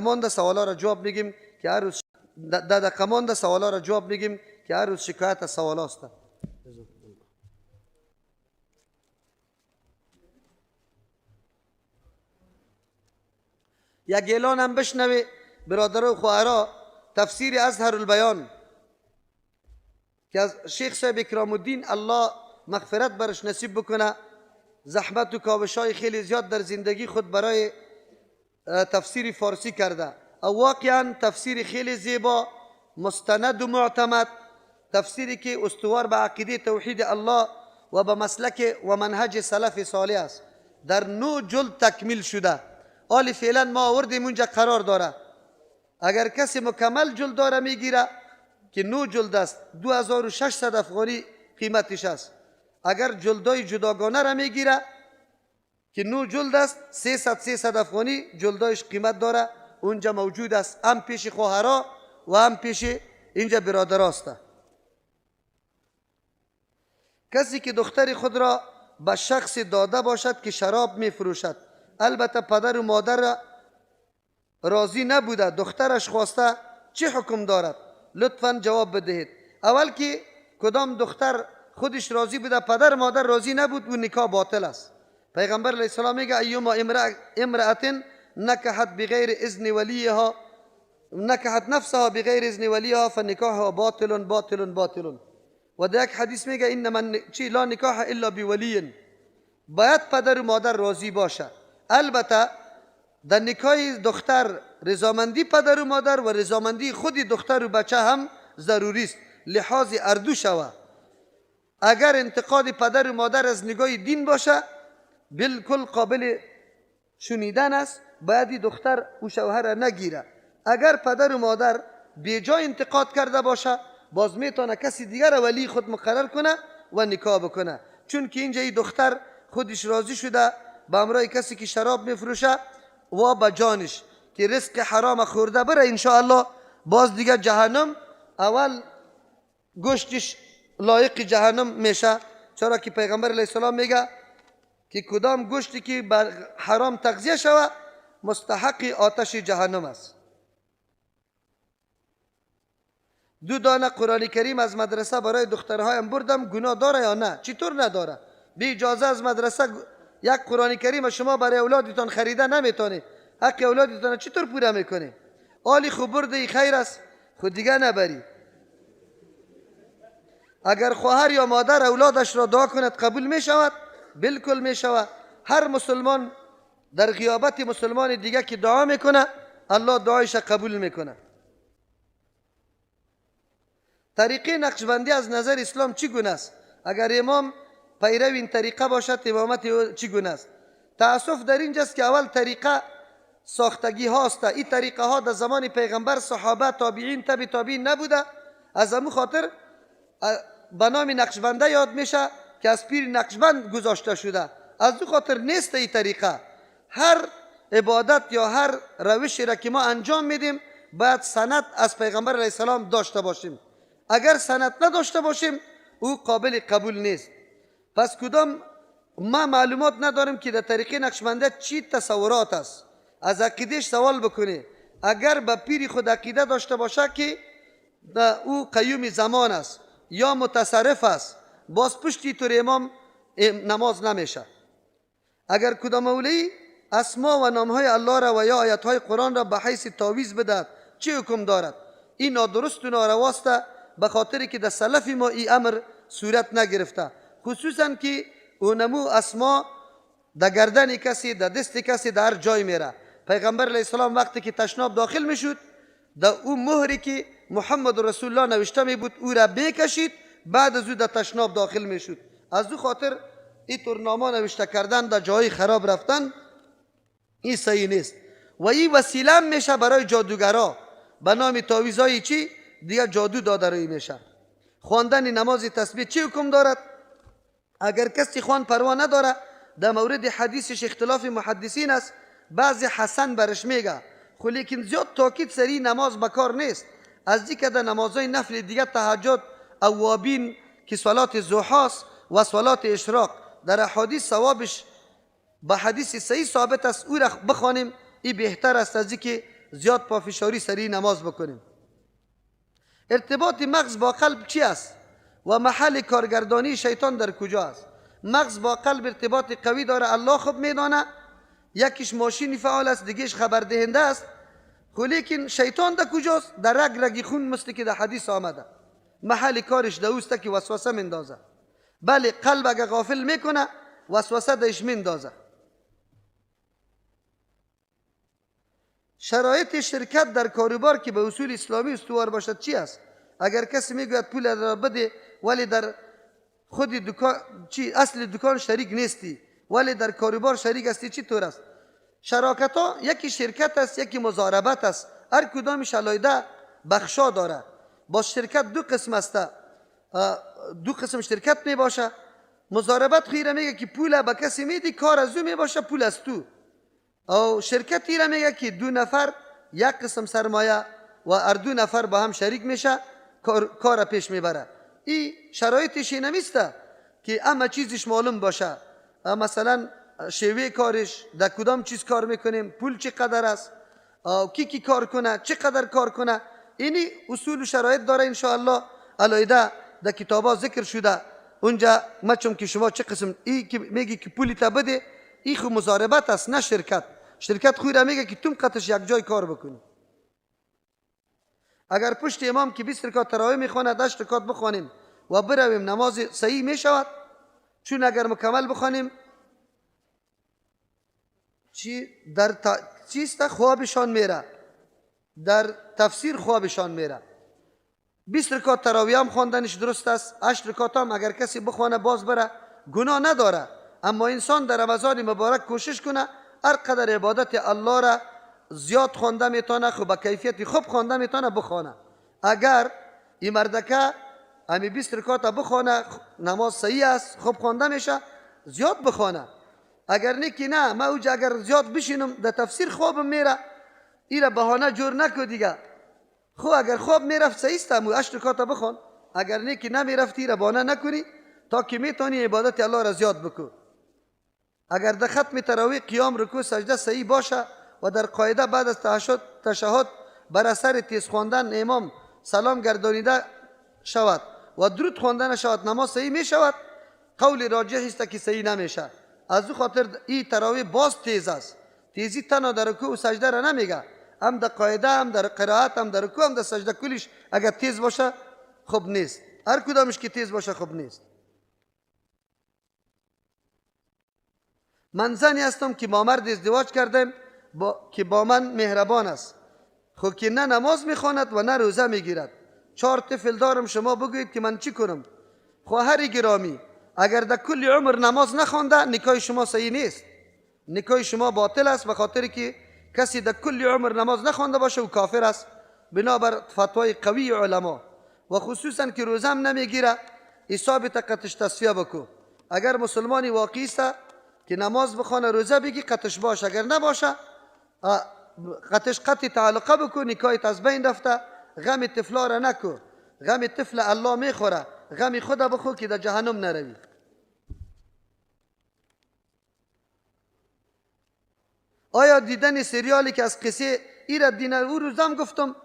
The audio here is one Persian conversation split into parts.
مانده سوالا را جواب میگیم که هر روز دقیقه مانده سوالا را جواب میگیم که هر روز شکایت از سوال است. یک اعلان هم بشنوه برادر و خواهرا، تفسیر اظهر البیان که از شیخ صاحب اکرام الدین الله مغفرت برش نصیب بکنه، زحمت و کاوش‌های خیلی زیاد در زندگی خود برای تفسیر فارسی کرده و واقعا تفسیر خیلی زیبا، مستند و معتمد، تفسیری که استوار به عقیده توحید الله و به مسلک و منهج سلف صالح است. در 9 جلد تکمیل شده. حالی فعلا ما آوردیم اونجا قرار داره. اگر کسی مکمل جلد داره میگیره که 9 جلد است، 2600 افغانی قیمتش است. اگر جلدای جداگانه را میگیره که 9 جلد است، 300 افغانی جلدایش قیمت داره. اونجا موجود است، هم پیش خواهرها و هم پیش اینجا برادراست. کسی که دختر خود را به شخص داده باشد که شراب می فروشد، البته پدر و مادر راضی نبوده، دخترش خواسته، چه حکم دارد؟ لطفا جواب بدهید. اول که کدام دختر خودش راضی بوده، پدر و مادر راضی نبود، و نکاح باطل است. پیغمبر علیه السلام میگه ایما امرأة نکحت بغیر اذن ولیها، نکحت نفسها بغیر اذن ولیها فنکاحها باطل باطل باطل. و در یک حدیث میگه انما لا نکاح الا بولی، باید پدر و مادر راضی باشه. البته در نکاح دختر رضامندی پدر و مادر و رضامندی خود دختر و بچه هم ضروری است، لحاظ اردو شوه. اگر انتقاد پدر و مادر از نگاه دین باشه، بالکل قابل شنیدن است، باید دختر و شوهر نگیره. اگر پدر و مادر بیجای انتقاد کرده باشه، باز میتونه کسی دیگر ولی خود مقرر کنه و نکاح بکنه. چون که اینجا دختر خودش راضی شده با امرای کسی که شراب میفروشه و با جانش که رزق حرام خورده بره انشاءالله، باز دیگه جهنم اول گوشتش لایق جهنم میشه. چرا که پیغمبر علیه السلام میگه که کدام گوشتی که بر حرام تغذیه شوه مستحق آتش جهنم است. 2 دانه قرآن کریم از مدرسه برای دخترهایم بردم، گناه داره یا نه؟ چطور نداره؟ بی اجازه از مدرسه یک قرآن کریم شما برای اولادتان خریده نمیتونی، حق اولادتان چطور پوره میکنی؟ آلی خوب برده خیر است، خود دیگه نبری. اگر خواهر یا مادر اولادش را دعا کند قبول می شود؟ بالکل می شود. هر مسلمان در غیابت مسلمان دیگه که دعا میکنه، الله دعایش قبول میکنه. طریقه نقشبندی از نظر اسلام چگونه است؟ اگر امام پیرو این طریقه باشد، امامت چگونه است؟ تأسف در اینجاست که اول طریقه ساختگی هاست. این طریقه ها در زمان پیغمبر، صحابه، تابعین، تبع تابعین نبوده. از همون خاطر به نام نقشبنده یاد میشه که از پیر نقشبند گذاشته شده. از دو خاطر نیست این طریقه. هر عبادت یا هر روشی را که ما انجام میدیم باید سند از پیغمبر علیه السلام داشته باشیم. اگر سند نداشته باشیم او قابل قبول نیست. پس کدام ما معلومات نداریم که در طریقه نقشبنده چی تصورات است. از عقیدهش سوال بکنی. اگر به پیر خود عقیده داشته باشه که او قیوم زمان است یا متصرف است، باز پشتی طور امام نماز نمیشه. اگر کدام مولی اسما و نامهای الله را و یا آیتهای قرآن را به حیث تعویض بدهد چه حکم دارد؟ این نادرست و نارواست، به خاطری که در سلف ما این امر صورت نگرفته. خصوصا که اونمو اسما در گردن کسی، در دست کسی، در هر جای میره. پیغمبر علیه السلام وقتی که تشناب داخل میشد، در اون مهری که محمد رسول الله نوشته می بود او را بکشید، بعد از او در تشناب داخل میشد. از او خاطر این طور نامه نوشته کردن در جای خراب رفتن این صحیح نیست. و این وسیله میشه برای جادوگرا به نام تعویضای چی دیگه جادو داده روی میشه. خواندن نماز تسبیح چه حکم دارد؟ اگر کسی خوان پروا نداره، در مورد حدیثش اختلاف محدثین است. بعضی حسن برش میگه، خو لیکن زیاد تاکید سری نماز بکار نیست. از دیگه در نمازهای نفل دیگه تهجد، اوابین که صلات ضحاست و صلات اشراق در احادیث ثوابش به حدیث صحیح ثابت است، او را بخوانیم. این بهتر است از اینکه زیاد پافشاری سری نماز بکنیم. ارتباط مغز با قلب چی است و محل کارگردانی شیطان در کجا است؟ مغز با قلب ارتباط قوی داره، الله خوب میدانه. یکیش ماشینی فعال است، دیگهش خبر دهنده است. خو لیکن شیطان در کجاست؟ در رگ رگی خون، مثل که در حدیث آمده محل کارش در اوست که وسوسه مندازه. بله، قلب اگه غافل میکنه وسوسه درش مندازه. شرایط شرکت در کاروبار که به اصول اسلامی استوار باشد چی است؟ اگر کسی میگوید پول را بده ولی در خود دکان اصل دکان شریک نیستی ولی در کاروبار شریک هستی، چی طور است؟ شراکت ها یکی شرکت است، یکی مضاربت است. هر کدامش علایده بخشا داره. با شرکت دو قسم است، دو قسم شرکت می باشه. مضاربت خیره میگه که پول به کسی میدی، کار از او می باشه، پول از تو. او شرکت ایره میگه که دو نفر یک قسم سرمایه و هر دو نفر با هم شریک میشه، کار پیش میبره. این شرایطش نمیسته که اما چیزش معلوم باشه، مثلا شیوه کارش، در کدام چیز کار میکنیم، پول چقدر است، کی کار کنه، چقدر کار کنه. اینی اصول و شرایط داره انشاءالله، علایده در کتابا ذکر شده. اونجا مچم که شما چه قسم ای که میگی که پولی تا بده، ای خو مضاربت است نه شرکت. شرکت خوی را میگه که تم قطش یک جای کار بکنی. اگر پشت امام که 20 رکعت تراویح میخونه 8 رکعت بخوانیم و برویم، نماز صحیح میشود. چون اگر مکمل بخوانیم چی در چیست خوابشان میره، در تفسیر خوابشان میره. 20 رکعت تراویح هم خواندنش درست است، 8 رکعت هم اگر کسی بخوانه باز بره گناه نداره. اما انسان در رمضان مبارک کوشش کنه هر قدر عبادت الله را زیاد خوانده میتونه، خب با کیفیت خوب خوانده میتونه بخوانه. اگر این مردکه امی 20 رکعت بخوانه، نماز صحیح است، خوب خوانده میشه، زیاد بخوانه. اگر نه که نه، ما اوج اگر زیاد بشینم در تفسیر خوابم میره، ایره بهانه جور نکو دیگه. خب اگر خواب میرفت صحیح است، 8 رکعت بخوان. اگر نه که نمیرفت، ایره بهانه نکنی تا که میتونی عبادت الله را زیاد بکو. اگر در ختم تراویح قیام، رکوع، سجده صحیح باشه و در قاعده بعد از تشهد بر اثر تیز خواندن امام سلام گردانیده شود و درود خوانده نشود، نماز صحیح می شود. قول راجح است که صحیح نمیشه. از او خاطر این تراویح باز تیز است. تیزی تنها در رکوع و سجده را نمیگه، هم در قاعده، هم در قرائت، هم در رکوع، هم در سجده، کلیش اگر تیز باشه خوب نیست. هر کدامش که تیز باشه خوب نیست. من زنی هستم که با مرد ازدواج کردم که با من مهربان است، خود که نه نماز میخواند و نه روزه میگیرد. 4 طفل دارم، شما بگویید که من چی کنم؟ خواهر گرامی، اگر در کل عمر نماز نخوانده نکاح شما صحیح نیست، نکاح شما باطل است، به خاطر که کسی در کل عمر نماز نخوانده باشه و کافر است بنابر فتوای قوی علما. و خصوصا که روزه هم نمیگیره، حساب قطش تصفیه بکو. اگر مسلمانی واقعی است که نماز بخونه روزه بگی قطش باش، اگر نباشه قطش قطع تعلقه بکو، نکاحت از بین رفته. غم طفلا را نکو، غم طفل الله میخوره، غم خود بخو که در جهنم نروی. آیا دیدن سریالی که از قصه ایرا دینه او روزم گفتم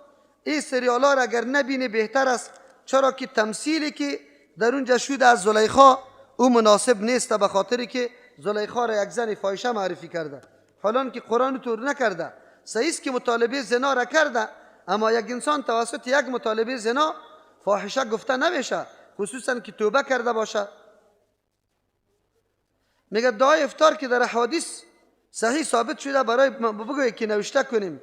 این سریال ها را اگر نبینی بهتر است، چرا که تمثیلی که در اونجا شده از زلیخا او مناسب نیست، به خاطر که زلیخا را یک زن فاحشه معرفی کرده، حالان که قرآن طور نکرده. صحیح است که مطالبه زنا را کرده، اما یک انسان توسط یک مطالبه زنا فاحشه گفته نمیشه، خصوصا که توبه کرده باشه. میگه دعای افطار که در حدیث صحیح ثابت شده، برای بگویی که نوشته کنیم: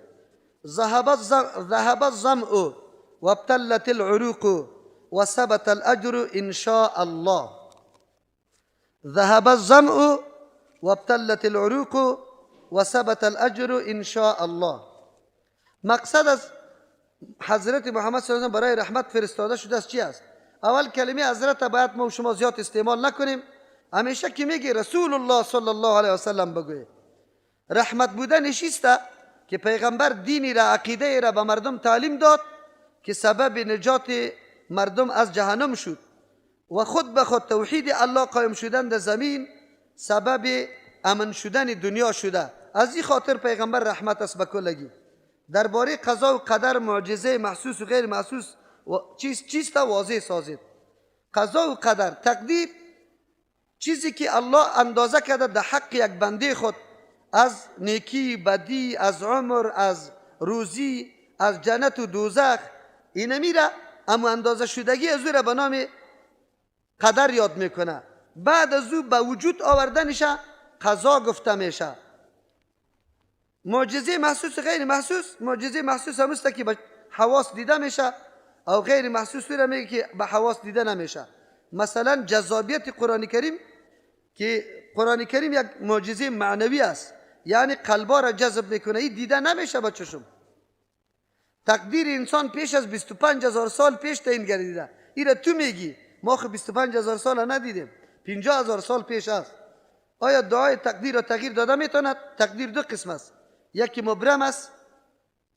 ذهب الظمأ وابتلت العروق وثبت الاجر ان شاء الله. ذهب الظمأ وابتلت العروق وثبت الاجر ان شاء الله. مقصد از حضرت محمد صلی الله علیه و برای رحمت فرستاده شده است چی است؟ اول کلمه حضرت باید ما و شما زیاد استعمال نکنیم، همیشه که میگی رسول الله صلی الله علیه و سلم بگوی. رحمت بودنش است که پیغمبر دینی را، عقیده را به مردم تعلیم داد که سبب نجات مردم از جهنم شد و خود به خود توحید الله قایم شدن در زمین سبب امن شدن دنیا شده. از این خاطر پیغمبر رحمت است به کلگی. درباره قضا و قدر معجزه محسوس و غیر محسوس چیز تا واضح سازید. قضا و قدر، تقدیر، چیزی که الله اندازه کرده در حق یک بنده خود، از نیکی، بدی، از عمر، از روزی، از جنت و دوزخ، اینه میره اما اندازه شدگی از او را به نام قدر یاد میکنه. بعد از او به وجود آوردنش قضا گفته میشه. معجزه محسوس و غیر محسوس، معجزه محسوس هم است که به حواس دیده میشه او غیر محسوس را میگه که به حواس دیده نمیشه. مثلا جذابیت قرآن کریم، که قرآن کریم یک معجزه معنوی است، یعنی قلبا را جذب میکنه، این دیده نمیشه با چشم. تقدیر انسان پیش از 25,000 سال پیش تعیین گردیده، این را تو میگی، ما خب 25,000 سال ندیدیم، 50,000 سال پیش است. آیا دعای تقدیر را تغییر داده میتواند؟ تقدیر دو قسم است، یکی مبرم است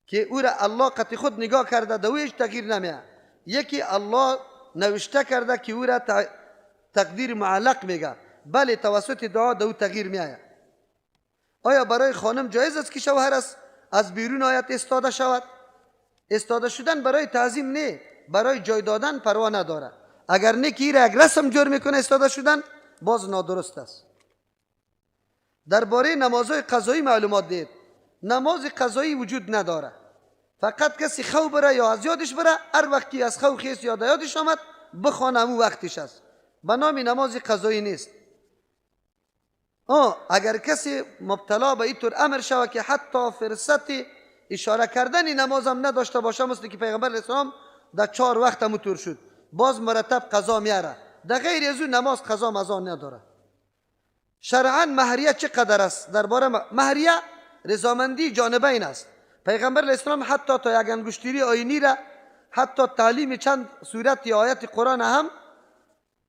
که او را الله قط خود نگاه کرده در هیچ تغییر نمیاد، یکی الله نوشته کرده که او را تقدیر معلق میگه، بله توسط دعا در او تغییر میآید. آیا برای خانم جایز است که شوهر از بیرون آید استاده شود؟ استاده شدن برای تعظیم نه، برای جای دادن پروا نداره. اگر نه که یک رسم جور میکنه استاده شدن، باز نادرست است. درباره نمازهای قضایی معلومات دید. نماز قضایی وجود نداره، فقط کسی خو بره یا از یادش بره، هر وقتی از خو خیست یا یادش آمد بخوانه، همون وقتش است، به نام نماز قضایی نیست. اگر کسی مبتلا به اینطور امر شود که حتی فرصت اشاره کردن نماز هم نداشته باشه، مثل که پیغمبر اسلام در 4 وقت هم طور شد، باز مرتب قضا میاره، در غیر از اون نماز قضا مزا نداره. شرعا مهریه چقدر است؟ درباره مهریه رضامندی جانبین است. پیغمبر اسلام حتی تا یک انگشتری آینی را، حتی تعلیم چند سورت یا آیت قرآن هم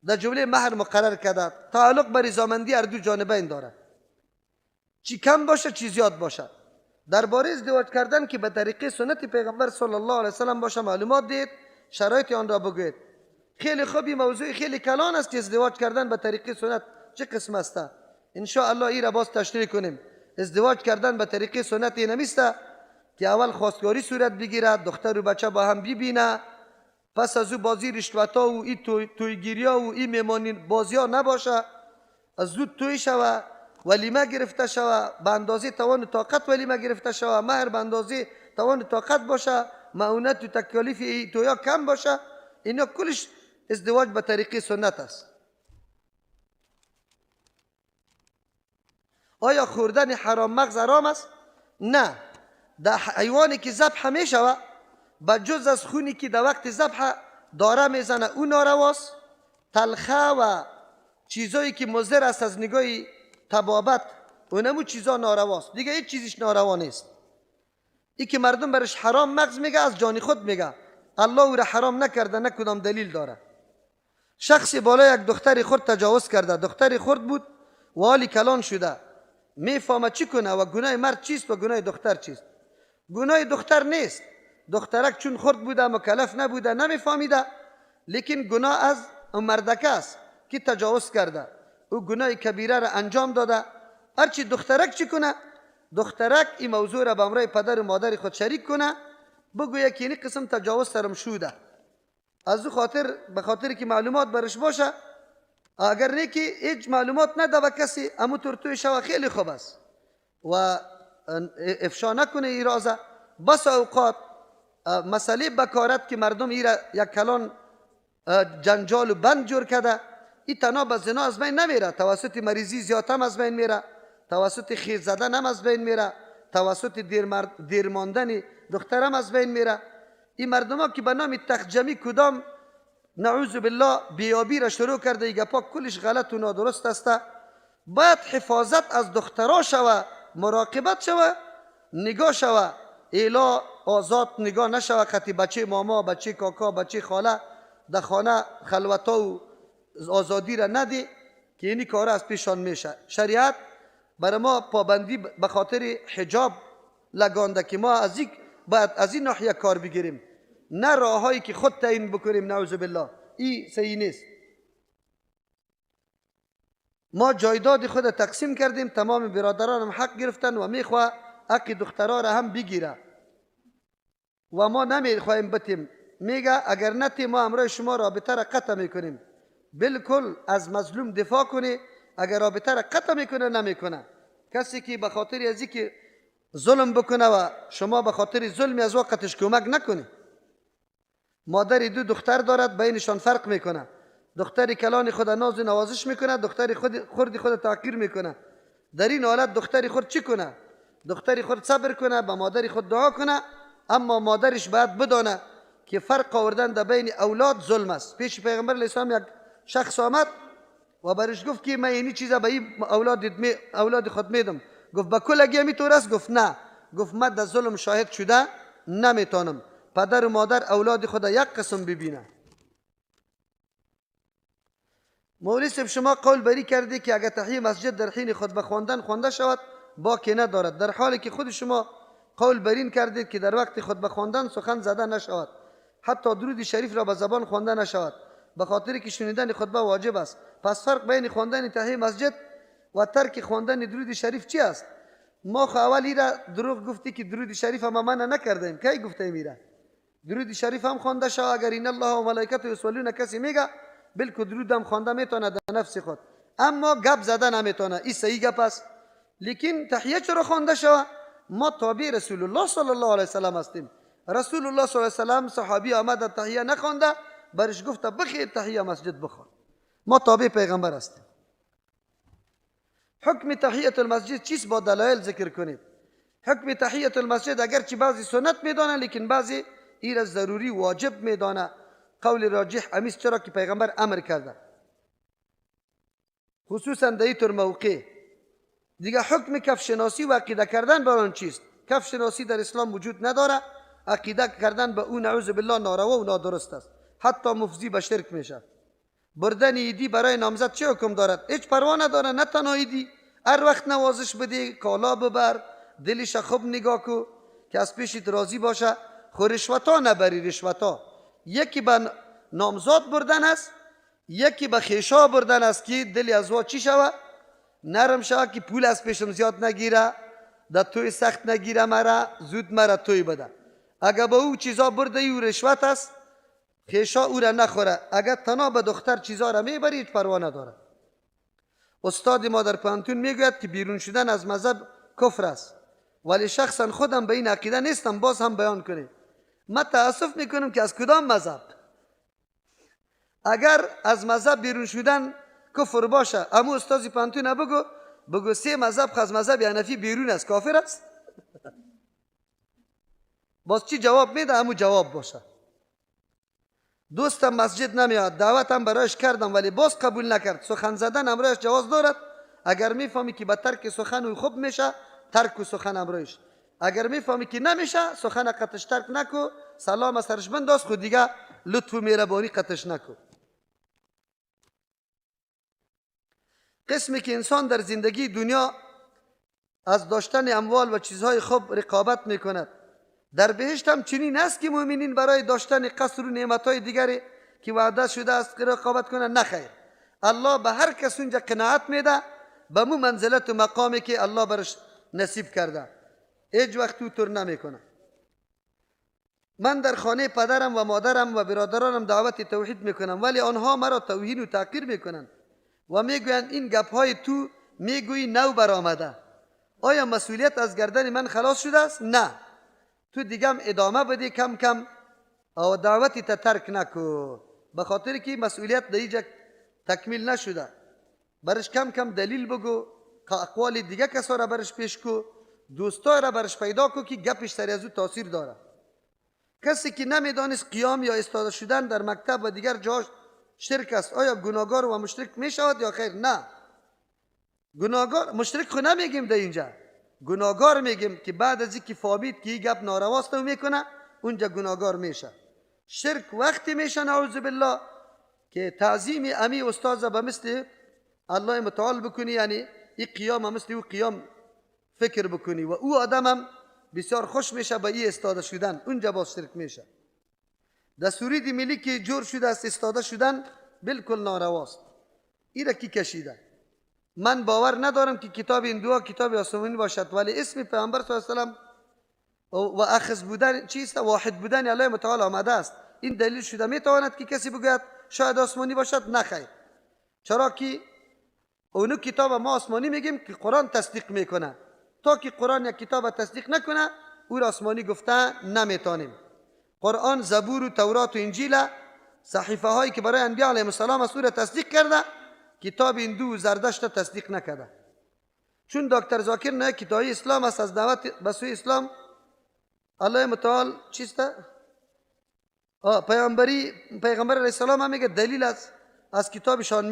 در جمله مهر مقرر کرده. تعلق به رضامندی هر دو جانبین داره، چی کم باشه چی زیاد باشه. درباره ازدواج کردن که به طریق سنت پیغمبر صلی الله علیه وسلم باشه معلومات دید، شرایط آن را بگوید. خیلی خوبی، موضوع خیلی کلان است که ازدواج کردن به طریق سنت چه قسم است. ان شاء الله این را باز تشریح کنیم. ازدواج کردن به طریق سنت این نمیست که اول خواستگاری صورت بگیره، دختر و بچه با هم ببینه، پس از او بازی رشوتا و این تویگیریا و این میمانی بازی ها نباشه، از زود توی شوه، ولیمه گرفته شوه، به اندازه توان طاقت ولیمه گرفته شوه، مهر به اندازه توان طاقت باشه، معونت و تکالیف تویا کم باشه. اینا کلش ازدواج به طریق سنت است. آیا خوردن حرام مغز حرام است؟ نه. در حیوانی که ذبح میشوه، به جز از خونی که در وقت ذبح داره میزنه اون نارواست. تلخه و چیزایی که مضر است از نگاه طبابت، اونمو چیزا نارواست، دیگه هیچ چیزش ناروا نیست. ای که مردم برش حرام مغز میگه، از جان خود میگه، الله او را حرام نکرده، نه کدام دلیل داره. شخصی بالا یک دختری خرد تجاوز کرده، دختری خرد بود و حالی کلان شده، میفهمه چی کنه و گناه مرد چیست و گناه دختر چیست. گناه دختر نیست، دخترک چون خرد بوده مکلف نبوده نمیفهمیده، لیکن گناه از اون مردک است که تجاوز کرده، او گناه کبیره را انجام داده. هرچی دخترک چی کنه، دخترک این موضوع را به امرای پدر و مادر خود شریک کنه، بگویه که این قسم تجاوز سرم شده، از او خاطر به خاطر که معلومات برش باشه. اگر نه که هیچ معلومات نده و کسی امو توی شوه، خیلی خوب است و افشا نکنه این رازه. بس اوقات مسئله بکارت که مردم این را یک کلان جنجال و بند جور کرده، این تنها به زنا از بین نمیره، توسط مریضی زیاد هم از بین میره، توسط خیز زدن هم از بین میره، توسط دیر ماندن دختر هم از بین میره. این مردم ها که به نام تخجمی کدام نعوذ بالله بیابی را شروع کرده، این گپا کلش غلط و نادرست است. باید حفاظت از دخترها شوه، مراقبت شوه، نگاه شوه، ایلا آزاد نگاه نشوه، خطی بچه ماما، بچه کاکا، بچه خاله در خانه خلوتا و آزادی را ندی که اینی کار از پیشان میشه. شریعت برای ما پابندی به خاطر حجاب لگانده که ما باید از این ناحیه کار بگیریم، نه راههایی که خود تعیین بکنیم. نعوذ بالله، این صحیح نیست. ما جایداد خود تقسیم کردیم، تمام برادران هم حق گرفتن و میخواه حق دخترها را هم بگیره. و ما نمیخواهیم بتیم. میگه اگر نتی ما امروز شما رابطه را قطع میکنیم. بالکل از مظلوم دفاع کنی. اگر رابطه را قطع میکنه نمیکنه. کسی که به خاطر ازی که ظلم بکنه و شما به خاطر ظلم از وقتش کمک نکنی. مادری دو دختر دارد، بینشان فرق میکنه. دختری کلان خود ناز و نوازش میکنه، دختری خردی خود تحقیر میکنه. در این حالت دختری خود چی کنه؟ دختری خود صبر کنه، به مادری خود دعا کنه، اما مادرش باید بدانه که فرق آوردن در بین اولاد ظلم است. پیش پیغمبر علیه السلام یک شخص آمد و برش گفت که من اینی چیزا به این اولاد خود میدم. گفت با کلگی همی طور است؟ گفت نه. گفت من در ظلم شاهد شده نمیتونم. پدر و مادر اولاد خود یک قسم ببینه. مولوی صاحب شما قول بری کرده که اگر تحیه مسجد در حین خطبه خواندن خوانده شود باکی ندارد، در حالی که خود شما قول برین کردید که در وقت خطبه خواندن سخن زده نشود، حتی درود شریف را به زبان خوانده نشود، به خاطر که شنیدن خطبه واجب است. پس فرق بین خواندن تحیه مسجد و ترک خواندن درود شریف چی است؟ ما خو اولی را دروغ گفتی که درود شریف هم منع نکردیم. کی گفته میره؟ درود شریف هم خوانده شو. اگر این الله و ملائکته یصلون کسی میگه بالکل درود هم خوانده میتونه در نفس خود، اما گپ زده نمیتونه. این صحیح گپ است. لیکن تحیه چرا خوانده شو؟ ما تابع رسول الله صلی الله علیه وسلم هستیم. رسول الله صلی الله علیه وسلم صحابی آمد تحیه نخوانده، برش گفته بخیر تحیه مسجد بخوان. ما تابع پیغمبر هستیم. حکم تحیه المسجد چیست؟ با دلایل ذکر کنید. حکم تحیه المسجد اگرچه بعضی سنت میدانه، لیکن بعضی این را ضروری واجب میدانه. قول راجح امیست، چرا که پیغمبر امر کرده، خصوصا در این طور موقع. دیگه حکم کف شناسی و عقیده کردن بر آن چیست؟ کف شناسی در اسلام وجود نداره. عقیده کردن به او نعوذ بالله ناروا و نادرست است، حتی مفضی به شرک میشه. بردن ایدی برای نامزد چه حکم دارد؟ هیچ پروا نداره. نه تنها ایدی، هر وقت نوازش بده، کالا ببر، دلش خوب نگاه کو که از پیشت راضی باشه. خو رشوتا نبری. رشوتا یکی به نامزاد بردن است، یکی به خیشا بردن است که دلی از وا چی شوه؟ نرم شوه که پول از پیشم زیاد نگیره، در توی سخت نگیره، مرا زود مرا توی بده. اگر به او چیزا برده او رشوت است، خیشا او را نخوره. اگر تنها به دختر چیزا را میبری هیچ پروا نداره. استاد ما در پانتون میگوید که بیرون شدن از مذهب کفر است، ولی شخصا خودم به این عقیده نیستم. باز هم بیان کنیم. من تأسف میکنم که از کدام مذهب. اگر از مذهب بیرون شدن کفر باشه، اما استاد پانتون بگو 3 مذهب از مذهب حنفی بیرون است، کافر است؟ باز چی جواب میده؟ همون جواب باشه. دوستم مسجد نمیاد، دعوتم برایش کردم ولی باز قبول نکرد. سخن زدن امرویش جواز دارد. اگر میفهمی که به ترک سخن او خوب میشه، ترک و سخن امرویش. اگر میفهمی که نمیشه، سخن قطعش ترک نکو، سلام سرش بنداز، خود دیگه لطف و مهربانی قطعش نکو. قسمی که انسان در زندگی دنیا از داشتن اموال و چیزهای خوب رقابت میکند، در بهشت هم چنین است که مؤمنین برای داشتن قصر و نعمتهای دیگری که وعده شده است رقابت کنند. نخیر، الله به هر کس اونجا قناعت میده به مو منزلت و مقامی که الله برش نصیب کرده. هیچ وقت تو تر نمیکنه. من در خانه پدرم و مادرم و برادرانم دعوت توحید میکنم، ولی آنها مرا توهین و تحقیر میکنند و میگویند این گپهای تو میگویی نو برآمده. آیا مسئولیت از گردن من خلاص شده است؟ نه. تو دیگه هم ادامه بده کم کم و دعوتی تا ترک نکو، به خاطر که مسئولیت در اینجا تکمیل نشده. برش کم کم دلیل بگو، اقوال دیگه کسا را برش پیش کو، دوستا را برش پیدا کو که گپش سر از او تاثیر داره. کسی که نمیدانست قیام یا استاده شدن در مکتب و دیگر جاش شرک است، آیا گناهگار و مشرک می شود یا خیر؟ نه. گناهگار مشرک خو نمیگیم در اینجا، گناهگار میگیم که بعد از اینکه فهمید که این گپ نارواست و میکنه، اونجا گناهگار میشه. شرک وقتی میشه نعوذ بالله که تعظیم امی استاد به مثل الله متعال بکنی، یعنی این قیام مثل او قیام فکر بکنی و او آدم هم بسیار خوش میشه به این استاده شدن، اونجا باز شرک میشه. دستوری ملی که جور شده است استاده شدن بالکل نارواست. این را کی کشیده؟ من باور ندارم که کتاب این دعا کتاب آسمانی باشد، ولی اسم پیامبر صلی الله علیه و سلم و اخذ بودن چیست؟ واحد بودن الله متعال آمده است. این دلیل شده. میتواند که کسی بگوید شاید آسمانی باشد؟ نخیر. چرا که اونو کتاب ما آسمانی میگیم که قرآن تصدیق میکنه. تا که قرآن یک کتاب تصدیق نکنه او را آسمانی گفته نمیتونیم. قرآن، زبور و تورات و انجیل، صحیفه هایی که برای انبیاء علیهم السلام است او را تصدیق کرده، کتاب هندو و زردشت تصدیق نکرده. چون دکتر ذاکر نایک که داعی اسلام است، از دعوت به سوی اسلام الله متعال چیست؟ پیغمبر علیه السلام هم میگه دلیل از کتابشان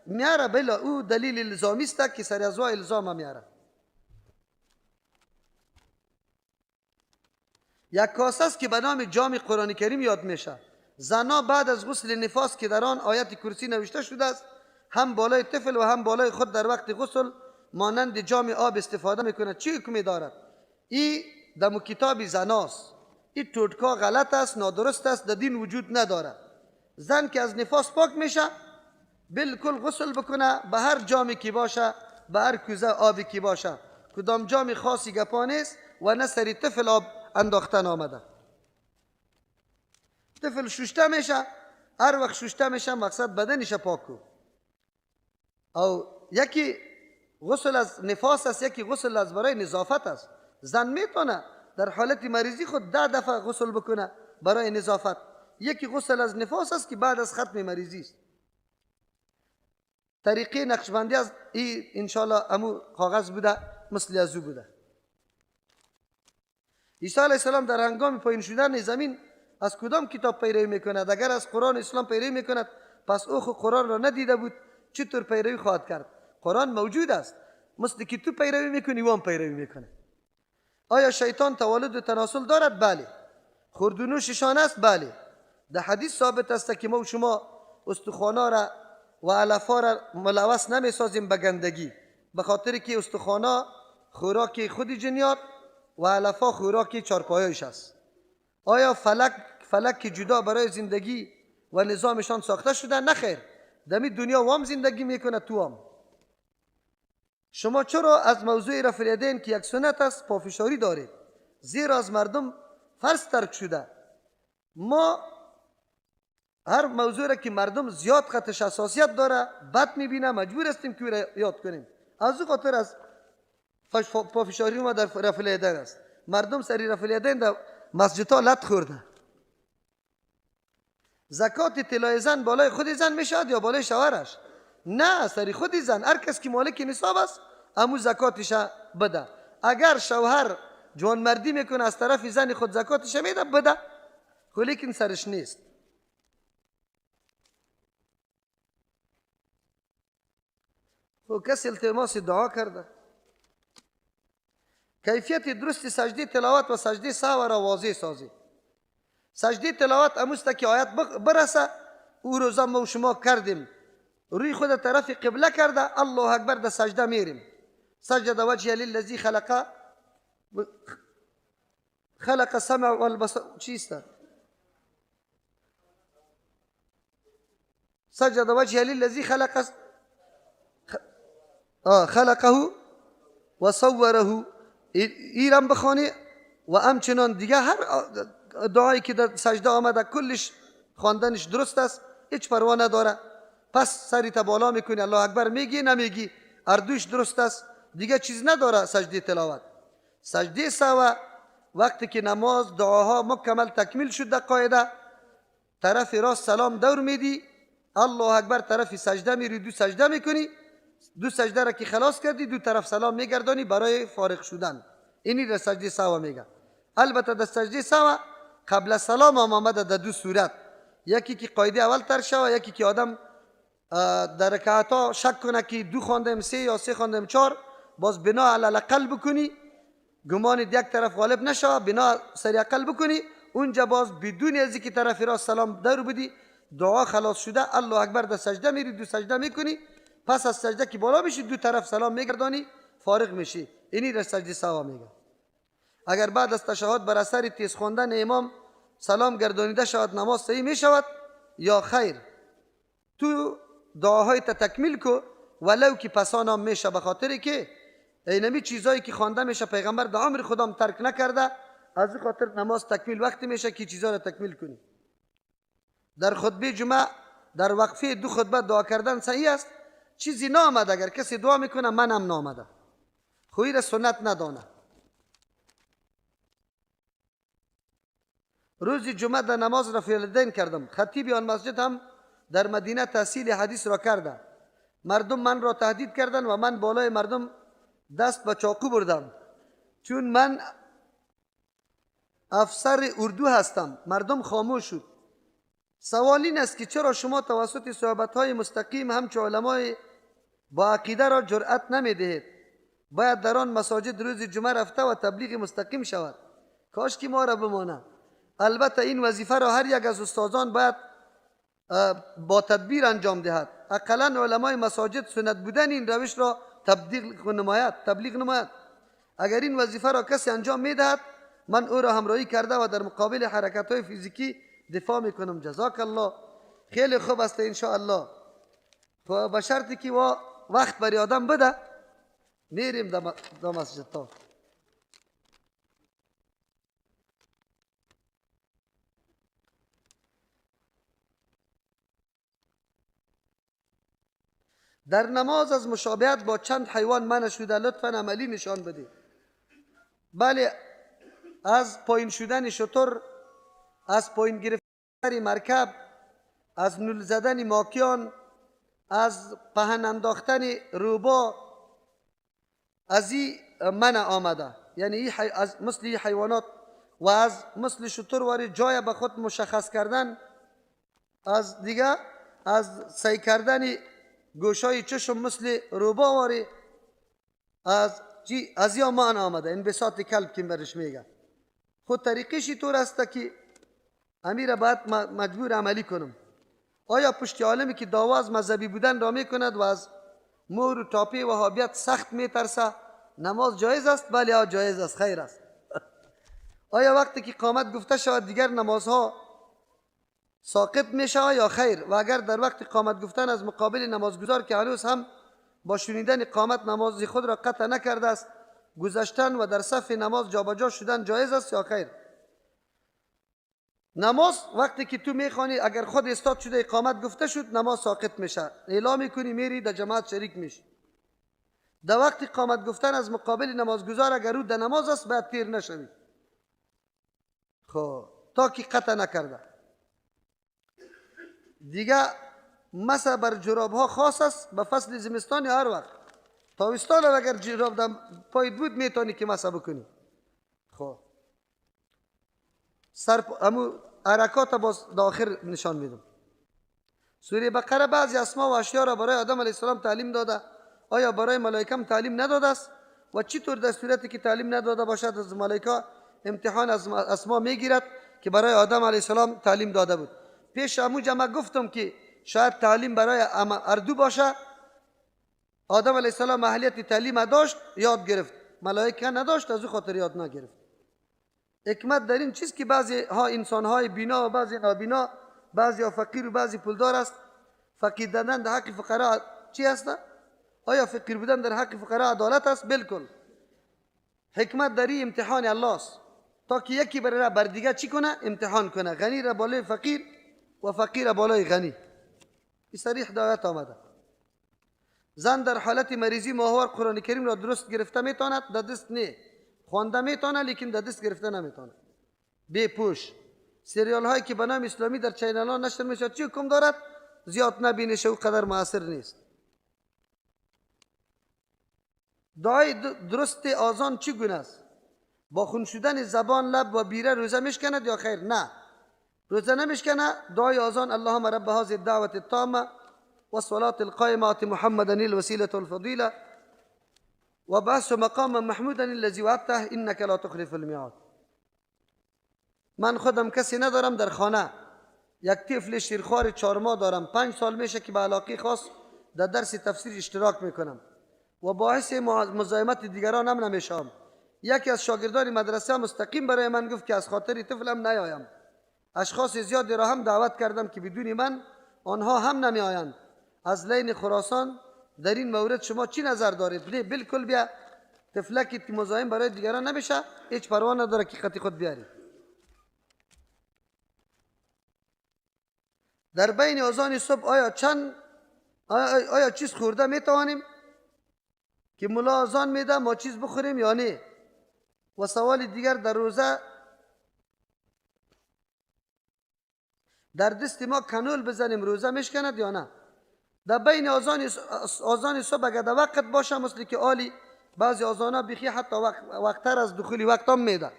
میاره بلا او دلیل الزامی است که سر از الزام هم میاره. یک کاسه است که به نام جام قرآن کریم یاد میشه. زنا بعد از غسل نفاس که در آن آیت کرسی نوشته شده است، هم بالای طفل و هم بالای خود در وقت غسل مانند جام آب استفاده میکنه. چه حکمی دارد؟ این در کتاب زناست. این توٹکا غلط است، نادرست است، در دین وجود نداره. زن که از نفاس پاک میشه بالکل غسل بکنه به هر جامی که باشه، به هر کوزه آبی که باشه. کدام جام خاصی گپا نیست و نه سری طفل آب انداختن آمده. طفل ششته میشه، هر وقت ششته میشه مقصد بدنش پاک کو. او یکی غسل از نفاس است، یکی غسل از برای نظافت است. زن میتونه در حالت مریضی خود 10 دفعه غسل بکنه برای نظافت. یکی غسل از نفاس است که بعد از ختم مریضی است. طریقه نقشبندی از این انشاءالله امو کاغذ بوده، مثل ازو بوده. عیسی علیه السلام در هنگام پایین شدن زمین از کدام کتاب پیروی میکند؟ اگر از قرآن اسلام پیروی میکند پس او خود قرآن را ندیده بود، چطور پیروی خواهد کرد؟ قرآن موجود است، مثل که تو پیروی میکنی و هم پیروی میکنه. آیا شیطان تولد و تناسل دارد؟ بله. خوردن و ششان است؟ بله. در حدیث ثابت است که ما و شما استخوانا را و علفا را ملوث نمیسازیم به گندگی، به خاطر که استخوانا خوراک خود جنیات و علفا خوراک چارپایایش است. آیا فلک که جدا برای زندگی و نظامشان ساخته شده؟ نخیر. دمی دنیا وام زندگی میکنه، تو هم. شما چرا از موضوع رفع الیدین که یک سنت است پافشاری دارید؟ زیرا از مردم فرض ترک شده. ما هر موضوع را که مردم زیاد خطش حساسیت داره بد میبینه مجبور هستیم که یاد کنیم. از او خاطر از پافشاری ما در رفع الیدین است. مردم سری رفع الیدین در مسجدها لط خورده. زکات طلای زن بالای خود زن میشد یا بالای شوهرش؟ نه، سری خود زن. هر کس که مالک نصاب است امو زکاتش بده. اگر شوهر جوان مردی میکنه از طرف زن خود زکاتش میده بده، لیکن سرش نیست. و کسی التماس دعا کرده. کیفیت درست سجده تلاوت و سجده سهو را واضح سازی. سجده تلاوت اموست که آیت برسه. او روزا ما و شما کردیم، روی خود طرف قبله کرده الله اکبر در سجده میریم. سجد وجه للذی خلق السمع والبصر. چیست؟ سجد وجه للذی خلقه و صوره. ایرم بخوانی و همچنان دیگه هر دعایی که در سجده آمده کلش خواندنش درست است، هیچ پروا نداره. پس سریت بالا میکنی الله اکبر میگی نمیگی، اردوش درست است، دیگه چیز نداره. سجده تلاوت. سجده سهو وقتی که نماز دعاها مکمل تکمیل شده قاعده، طرف راست سلام دور میدی، الله اکبر، طرف سجده میری، دو سجده میکنی، دو سجده را که خلاص کردی دو طرف سلام میگردانی برای فارغ شدن. اینی در سجده سهو میگه. البته در سجده سهو قبل سلام هم آمده در دو صورت. یکی که قاعده اول تر شوه، یکی که آدم در رکعتا شک کنه که 2 خواندم 3 یا 3 خواندم 4، باز بنا علی الاقل بکنی، گمان یک طرف غالب نشه، بنا سری اقل بکنی، اونجا باز بدون از اینکه طرف راست سلام دور بدی دعا خلاص شده الله اکبر در سجده میری، 2 سجده میکنی، پس از سجده که بالا بشی 2 طرف سلام میگردانی، فارغ میشی. اینی در سجده سهو میگه. اگر بعد از تشهد بر اثر تیز خواندن امام سلام گردانیده شود نماز صحیح میشود یا خیر؟ تو دعاهای تکمیل کو ولو که پسان هم میشه، به خاطر که اینمی چیزایی که خوانده میشه پیغمبر در عمر خودم ترک نکرده، از این خاطر نماز تکمیل وقتی میشه که چیزا رو تکمیل کنی. در خطبه جمعه در وقفه 2 خطبه دعا کردن صحیح است. چیزی نامد اگر کسی دعا میکنه منم نامده، خویی را سنت ندانه. روز جمعه در نماز رفع الیدین کردم. خطیب آن مسجد هم در مدینه تحصیل حدیث را کرده. مردم من را تهدید کردند و من بالای مردم دست به چاقو بردم چون من افسر اردو هستم. مردم خاموش شد. سوال این است که چرا شما توسط صحبت‌های مستقیم همچون علمای با عقیده را جرأت نمی‌دهید؟ باید در آن مساجد روز جمعه رفته و تبلیغ مستقیم شود. کاش که ما را بمانه. البته این وظیفه را هر یک از استادان باید با تدبیر انجام دهد. اقلا علمای مساجد سنت بودن این روش را تبلیغ نماید. اگر این وظیفه را کسی انجام میدهد من او را همراهی کرده و در مقابل حرکت‌های فیزیکی دفاع میکنم. جزاک الله. خیلی خوب است ان شاء الله. تو به شرطی که وقت برای آدم بده میریم در مسجد تا. در نماز از مشابهت با چند حیوان منع شده، لطفاً عملی نشان بده. بله، از پایین شدن شتر، از پایین گرفتن مرکب، از نول زدن ماکیان، از پهن انداختن روبا، از این منع آمده. یعنی از مثل این حیوانات و از مثل شتر واری جای به خود مشخص کردن، از دیگه از سی کردن گوشای چشم مثل روبا واری، از یا منع آمده. انبساط کلب که برش میگه. خود طریقش طور است که امیر باید مجبور عملی کنم. آیا پشت عالمی که دعوا از مذهبی بودن را میکند و از مهر و تاپی وهابیت سخت میترسه نماز جایز است؟ بله جایز است، خیر است. آیا وقتی که قامت گفته شود دیگر نمازها ساقط میشه یا خیر؟ و اگر در وقت قامت گفتن از مقابل نمازگزار که هنوز هم با شنیدن قامت نماز خود را قطع نکرده است گذشتن و در صف نماز جابجا شدن جایز است یا خیر؟ نماز وقتی که تو میخوانی اگر خود استاد شده اقامت گفته شد نماز ساقط میشه، اعلام میکنی میری در جماعت شریک میشی. در وقت اقامت گفتن از مقابل نمازگزار اگر او در نماز است باید تیر نشوی خب تا که قطع نکرده. دیگه مسح بر جراب ها خاص است به فصل زمستان هر وقت. تابستان اگر جراب در پایت بود میتونی که مسح بکنی. خب امو حرکات باز داخل نشان میدم. سوره بقره بعضی اسما و اشیا را برای آدم علیه السلام تعلیم داده. آیا برای ملائکه هم تعلیم نداده است؟ و چطور در صورتی که تعلیم نداده باشد از ملائکه امتحان از اسما میگیرد که برای آدم علیه السلام تعلیم داده بود؟ پیش امو جمع گفتم که شاید تعلیم برای اردو باشه. آدم علیه السلام اهلیت تعلیم داشت، یاد گرفت. ملائکه نداشت، از او خاطر یاد نگرفت. حکمت در این چیز که بعضی ها انسان های بینا و بعضی نابینا، بعضی ها فقیر و بعضی پولدار است. فقیر بودن در حق فقرا چی است؟ آیا فقیر بودن در حق فقرا عدالت است؟ بالکل. حکمت در این امتحان الله است تا که یکی بر دیگه چی کنه؟ امتحان کنه. غنی را بالای فقیر و فقیر را بالای غنی. این صریح در آیات آمده. زن در حالت مریضی ماهوار قرآن کریم را درست گرفته میتواند؟ در دست نه. خوانده میتونه لیکن در دست گرفته نمیتونه. بی پوش. سریال هایی که به نام اسلامی در چینل ها نشر میشه چی حکم دارد؟ زیاد نبینش او قدر موثر نیست. دعای درست آزان چی گونه است؟ با خون شدن زبان، لب و بیره روزه میشکند یا خیر؟ نه، روزه نمیشکنه. دعای آزان اللهم رب هذه الدعوة التامة والصلاة القائمة آت محمدا الوسيلة والفضيلة وبعث مقاما محمودا الذي وعدته انك لا تخلف الميعاد. من خودم کسی ندارم در خانه. یک طفل شیرخوار 4 ماه دارم. 5 سال میشه که به علاقه خاص در درس تفسیر اشتراک میکنم و باعث مزاحمت دیگران هم نمیشم. یکی از شاگردان مدرسه مستقیم برای من گفت که از خاطر طفلم نیایم. اشخاص زیادی را هم دعوت کردم که بدون من آنها هم نمی آیند. از لین خراسان در این مورد شما چی نظر دارید؟ بالکل بیا تفلکی که مزاحم برای دیگران نمیشه، هیچ پروا نداره که خطی خود بیاری. در بین اذان صبح آیا چیز خورده میتوانیم که ملا اذان میده ما چیز بخوریم یا نه؟ و سوال دیگر، در روزه در دست ما کنول بزنیم روزه میشکند یا نه؟ در بین اذان صبح اگر در وقت باشه مثل که عالی، بعضی اذانا بخی حتی وقتتر از دخولی وقت هم میده،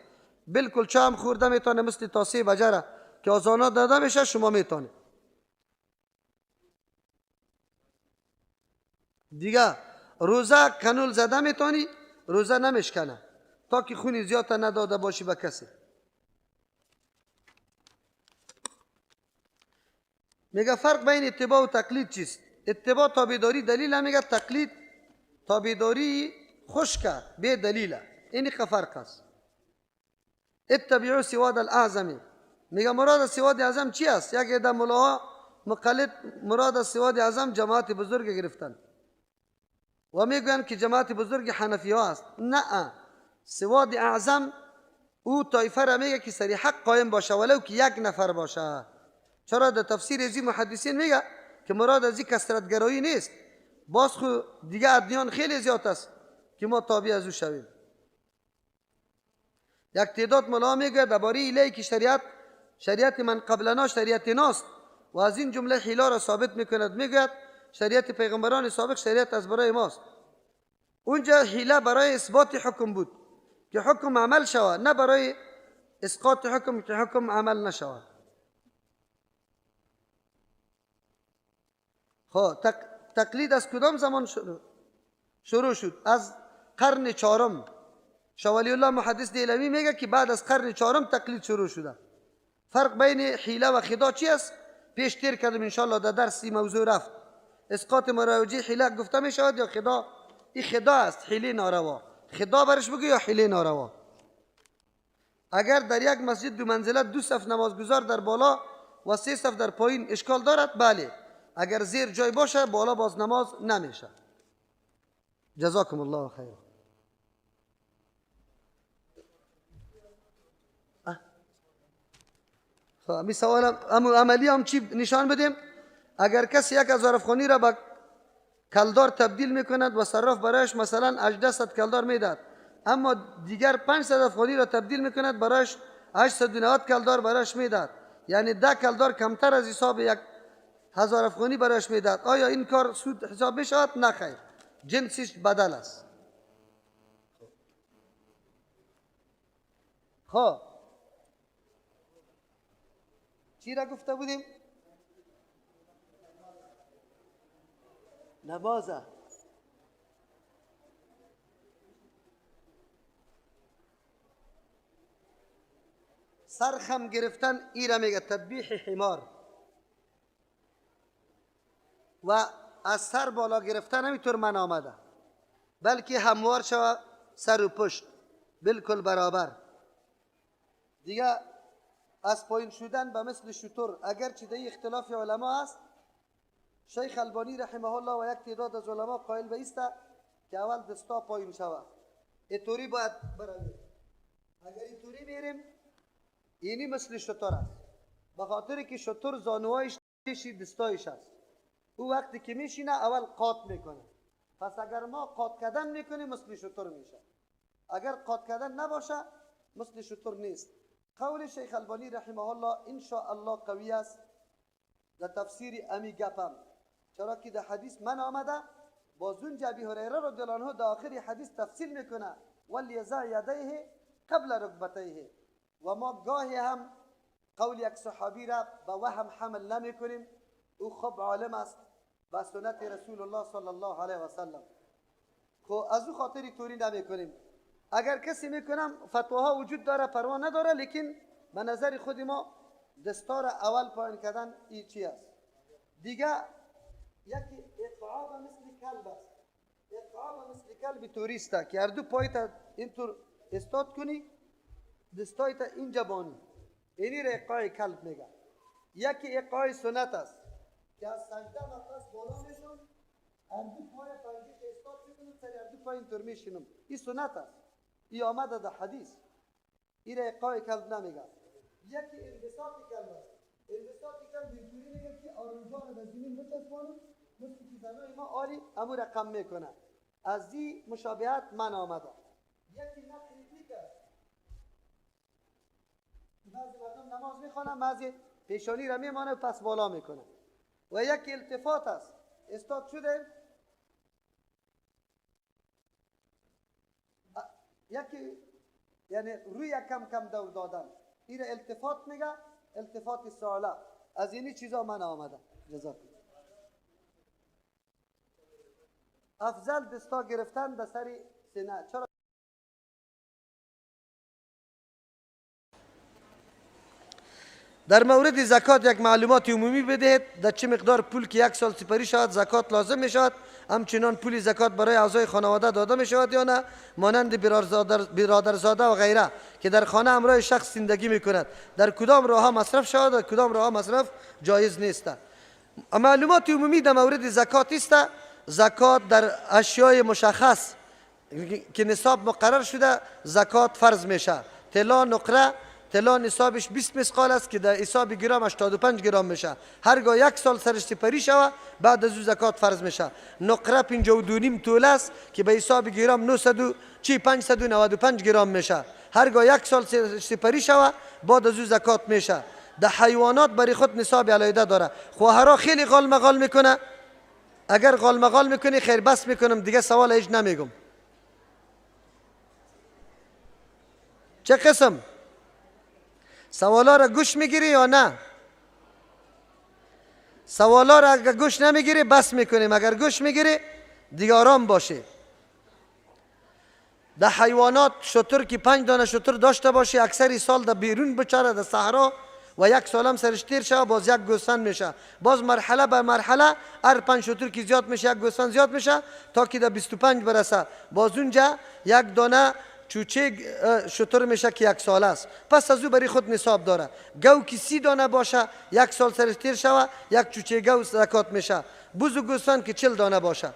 بالکل چه هم خورده میتونه مثل تا 3 بجه که اذانا داده میشه شما میتونه. دیگه روزه کنول زده میتونی، روزه نمیشکنه تا که خونی زیاد نداده باشی به کسی. میگه فرق بین اتباع و تقلید چیست؟ اتباع تابعداری دلیل میگه، تقلید تابعداری خشکه به دلیل. این که فرق است. اتبعوا سواد الاعظم، میگه مراد سواد اعظم چی است؟ یک عده ملاها مقلد مراد سواد اعظم جماعت بزرگ گرفتن و میگویند که جماعت بزرگ حنفی ها است. نه، سواد اعظم او طایفه را میگه که سری حق قایم باشه ولو که یک نفر باشه. چرا در تفسیر ازی محدثین میگه که مراد از این کثرت گرایی نیست، باز خو دیگه ادیان خیلی زیاد است که ما تابع از او شویم. یک تعداد ملا میگه درباره ایله که شریعت من قبلنا شریعت ناست و از این جمله حیله را ثابت میکند، میگه شریعت پیغمبران سابق شریعت از برای ماست. اونجا حیله برای اثبات حکم بود که حکم عمل شود، نه برای اسقاط حکم که حکم عمل نشود. خب تقلید از کدام زمان شروع شد؟ از قرن 4. شاه ولی الله محدث دیلمی میگه که بعد از قرن 4 تقلید شروع شده. فرق بین حیله و خدا چی است؟ پیش تیر کردم انشاءالله در درسی موضوع رفت. اسقاط مروجی حیله گفته می شود یا خدا؟ این خدا است، حیله ناروا. خدا برش بگو یا حیله ناروا. اگر در یک مسجد 2 منزله 2 صف نمازگزار در بالا و 3 صف در پایین اشکال دارد؟ بله. اگر زیر جای باشه بالا باز نماز نمیشه. جزاکم الله خیر. می سوالم عملی هم چی نشان بدیم؟ اگر کسی 1000 افغانی را به کلدار تبدیل میکند و صراف برایش مثلا 1800 کلدار میداد، اما دیگر 500 افغانی را تبدیل میکند برایش 890 کلدار برایش میداد، یعنی 10 کلدار کمتر از حساب 1000 افغانی برایش میداد، آیا این کار سود حساب میشود؟ نه خیر، جنسش بدل است. خب چی را گفته بودیم؟ نمازه. سرخم گرفتن ای را میگه تدبیح حمار، و از سر بالا گرفتن همینطور من آمده، بلکه هموار شود سر و پشت بالکل برابر. دیگه از پایین شدن به مثل شتر، اگرچه در اختلاف علما است، شیخ البانی رحمه الله و یک تعداد از علما قائل به است که اول دستا پایین شود. اینطوری باید برویم. اگر اینطوری میریم اینی مثل شتر است، به خاطر که شتر زانوهایش پیشی دستایش است. او وقتی که میشینه اول قاط میکنه، پس اگر ما قاط کردن میکنیم مثل شتر میشه، اگر قاط کردن نباشه مثل شتر نیست. قول شیخ البانی رحمه الله ان شاء الله قوی است در تفسیر امی گپم، چرا که در حدیث من آمده باز اونجا ابی هریره رضی الله عنه در آخر حدیث تفصیل میکنه ولیضع یدیه قبل رکبتیه، و ما گاهی هم قول یک صحابی را به وهم حمل نمی کنیم، او خوب عالم است با سنت رسول الله صلی الله علیه و سلم، خب از او خاطری طوری نمی کنیم. اگر کسی میکنم فتواها وجود داره پروا نداره، لیکن به نظر خود ما دستار اول پایین کردن این چی است. دیگه یکی اقعاب مثل کلب است. اقعاب مثل کلب توریسته که هر دو پایت اینطور استاد کنی دستایت اینجا بانی، اینی را اقعای کلب میگه. یکی اقعای سنت است که از سجده مقصد بالا میشون هر دو پای پنجه استاد کنی سری از دو پایین طور میشینم. این سنت است، این آمده در حدیث، این را اقای کلب نمیگه. یکی انبساط کلب است. انبساط کلب اینطوری میگه که آرنجان در زمین بچسبانم، مثل که زنای ما آری امو رقم میکنه. از این مشابهت من آمده. یکی نقریتیک است. بعضی مردم نماز میخوانن، بعضی پیشانی را میمانه و پس بالا میکنه. و یک التفات است. استاد شده یکی یعنی روی کم کم دور دادن، این التفات میگه، التفات ساله. از اینی چیزا من آمده. جزاک افضل دستا گرفتن در سری سینه. چرا؟ در مورد زکات یک معلومات عمومی بدهید. در چه مقدار پول که یک سال سپری شود زکات لازم می شود، همچنان پول زکات برای اعضای خانواده داده می شود یا نه، مانند برادرزاده و غیره که در خانه همراه شخص زندگی می کند، در کدام راه ها مصرف شود، در کدام راه ها مصرف جایز نیست. معلومات عمومی در مورد زکات است. زکات در اشیاء مشخص که نصاب مقرر شده زکات فرض میشه. طلا نقره، طلا نصابش 20 مسقال است که در حساب گرام 85 گرام میشه. هرگاه یک سال سرش سپری شوه بعد از او زکات فرض میشه. نقره 52.5 توله است که به حساب گرام 595 گرام میشه. هرگاه یک سال سپری شوه بعد از او زکات میشه. در حیوانات برای خود نصاب علیحده داره. خواهرها خیلی غال مغال میکنه. اگر غال مغال میکنی خیر بس میکنم دیگه سوال هیچ نمیگم. چه قسم؟ سوالا را گوش میگیری یا نه؟ سوالا را اگر گوش نمیگیری بس میکنیم، اگر گوش میگیری دیگه آرام باشه. در حیوانات شتر که 5 دانه شتر داشته باشه اکثری سال در بیرون بچاره در صحرا و یک سال هم سرش تیر شود باز یک گوسفند میشه. باز مرحله به مرحله هر 5 شتر که زیاد میشه یک گوسفند زیاد میشه تا که در 25 برسه. باز اونجا یک دانه چوچه شتر میشه که یک سال است. پس از او برای خود نصاب داره. گو که 30 دانه باشه یک سال سرش تیر شود یک چوچه گو زکات میشه. بوز و گوسفند که 40 دانه باشه.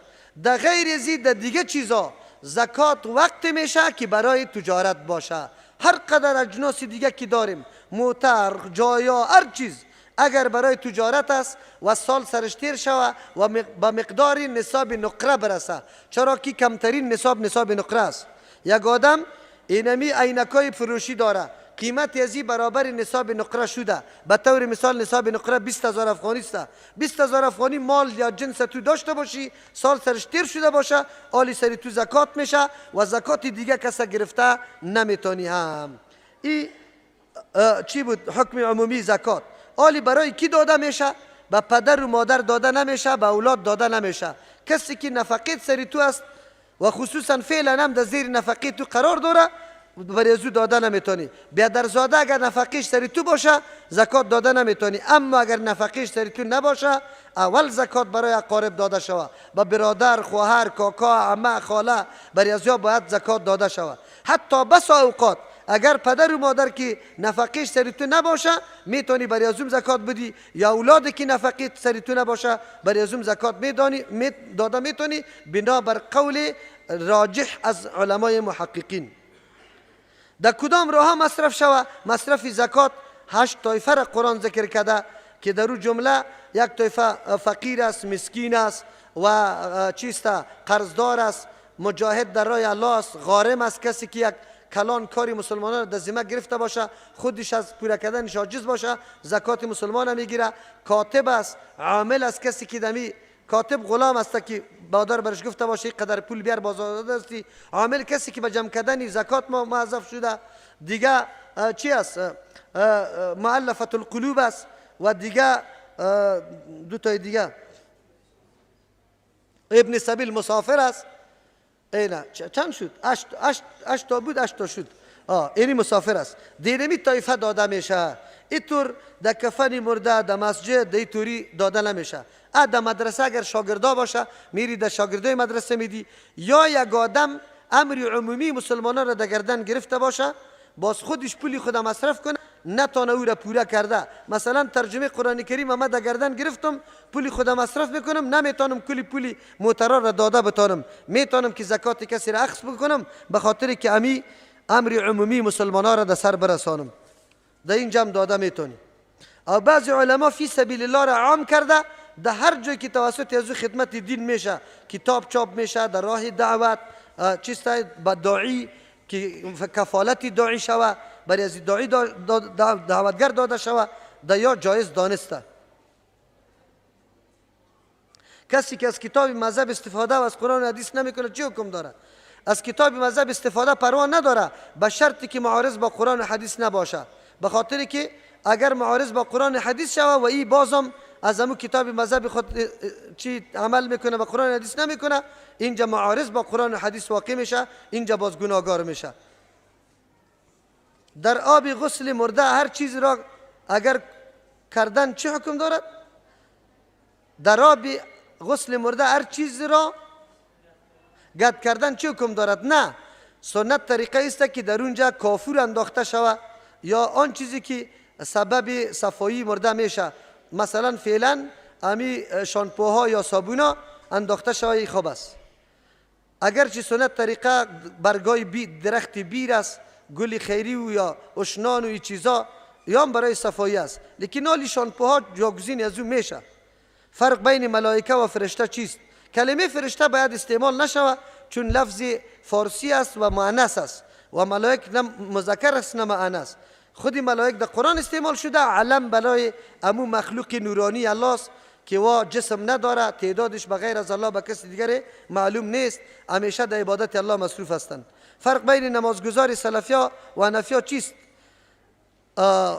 در غیر زید در دیگه چیزا زکات وقت میشه که برای تجارت باشه. هر قدر اجناس دیگه که داریم، موتر، جایا، هر چیز اگر برای تجارت است و سال سرش تیر شوه و با مقدار نصاب نقره برسه، چرا که کمترین نصاب نقره است. یک آدم اینمی عینکای فروشی داره، قیمت ازی برابر نصاب نقره شده. به طور مثال نصاب نقره 20,000 افغانی است. 20,000 افغانی مال یا جنس تو داشته باشی، سال سرش تیر شده باشه، آلی سری تو زکات میشه و زکات دیگه کس گرفته نمیتونی. هم این چی بود حکم عمومی زکات؟ آلی برای کی داده میشه؟ به پدر و مادر داده نمیشه، به اولاد داده نمیشه. کسی که نفقه سری تو است و خصوصا فعلا هم در زیر نفقه تو قرار داره برای ازو داده نمیتونی. بیادرزاده اگر نفقهش سری تو باشه زکات داده نمیتونی، اما اگر نفقهش سری تو نباشه اول زکات برای اقارب داده شود. با برادر، خواهر، کاکا، عمه، خاله برای ازیا باید زکات داده شود. حتی بس اوقات اگر پدر و مادر که نفقهش سری تو نباشه میتونی برای ازوم زکات بدی، یا اولادی که نفقه سری تو نباشه برای ازوم زکات داده میتونی، بنا بر قول راجح از علمای محققین. در کدام راه مصرف شوه؟ مصرف زکات 8 طایفه را قرآن ذکر کرده که در اون جمله یک طایفه فقیر است، مسکین است و چیست قرضدار است، مجاهد در راه الله است، غارم است، کسی که یک کلان کاری مسلمانان را در ذمه گرفته باشه خودش از پوره کردنش عاجز باشه زکات مسلمان میگیره. کاتب است، عامل است، کسی که دمی کاتب غلام است که بادار برش گفته باشه قدر پول بیار بازار هستی. عامل کسی که به جمع کردن زکات موظف شده. دیگه چی است؟ مؤلفه القلوب است و دیگه دو تا دیگه ابن سبیل مسافر است. اینا چند شد؟ 8 تا بود، 8 تا شد. اینی مسافر است. دیرمی طایفه داده میشه. اینطور در کفن مرده در مسجد در توری داده نمیشه. در مدرسه اگر شاگردا باشه میری در شاگردای مدرسه میدی، یا یک آدم امر عمومی مسلمانان را در گردن گرفته باشه باز خودش پولی خود مصرف کنه نتانه او را پوره کرده. مثلا ترجمه قرآن کریم من در گردن گرفتم، پولی خودم مصرف میکنم، نمیتونم کلی پولی موترا را داده بتانم. میتونم که زکات کسی را اخذ بکنم به خاطر که امی امر عمومی مسلمانان را در سر برسانم. در اینجا هم داده میتونی. او بعضی علما فی سبیل الله را عام کرده، در هر جای که توسط از خدمت دین میشه، کتاب چاپ میشه، در راه دعوت چیستا با داعی که کفالت داعی شوه، برای از داعی دعوتگر داده شوه، در یا جایز دانسته. کسی که از کتاب مذهب استفاده و از قرآن و حدیث نمیکنه چی حکم داره؟ از کتاب مذهب استفاده پروا نداره، به شرطی که معارض با قرآن و حدیث نباشه. به خاطر که اگر معارض با قرآن و حدیث شوه و این بازم از همون کتاب مذهب خود چی عمل میکنه، با قرآن و حدیث نمیکنه، اینجا معارض با قرآن و حدیث واقع میشه، اینجا باز گناهگار میشه. در آب غسل مرده هر چیز را اگر کردن چه حکم دارد؟ در آب غسل مرده هر چیز را گد کردن چه حکم دارد؟ نه، سنت طریقه است که در اونجا کافور انداخته شود یا آن چیزی که سبب صفایی مرده میشه، مثلا فعلا امی شامپوها یا صابونا انداخته شود، خوب است. اگرچه سنت طریقه برگای درخت بیر است، گل خیری و یا اشنان و این چیزا یا برای صفایی است، لیکن آلی شامپوها جاگزین از اون میشه. فرق بین ملائکه و فرشته چیست؟ کلمه فرشته باید استعمال نشود چون لفظ فارسی است و مؤنث است و ملائک نه مذکر است نه مؤنث. خودی ملائک در قرآن استعمال شده، علم برای امو مخلوق نورانی الله است که وا جسم نداره، تعدادش بغیر از الله به کسی دیگر معلوم نیست، همیشه در عبادت الله مصروف هستند. فرق بین نمازگزار سلفیا و حنفیا چیست؟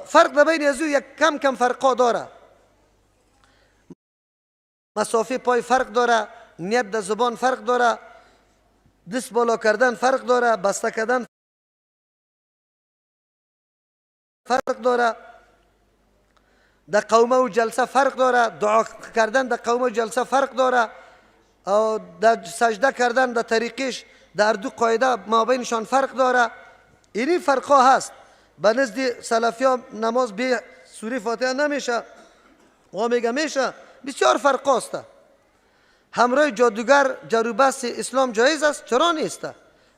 فرق در بین از او یک کم فرقا داره. مسافه پای فرق داره، نیت در زبان فرق داره، دست بالا کردن فرق داره، بسته کردن فرق داره، در قومه و جلسه فرق داره، دعا کردن در قومه و جلسه فرق داره، و در سجده کردن در طریقش در دو قاعده مابینشان فرق داره. این فرقا هست. به نزد سلفیا نماز به سوره فاتحه نمیشه و میگه میشه، بسیار فرق است. همراه جادوگر جروبست اسلام جایز است؟ چرا نیست؟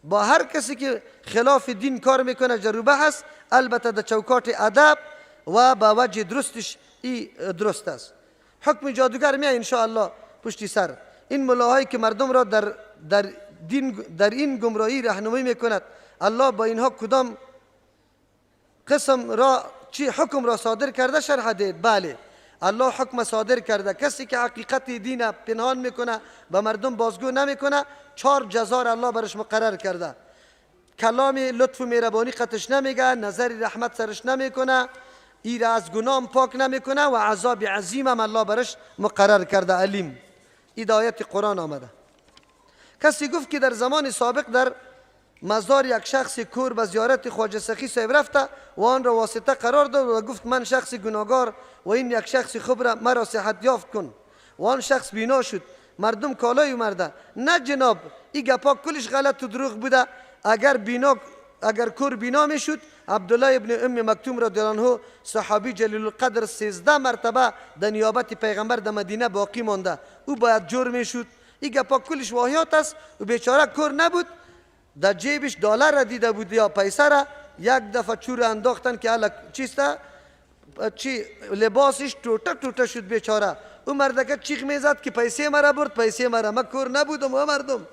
با هر کسی که خلاف دین کار میکنه جروبه هست، البته در چوکات ادب و با وجه درستش درست است. حکم جادوگر میاد ان شاء الله پشتی سر. این ملاهایی که مردم را در این گمراهی راهنمایی میکند، الله با اینها کدام قسم را چی حکم را صادر کرده شرح دهید. بله، الله حکم صادر کرده کسی که حقیقت دین پنهان میکنه به مردم بازگو نمیکنه 4 جزا را الله برش مقرر کرده. کلام لطف و مهربانی قطش نمیگه، نظر رحمت سرش نمیکنه، ای را از گناه پاک نمیکنه و عذاب عظیم هم الله برش مقرر کرده. علیم. این آیت قرآن آمده. کسی گفت که در زمان سابق در مزار یک شخص کور به زیارت خواجه سخی صاحب رفته و آن را واسطه قرار داد و گفت من شخص گناهگار و این یک شخص خوب را مرا صحت یافت کن و آن شخص بینا شد. مردم کالای مرده. نه جناب، این گپا کلش غلط و دروغ بوده. اگر کور بینا میشد، عبدالله ابن ام مکتوم رضی الله عنه صحابی جلیل القدر 13 مرتبه در نیابت پیغمبر در مدینه باقی مانده، او باید جور میشد. این گپا کلش واهیات است و بیچاره کور نبود، در جیبش دلار را دیده بود یا پیسه را، یک دفعه چور انداختن که الک چیسته چی لباسش ټوټه شد بیچاره. او مردکه چیخ میزد که پیسه مرا برد، پیسه مرا، من کور نبودم و مردم.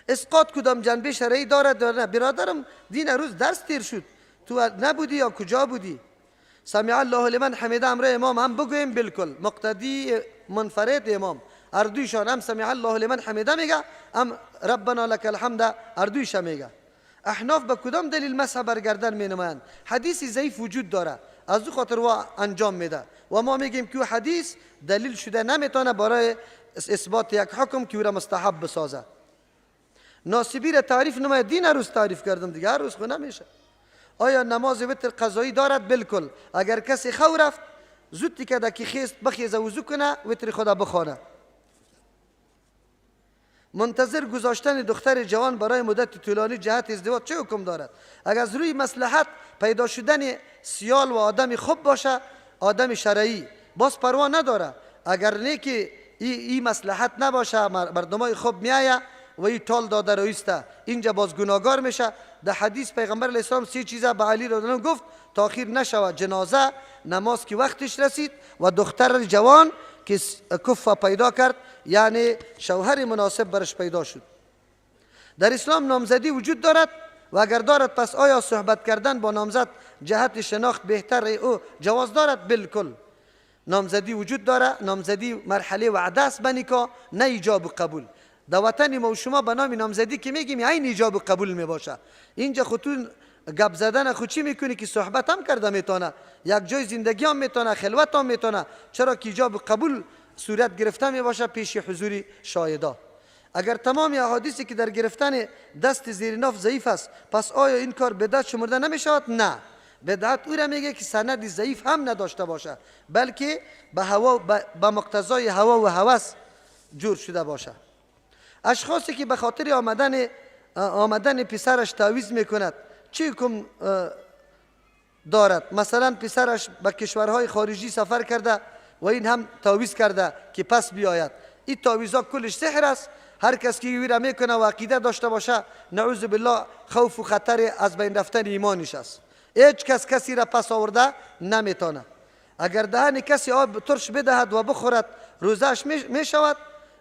اسقاط کدام جنبه شرعی دارد یا نه؟ برادرم دین روز درس تیر شد، تو نبودی یا کجا بودی؟ سمع الله لمن حمده امر امام هم بگویم، بالکل مقتدی منفرد امام اردویشان هم سمع الله لمن حمده میگه، هم ربنا لك الحمد اردویش میگه. احناف به کدام دلیل مسح بر گردن می نمایند؟ حدیثی ضعیف وجود داره، از او خاطر وا انجام میده و ما میگیم که حدیث دلیل شده نمیتونه برای اثبات یک حکم که او را مستحب بسازه. ناسبی را تعریف نماید. دین هر روز تعریف کردم دیگه، هر روز خو نمیشه. آیا نماز وتر قضایی دارد؟ بالکل. اگر کسی خو رفت زودی که دکی خیست بخیزه وضو کنه، وتر خدا بخونه. منتظر گذاشتن دختر جوان برای مدت طولانی جهت ازدواج چه حکم دارد؟ اگر از روی مصلحت پیدا شدن سیال و آدم خوب باشه، آدم شرعی، باز پروا نداره. اگر نه که این مصلحت نباشه، مردمای خوب میایه و این تال داده رویسته، اینجا باز گناهگار میشه. در حدیث پیغمبر علیه السلام 3 چیزا به علی رضی الله عنه گفت: تاخیر نشود جنازه، نماز که وقتش رسید، و دختر جوان که کفه پیدا کرد، یعنی شوهر مناسب برش پیدا شد. در اسلام نامزدی وجود دارد و اگر دارد پس آیا صحبت کردن با نامزد جهت شناخت بهتر او جواز دارد؟ بالکل نامزدی وجود دارد. نامزدی مرحله وعده است به نکاح، نه ایجاب و قبول. در وطن ما و شما به نام نامزدی که میگیم این ایجاب و قبول میباشه. اینجا خودتون گپ زدن خود چی میکنی که صحبت هم کرده میتونه، یک جای زندگی هم میتونه، خلوت هم میتونه، چرا که ایجاب و قبول صورت گرفته میباشه پیش حضور شاهدا. اگر تمام احادیثی که در گرفتن دست زیر ناف ضعیف است، پس آیا این کار بدعت شمرده نمیشود؟ نه، بدعت او را میگه که سند ضعیف هم نداشته باشه، بلکه به مقتضای هوا و هوس جور شده باشه. اشخاصی که به خاطر آمدن پسرش تعویض میکند چه حکم دارد؟ مثلا پسرش به کشورهای خارجی سفر کرده و این هم تعویض کرده که پس بیاید، این تعویضا کلش سحر است. هر کس که ویرا میکنه و عقیده داشته باشه، نعوذ بالله خوف و خطر از بین رفتن ایمانش است. هیچ کسی را پس آورده نمیتونه. اگر دهن کسی آب ترش بدهد و بخورد روزهش میشود؟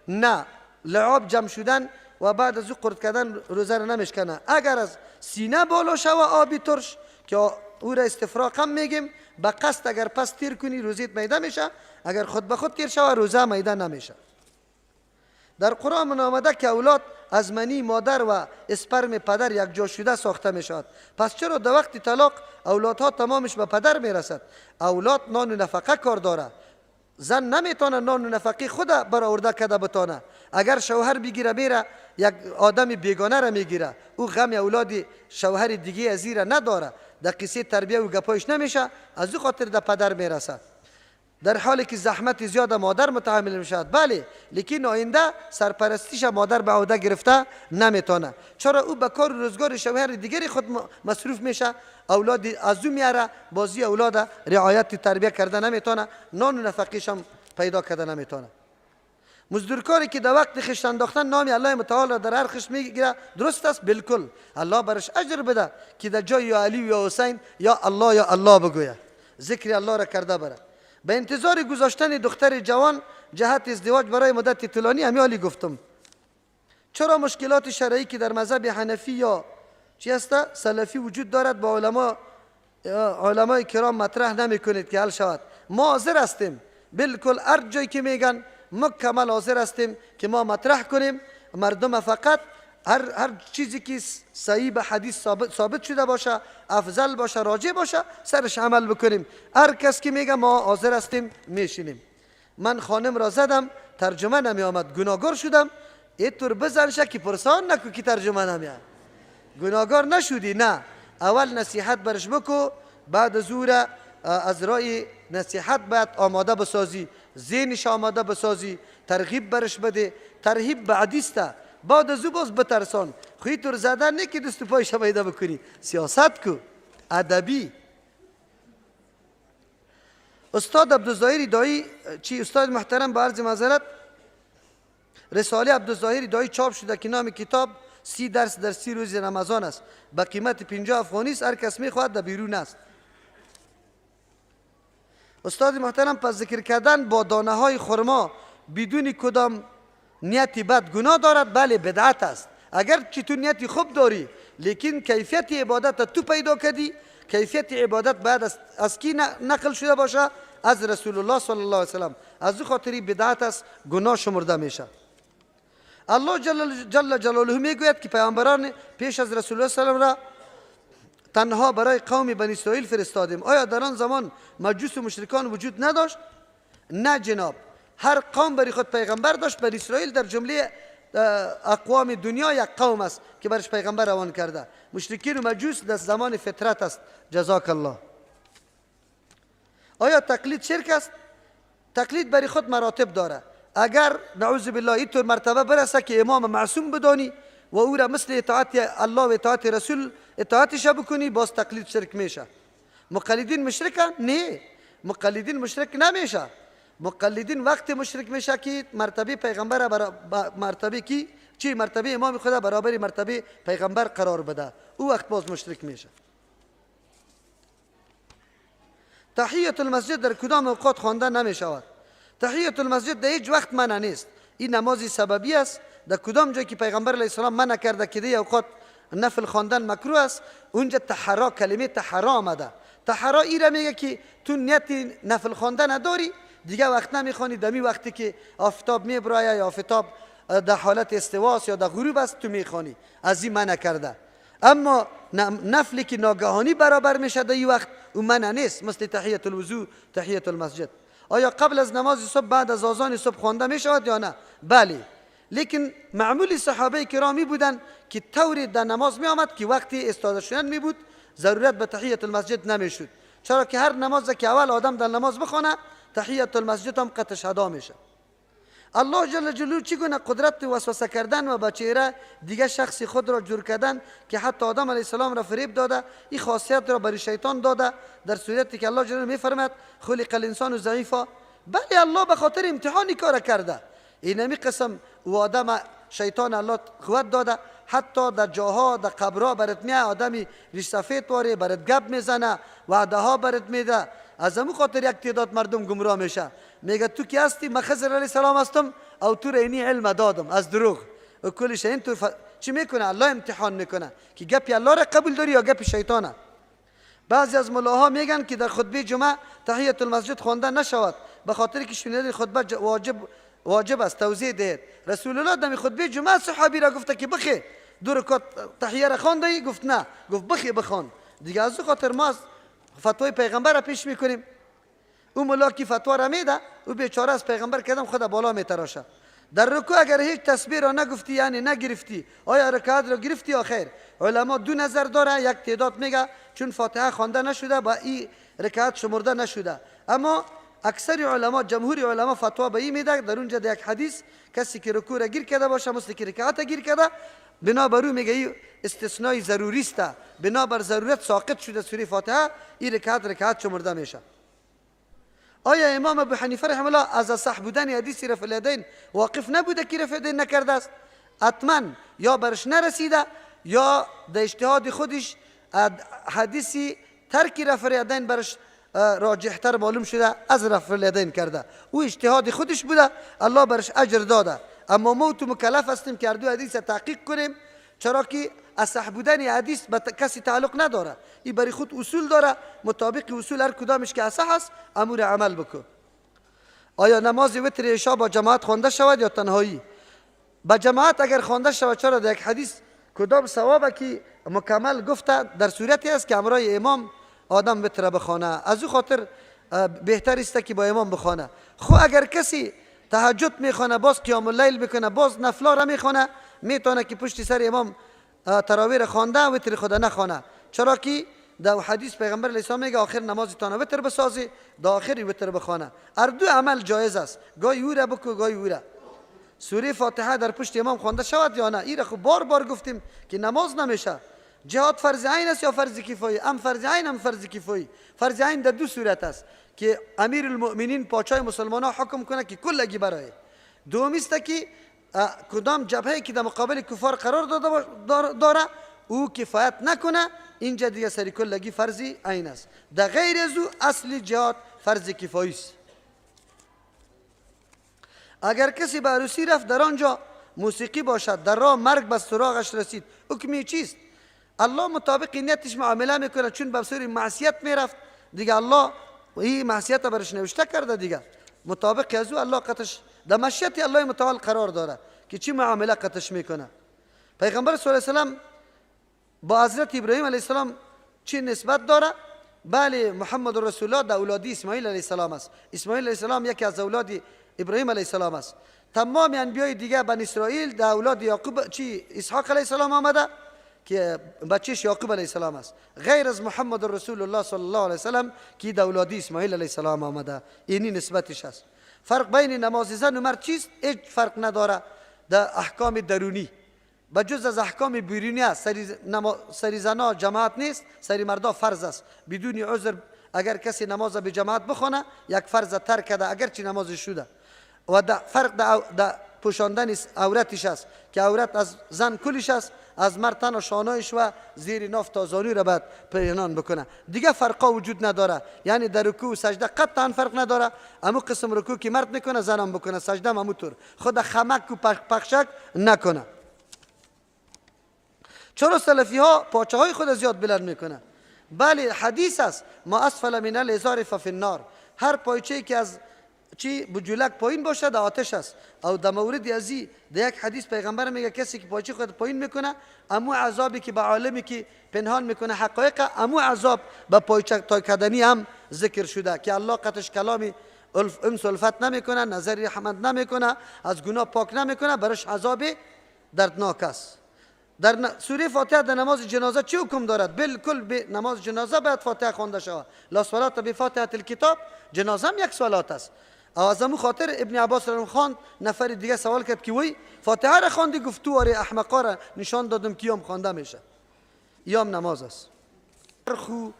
نه، لعاب جمع شدن و بعد از او قرد کردن روزه را نمیشکنه. اگر از سینه بالا شود آبی ترش که او را استفراغ هم میگیم، به قصد اگر پس تیر کنی روزیت میده میشه، اگر خود به خود تیر شود روزه میده نمیشه. در قرآن آمده که اولاد از منی مادر و اسپرم پدر یک جا شده ساخته می شود. پس چرا در وقت طلاق اولادها تمامش به پدر می رسد؟ اولاد نان و نفقه کار داره، زن نمیتونه نان و نفقه خود برآورده کده بتانه. اگر شوهر بگیره میره یک آدم بیگانه را میگیره، او غم اولاد شوهر دیگه از زیره نداره، در قصه تربیه و گپایش نمیشه، از او خاطر در پدر میرسه. در حالی که زحمت زیاد مادر متحمل میشود، بله، لیکن آینده سرپرستیش مادر به عهده گرفته نمیتونه، چرا او به کار و روزگار شوهر دیگری خود مصروف میشه، اولاد از او میاره، بازی اولاد رعایت تربیه کرده نمیتونه، نان و نفقیش هم پیدا کرده نمیتونه. مزدورکاری که در وقت خشت انداختن نام الله متعال در هر خشت میگیره، درست است؟ بالکل، الله برش اجر بده که در جای یا علی و یا حسین یا الله بگوید، ذکر الله را کرده بره. به انتظار گذاشتن دختر جوان جهت ازدواج برای مدت طولانی، همیالی گفتم. چرا مشکلات شرعی که در مذهب حنفی یا چی است سلفی وجود دارد با علمای کرام مطرح نمی کنید که حل شود؟ ما حاضر هستیم، بالکل هر جایی که میگن مکمل حاضر هستیم که ما مطرح کنیم. مردم فقط هر چیزی که صحیح به حدیث ثابت شده باشه، افضل باشه، راجع باشه، سرش عمل بکنیم. هر کس که میگه ما حاضر هستیم میشینیم. من خانم را زدم، ترجمه نمی آمد، گناهگار شدم. اینطور بزنشه که پرسان نکو که ترجمه نمیاد، گناهگار نشودی. نه، اول نصیحت برش بکو، بعد از او را از رای نصیحت باید آماده بسازی، ذهنش آماده بسازی، ترغیب برش بده. ترهیب بعدیسته، بعد از او باز بترسان. خوی طور زدن نه که دست و پایش پیدا بکنی، سیاست کو، ادبی. استاد عبدالظاهر دایی استاد محترم به عرض معذرت، رساله عبدالظاهر دایی چاپ شده که نام کتاب 30 درس در 30 روز رمضان است، به قیمت 50 افغانی است، هر کس میخواهد در بیرون است. استاد محترم، پس ذکر کردن با دانه های خرما بدون کدام نیتی بد گناه دارد؟ بله، بدعت است. اگر که تو نیتی خوب داری لیکن کیفیت عبادت تو پیدا کردی، کیفیت عبادت بعد از کی نقل شده باشه؟ از رسول الله صلی الله علیه وسلم. از او خاطری بدعت است، گناه شمرده میشه. الله جل جلاله میگوید که پیامبران پیش از رسول الله صلی الله علیه و تنها برای قوم بنی اسرائیل فرستادیم. آیا در آن زمان مجوس و مشرکان وجود نداشت؟ نه جناب، هر قوم برای خود پیغمبر داشت. بنی اسرائیل در جمله اقوام دنیا یک قوم است که برش پیغمبر روان کرده. مشرکین و مجوس در زمان فطرت است. جزاک الله. آیا تقلید شرک است؟ تقلید برای خود مراتب داره. اگر نعوذ بالله اینطور مرتبه برسه که امام معصوم بدانی و او را مثل اطاعت الله و اطاعت رسول اطاعتش بکنی، باز تقلید شرک میشه. مقلدین مشرکن؟ نه، مقلدین مشرک نمیشه. مقلدین وقت مشرک میشه که مرتبه پیغمبر مرتبه کی چی مرتبه امام خدا برابر مرتبه پیغمبر قرار بده، او وقت باز مشرک میشه. تحیت المسجد در کدام اوقات خوانده نمیشود؟ تحیت المسجد در هیچ وقت منع نیست. این نمازی سببی است. در کدام جایی که پیغمبر علیه السلام منع کرده که در اوقات نفل خواندن مکروه است، اونجا تحرا، کلمه تحرا آمده. تحرا ای را میگه که تو نیت نفل خواندن نداری، دیگه وقت نمیخوانی، دمی وقتی که آفتاب میبرایه یا آفتاب در حالت استواست یا در غروب است تو میخوانی، از این منع کرده. اما نفلی که ناگهانی برابر میشه در این وقت او منع نیست، مثل تحیت الوضو، تحیت المسجد. آیا قبل از نماز صبح بعد از اذان صبح خوانده میشود یا نه؟ بله، لیکن معمول صحابه کرامی بودن که طوری در نماز می آمد که وقتی استاده شدن می بود ضرورت به تحیت المسجد نمیشد، چرا که هر نماز که اول آدم در نماز بخونه تحیت المسجد هم قطعش ادا میشه. الله جل جلاله چگونه قدرت وسوسه کردن و به چهره دیگه شخص خود را جور کردن که حتی آدم علیه السلام را فریب داده، این خاصیت را برای شیطان داده، در صورتی که الله جل میفرماید خلق الانسان ضعیفا. بله، الله به خاطر امتحانی کار کرده. اینمی قسم و آدم شیطان الله قوت داده، حتی در جاها در قبرها برات میاد آدمی ریش سفید واره برات گپ میزنه، وعده ها برات میده، از همون خاطر یک تعداد مردم گمراه میشه. میگه تو کی هستی؟ من خضر علیه السلام هستم او تو رینی علم دادم از دروغ و کلش. این تو چی میکنه؟ الله امتحان میکنه که گپی الله را قبول داری یا گپی شیطانه. بعضی از ملاها میگن که در خطبه جمعه تحیت المسجد خوانده نشود به خاطر که شنیدن خطبه واجب است. توضیح دهید. رسول الله در خطبه جمعه صحابی را گفته که بخی 2 رکعت تحیه را خواندی؟ گفت نه، گفت بخی بخوان. دیگه از خاطر ما فتوای پیغمبر را پیش میکنیم. اون ملا کی فتوا را میده او بیچاره از پیغمبر کدام خدا بالا میتراشه. در رکوع اگر هیچ تسبیح را نگفتی یعنی نگرفتی، آیا رکعت را گرفتی یا خیر؟ علما 2 نظر داره. یک تعداد میگه چون فاتحه خوانده نشده با این رکعت شمرده نشده، اما اکثر علما جمهور علما فتوا به این میده در اونجا در یک حدیث کسی که رکوع را گیر کرده باشه مثل که رکعت گیر کرده، بنابر میگه این استثنای ضروری است، بنابر ضرورت ساقط شده سوره فاتحه، این رکعت شمرده میشه. آیا امام ابو حنیفه رحمه الله از صح بودن حدیث رفع الیدین واقف نبوده که رفع الیدین نکرده است؟ حتما یا برش نرسیده یا در اجتهاد خودش حدیثی ترک رفع الیدین برش راجحتر معلوم شده از رفع الیدین کرده. او اجتهاد خودش بوده، الله برش اجر داده. اما ما تو مکلف هستیم که هر دو حدیث تحقیق کنیم، چرا که اصح بودن حدیث به کسی تعلق نداره. این برای خود اصول داره، مطابق اصول هر کدامش که اصح است امور عمل بکن. آیا نماز وتر عشاء با جماعت خوانده شود یا تنهایی؟ با جماعت اگر خوانده شود، چرا در یک حدیث کدام ثوابه که مکمل گفته در صورتی است که همراه امام آدم وتر بخوانه، از او خاطر بهتر است که با امام بخوانه. خو اگر کسی تهجد میخوانه باز قیام اللیل بکنه باز نفلا را میخوانه، میتونه که پشت سر امام تراویح را خوانده وتر خود نخوانه، چرا که در حدیث پیغمبر علیه السلام میگه آخر نمازتان وتر بسازی، در آخری وتر بخوانه. هر دو عمل جایز است، گاهی او را بکو گاهی او را. سوره فاتحه در پشت امام خوانده شود یا نه؟ این را خب بار بار گفتیم که نماز نمیشه. جهاد فرض عین است یا فرض کفایه؟ هم فرض عین هم فرض کفایه. فرض عین در 2 صورت است که امیر المؤمنین پادشاه مسلمانان حکم کنه که کلگی برای. دومی است که کدام جبهه که در مقابل کفار قرار داره او کفایت نکنه، اینجا دیگه سری کلگی فرض عین است. در غیر از او اصل جهاد فرض کفایه است. اگر کسی به عروسی رفت در آنجا موسیقی باشد، در راه مرگ به سراغش رسید، حکمی چیست؟ الله مطابق نیتش معامله میکنه، چون به سوی معصیت میرفت دیگه الله این معصیت برش نوشته کرده، دیگه مطابق از او الله قطش در مشیت الله متعال قرار داره که چی معامله قطش میکنه. پیغمبر صلی الله علیه و سلم با حضرت ابراهیم علیه السلام چی نسبت داره؟ بله، محمد رسول الله در اولادی اسماعیل علیه السلام است. اسماعیل علیه السلام یکی از اولاد ابراهیم علیه السلام است. تمام انبیای دیگه بنی اسرائیل در اولاد یعقوب اسحاق علیه السلام آمده که بچهش یعقوب علیه السلام است، غیر از محمد رسول الله صلی الله علیه و سلم که در اولاد اسماعیل علیه السلام آمده. اینی نسبتش است. فرق بین نماز زن و مرد چیست؟ هیچ فرق نداره در احکام درونی، به جز از احکام بیرونی است. سری زنا جماعت نیست، سری مردا فرض است. بدون عذر اگر کسی نماز به جماعت بخونه یک فرض ترک کرده اگرچه نماز شده. و فرق در پوشاندن عورتش است که عورت از زن کلش است، از مرد تن و شانهش و زیر ناف تا زانو را باید پنهان بکنه. دیگه فرقا وجود نداره، یعنی در رکوع و سجده قطعا فرق نداره. امو قسم رکوع که مرد میکنه زن هم بکنه، سجده هم همو طور، خود خمک و پخشک نکنه. چرا سلفی ها پاچه های خود زیاد بلند میکنه؟ بله حدیث است ما اسفل من الازار ففی النار، هر پایچه‌ای که از بجولک پایین باشه در آتش است. او در مورد ازی در یک حدیث پیغمبر میگه کسی که پایچه خود پایین میکنه امو عذابی که به عالمی که پنهان میکنه حقایق، امو عذاب به پایچه تا کدنی هم ذکر شده که الله قطعش کلامی انس الفت نمیکنه، نظر رحمت نمیکنه، از گناه پاک نمیکنه، برش عذاب دردناک است. در سوره فاتحه در نماز جنازه چه حکم دارد؟ بالکل به نماز جنازه باید فاتحه خوانده شود. لا صلات بفاتحه الکتاب، جنازه هم یک صلات است. از همون خاطر ابن عباس را خواند، نفر دیگه سوال کرد که وی فاتحه را خواندی؟ گفت تو آره احمقا را نشان دادم که یام خوانده میشه، یام نماز است. ارخو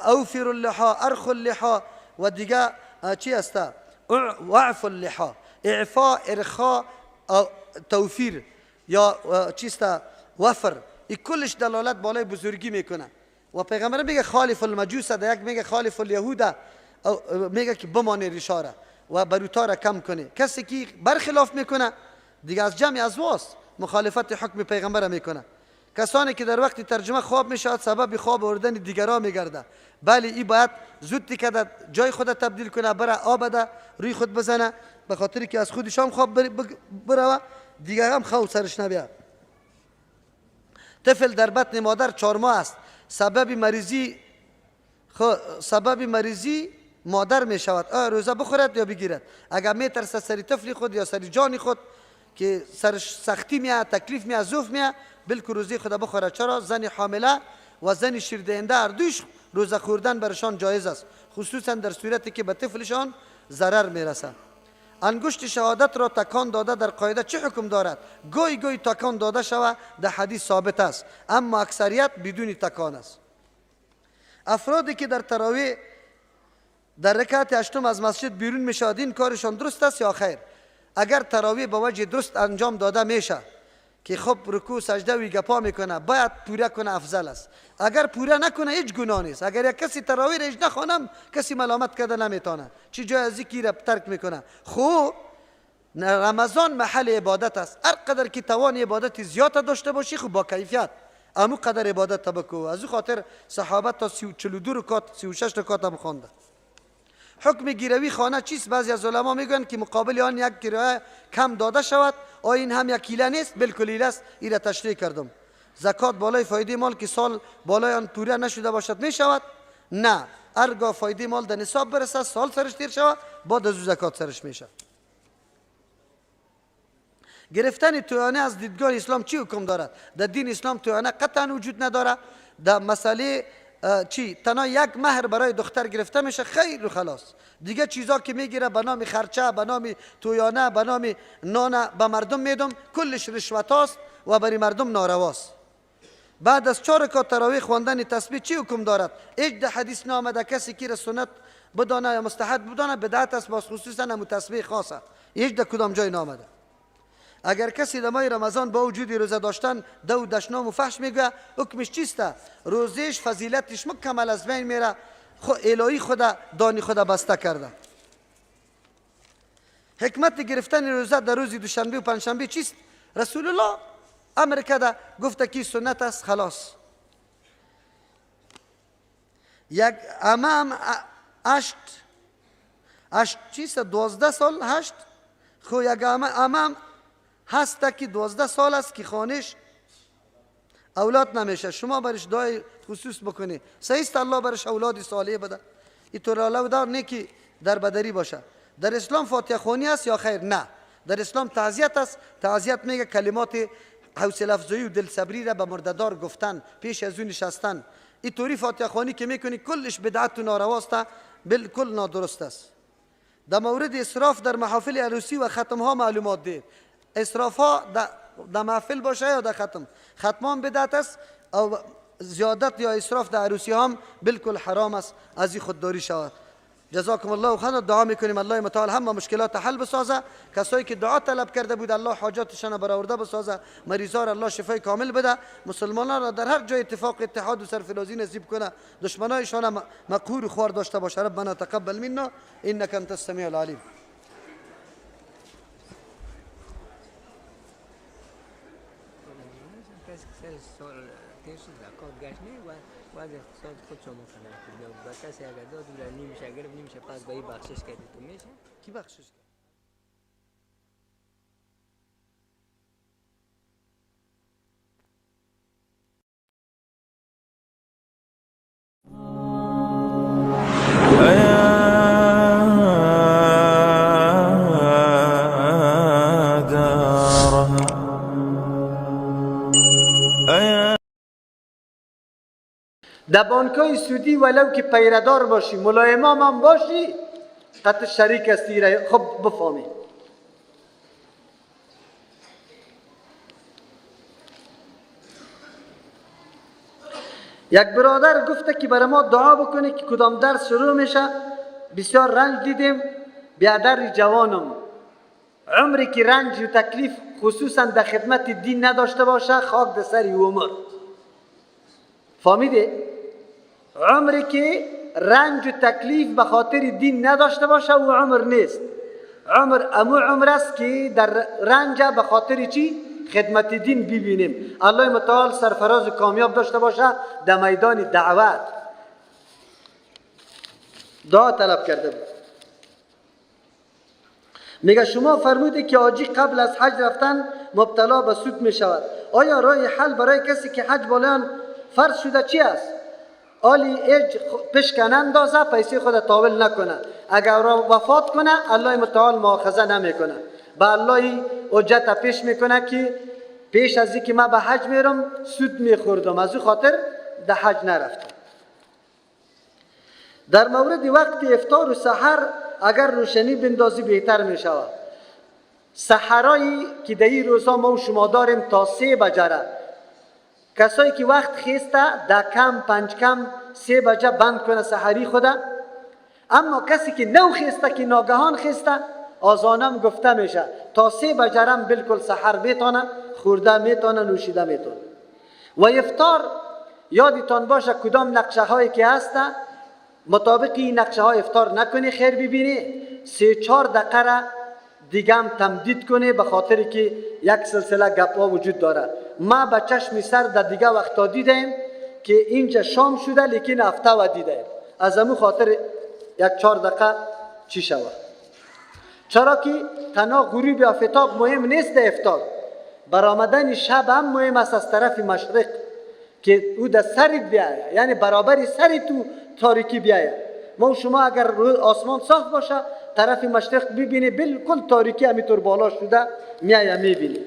اوفر اللحا، ارخو اللحا و دیگه چی است؟ وعف اللحا، اعفا، ارخا، توفیر یا چیست؟ وفر. این کلش دلالت بالای بزرگی میکنه. و پیغمبر میگه خالف المجوس، در یک میگه خالف الیهود، میگه که بمانه ریشاره و بروتا را کم کنه. کسی که برخلاف میکنه دیگه از جمع ازواست، مخالفت حکم پیغمبر میکنه. کسانی که در وقت ترجمه خواب میشود سبب خواب آوردن دیگران میگرده، بله این باید زود دیگه جای خود تبدیل کنه، بره آب ده روی خود بزنه، به خاطری که از خودش هم خواب بره دیگر هم خواب سرش نبیاد. طفل در بطن مادر 4 ماه است، سبب مریضی مادر می شود. روزه بخورد یا بگیرد؟ اگر می ترسد سری طفل خود یا سری جان خود که سرش سختی میاد، تکلیف میاد، ضعف میاد، بلکه روزه خود بخورد. چرا؟ زن حامله و زن شیردهنده هر دوش روزه خوردن برشان جایز است، خصوصا در صورتی که به طفلشان ضرر میرسد. انگشت شهادت را تکان داده در قاعده چه حکم دارد؟ گوی گوی تکان داده شود، در حدیث ثابت است، اما اکثریت بدون تکان است. افرادی که در تراویح در رکعت هشتم از مسجد بیرون میشود، این کارشان درست است یا خیر؟ اگر تراویح به وجه درست انجام داده میشه که خب رکوع سجده و گپا میکنه، باید پوره کنه، افضل است. اگر پوره نکنه هیچ گناه نیست. اگر یک کسی تراویح را نخوانم کسی ملامت کرده نمیتونه، چی جای از کی را ترک میکنه؟ خب رمضان محل عبادت است، هر قدر که توان عبادت زیاد داشته باشی خب با کیفیت امو قدر عبادت بکو. از او خاطر صحابه تا 42 رکعت 36 رکعت هم خوانده. حکم گیروی خانه چیست؟ بعضی از علما میگن که مقابل آن یک گیروی کم داده شود. آیا این هم یک حیله نیست؟ بالکل حیله است، این را تشریح کردم. زکات بالای فایده مال که سال بالای آن پوره نشده باشد می شود؟ نه، هرگاه فایده مال در نصاب برسد سال سرش تیر شود، بعد از او زکات سرش میشه. گرفتن تویانه از دیدگاه اسلام چی حکم دارد؟ در دین اسلام تویانه قطعا وجود نداره. در مسئله تنها یک مهر برای دختر گرفته میشه، خیر و خلاص. دیگه چیزا که میگیره به نام خرچه، به نام تویانه، به نام نان به مردم میدم، کلش رشوت است و برای مردم نارواست. بعد از 4 رکعت تراویح خواندن تسبیح چی حکم دارد؟ هیچ حدیث نامده کسی که سنت بدانه یا مستحب بدانه بدعت است، باز خصوصا هم تسبیح خاصه، هیچ در کدام جای نامده. اگر کسی در ماه رمضان با وجود روزه داشتن دو دشنام و فحش میگه، حکمش چیست؟ روزش فضیلتش مکمل از بین میره، الهی خدا دانی خدا بسته کرده. حکمت گرفتن روزه در روز دوشنبه و پنجشنبه چیست؟ رسول الله امر کرده، گفته که سنت است، خلاص. یک امام 8 چیست؟ 12 سال 8 خو یک امام هست که 12 سال است که خانش اولاد نمیشه، شما برش دعای خصوص بکنی، صحیح است الله برش اولاد صالح بده. اینطور اولاد نیکی در بدری باشه. در اسلام فاتحه خوانی است یا خیر؟ نه، در اسلام تعزیت است. تعزیت میگه کلمات حوصله افزایی و دلصبری را به مرددار گفتن، پیش از اون نشستن. اینطوری فاتحه خوانی که میکنی کلش بدعت و نارواست، بالکل نادرست است. در مورد اسراف در محافل عروسی و ختم ها معلومات دید. اسراف ها در محفل باشه یا در ختم. ختم هم بدعت است او زیادت یا اسراف در عروسی هم بالکل حرام است، از این خودداری شود. جزاکم الله خیرا. دعا میکنیم الله متعال همه مشکلات حل بسازه. کسایی که دعا طلب کرده بود الله حاجاتشان برآورده بسازه. مریضا را الله شفای کامل بده. مسلمانان را در هر جای اتفاق اتحاد و سرفرازی نصیب کنه. دشمنایشان مقهور و خوار داشته باشه. ربنا تقبل منا انك انت السميع العليم. بعد اقتصاد خود شما کنه با کسی اگر داد نمیشه اگر نمیشه پس به این بخشش کردی تو میشه کی بخشش کرد؟ در بانکای سودی ولو که پیردار باشی ملا امام هم باشی قطع شریک هستی را خب بفهمی. یک برادر گفته که برای ما دعا بکنه که کدام درس شروع میشه. بسیار رنج دیدیم بیادر جوانم عمری که رنج و تکلیف خصوصا در خدمت دین نداشته باشه خاک در سر عمر. فهمیده؟ عمری که رنج و تکلیف به خاطر دین نداشته باشه او عمر نیست. عمر امو عمر است که در رنج به خاطر چی؟ خدمت دین ببینیم. الله متعال سرفراز و کامیاب داشته باشه در میدان دعوت. دعا طلب کرده بود. میگه شما فرمودید که حاجی قبل از حج رفتن مبتلا به سود می شود. آیا راه حل برای کسی که حج بالایان فرض شده چی است؟ آلی ایج پشکن اندازه پیسه خود تاول نکنه. اگر وفات کنه الله متعال مؤاخذه نمیکنه. به الله حجت پیش میکنه که پیش از اینکه من به حج میرم سود میخوردم از او خاطر در حج نرفتم. در مورد وقت افطار و سحر اگر روشنی بندازی بهتر میشود. سحرایی که در این روزا ما و شما داریم تا 3 بجه، کسایی که وقت خیسته در کم 5 کم 3 بجه بند کنه سحری خوده. اما کسی که نو خیسته که ناگهان خیسته آزانم گفته میشه تا 3 بجه هم بالکل سحر میتونه خورده میتونه نوشیده میتونه. و افطار یادتان باشه کدام نقشه هایی که هسته مطابق این نقشه های افطار نکنی خیر ببینی 3-4 دقیقه دیگه هم تمدید کنه به خاطر که یک سلسله گپا وجود داره. ما به چشم سر در دیگه وقتا دیدیم که اینجا شام شده لیکن هفته و دیدیم از امو خاطر 1-4 دقیقه چی شود. چرا که تنها غروب آفتاب مهم نیست در افطار، برآمدن شب هم مهم است از طرف مشرق که او در سرت بیاید، یعنی برابر سر تو تاریکی بیاید. ما و شما اگر آسمان صاف باشه طرف مشرق ببینی بالکل تاریکی همینطور بالا شده میاید میبینی.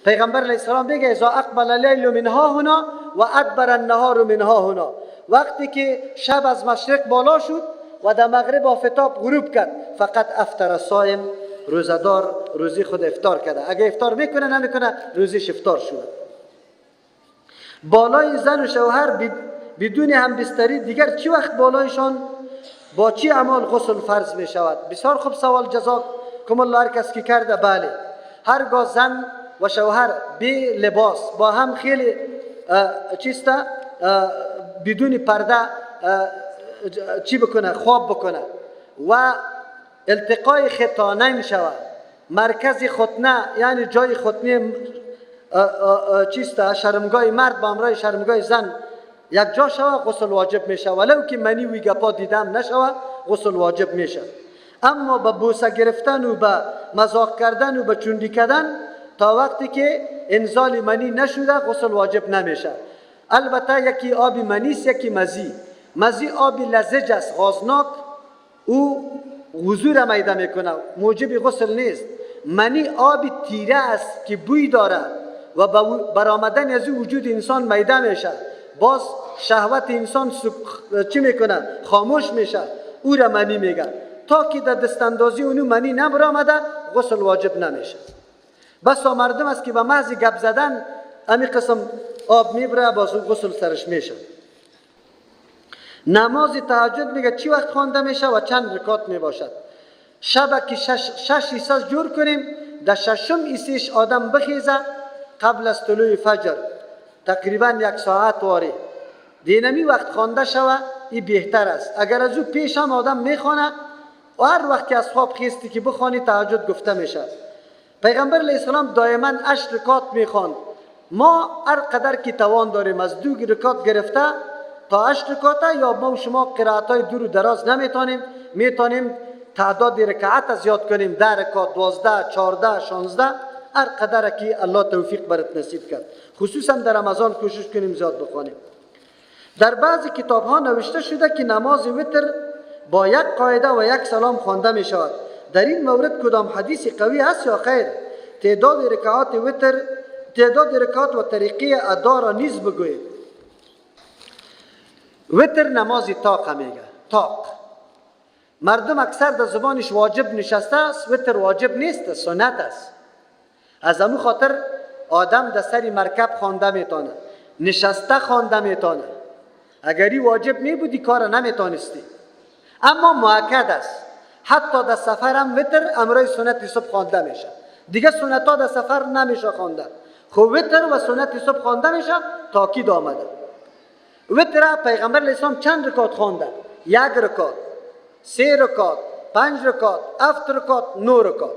پیغمبر علیه السلام بگه اذا اقبل اللیل من ها هنا و ادبر النهار من ها هنا، وقتی که شب از مشرق بالا شد و در مغرب آفتاب غروب کرد فقط افطر الصائم، روزدار روزی خود افطار کرده. اگه افطار میکنه نمیکنه روزیش افطار شده. بالای زن و شوهر بدون همبستری دیگر چی وقت بالایشان با چی اعمال غسل فرض می شود؟ بسیار خوب سوال، جزاکم الله هر کس که کرده. بله، هرگاه زن و شوهر بی لباس با هم خیلی چیسته بدون پرده چی بکنه؟ خواب بکنه و التقای ختانین شود، مرکز ختنه یعنی جای ختنه چیسته شرمگاه مرد با امرای شرمگاه زن یک جا شود غسل واجب میشه، ولو که منی وی گپا دیدم نشود غسل واجب میشه. اما به بوسه گرفتن و به مذاق کردن و به چوندی کردن تا وقتی که انزال منی نشده غسل واجب نمیشه. البته یکی آبی منی است یکی مزی آبی لزج است غازناک، او وضو را میده میکنه موجب غسل نیست. منی آبی تیره است که بوی داره و برآمدن از وجود انسان میده میشه، باز شهوت انسان چی میکنه؟ خاموش میشه، او را منی میگه. تا که در دستاندازی اونو منی نبرآمده غسل واجب نمیشه. بس مردم است که به محض گپ زدن امی قسم آب میبره باز غسل سرش میشه. نماز تهجد میگه چی وقت خوانده میشه و چند رکعت میباشد؟ شب که شش حصه جور کنیم، در ششم حصهش آدم بخیزه قبل از طلوع فجر تقریبا 1 ساعت واری دینمی وقت خوانده شوه، این بهتر است. اگر از او پیش هم آدم میخوانه و هر وقت که از خواب خیستی که بخوانی تهجد گفته میشه. پیغمبر علیه السلام دائما 8 رکعت میخواند. ما هر قدر که توان داریم از 2 رکعت گرفته تا 8 رکعت، یا ما و شما قرائت های دور و دراز نمیتونیم، میتونیم تعداد رکعت زیاد کنیم، 10 رکعت، 12، 14، 16، هر قدر که الله توفیق برات نصیب کرد. خصوصا در رمضان کوشش کنیم زیاد بخوانیم. در بعضی کتاب ها نوشته شده که نماز وتر با 1 قاعده و 1 سلام خوانده می شود. در این مورد کدام حدیث قوی است یا خیر؟ تعداد رکعات و طریقه ادا را نیز بگویید. وتر نماز طاق میگه. طاق مردم اکثر در زبانش واجب نشسته است. وتر واجب نیست، سنت است. از همون خاطر آدم در سری مرکب خوانده میتونه، نشسته خوانده میتونه. اگری واجب نبودی کار نمیتونستی، اما مؤکد است. حتی در سفر هم وتر امرای سنت صبح خوانده میشه. دیگه سنت ها در سفر نمیشه خوانده. خب وتر و سنت صبح خوانده میشه، تاکید آمده. وتر پیغمبر علیه السلام چند رکعت خوانده؟ 1 رکعت، 3 رکعت، 5 رکعت، 7 رکعت، 9 رکعت.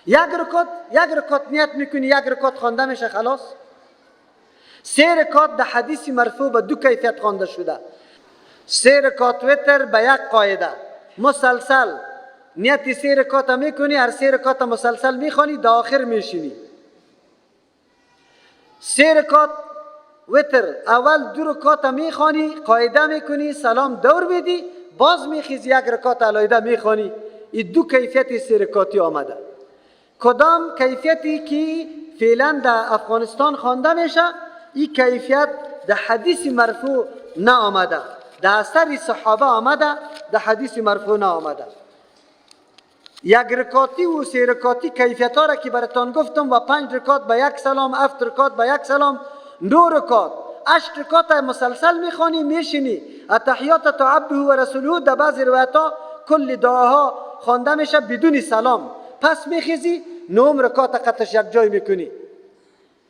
1 رکعت نیت میکنی 1 رکعت خوانده میشه خلاص. 3 رکعت در حدیث مرفوع به 2 کیفیت خوانده شده. 3 رکعت وتر به 1 قاعده مسلسل نیت 3 رکعت میکنی، هر 3 رکعت مسلسل میخوانی، در آخر میشینی. 3 رکعت وتر اول 2 رکعت میخوانی، قاعده میکنی، سلام دور میدی، باز میخیزی 1 رکعت علیحده میخوانی. این 2 کیفیت 3 رکعتی آمده. کدام کیفیتی که فعلا در افغانستان خوانده میشه، این کیفیت در حدیث مرفوع نه آمده، در اثر صحابه آمده، در حدیث مرفوع نه آمده. 1 رکعتی و 3 رکعتی کیفیت ها را که براتان گفتم و 5 رکعت به 1 سلام، 7 رکعت به 1 سلام، 9 رکعت، 8 رکعت مسلسل میخوانی، میشینی. التحیات عبده و رسوله در بعض روایت ها کل دعاها خوانده میشه بدون سلام، پس میخیزی 9 رکعت قطعش یک جای میکنی.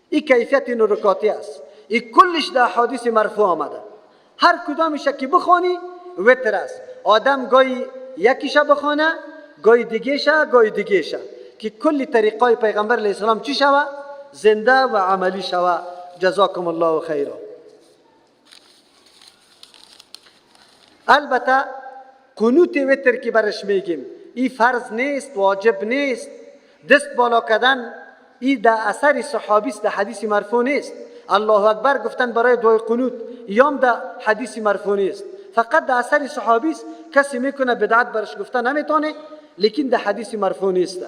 این کیفیت 9 رکعتی است. این کلش در حدیث مرفوع آمده. هر کدامش که بخوانی وتر است. آدم گاهی یکیشه بخونه، گاهی دیگهشه که کل طریقای پیغمبر علیه السلام چی شوه؟ زنده و عملی شوه. جزاکم الله خیرا. البته قنوت وتر که برش میگیم، این فرض نیست، واجب نیست. دست بالا کردن این در اثر صحابی است، در حدیث مرفوع نیست. الله اکبر گفتن برای دعای قنوت یام در حدیث مرفوع نیست، فقط در اثر صحابی است. کسی میکنه بدعت برش گفته نمیتونه، لیکن در حدیث مرفوع نیست.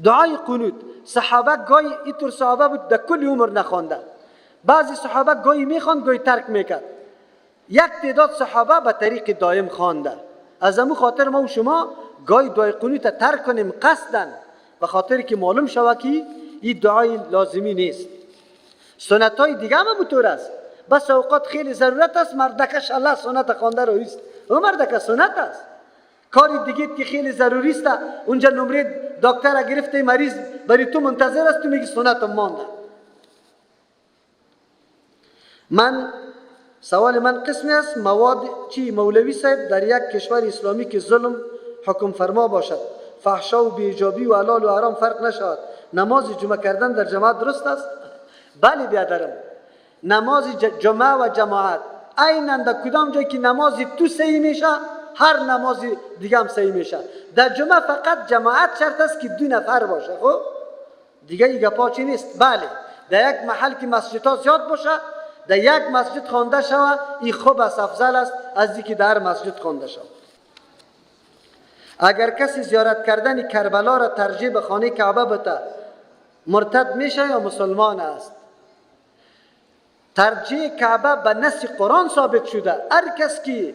دعای قنوت صحابه گاهی اینطور صحابه بود در کل عمر نخوانده. بعضی صحابه گاهی میخواند گاهی ترک میکرد. یک تعداد صحابه به طریق دائم خوانده. از همون خاطر ما و شما گاهی دعای قنوت ترک کنیم قصداً، به خاطر که معلوم شود که این دعای لازمی نیست. سنت های دیگه هم بطور است. بس اوقات خیلی ضرورت است مردکش الله سنت خوانده رو است، او مردک سنت است. کاری دیگه که خیلی ضروری است، اونجا نمره دکتر گرفته مریض برای تو منتظر است، تو میگی سنت مانده. سوال من قسمی است، مواد چی مولوی صاحب در یک کشور اسلامی که ظلم حکم فرما باشد، فحشا و بی‌حجابی و حلال و حرام فرق نشود، نماز جمعه کردن در جماعت درست است؟ بله بیادرم، نماز جمعه و جماعت عیناً در کدام جایی که نماز تو صحیح میشه، هر نماز دیگه هم صحیح میشه. در جمعه فقط جماعت شرط است که 2 نفر باشه، خب دیگه این گپا چی نیست. بله در یک محل که مسجدها زیاد باشه، در یک مسجد خوانده شود، این خوب است، افضل است از اینکه در مسجد خوانده شود. اگر کسی زیارت کردن کربلا را ترجیح به خانه کعبه بده، مرتد میشه یا مسلمان است؟ ترجیح کعبه به نص قرآن ثابت شده. هر کس که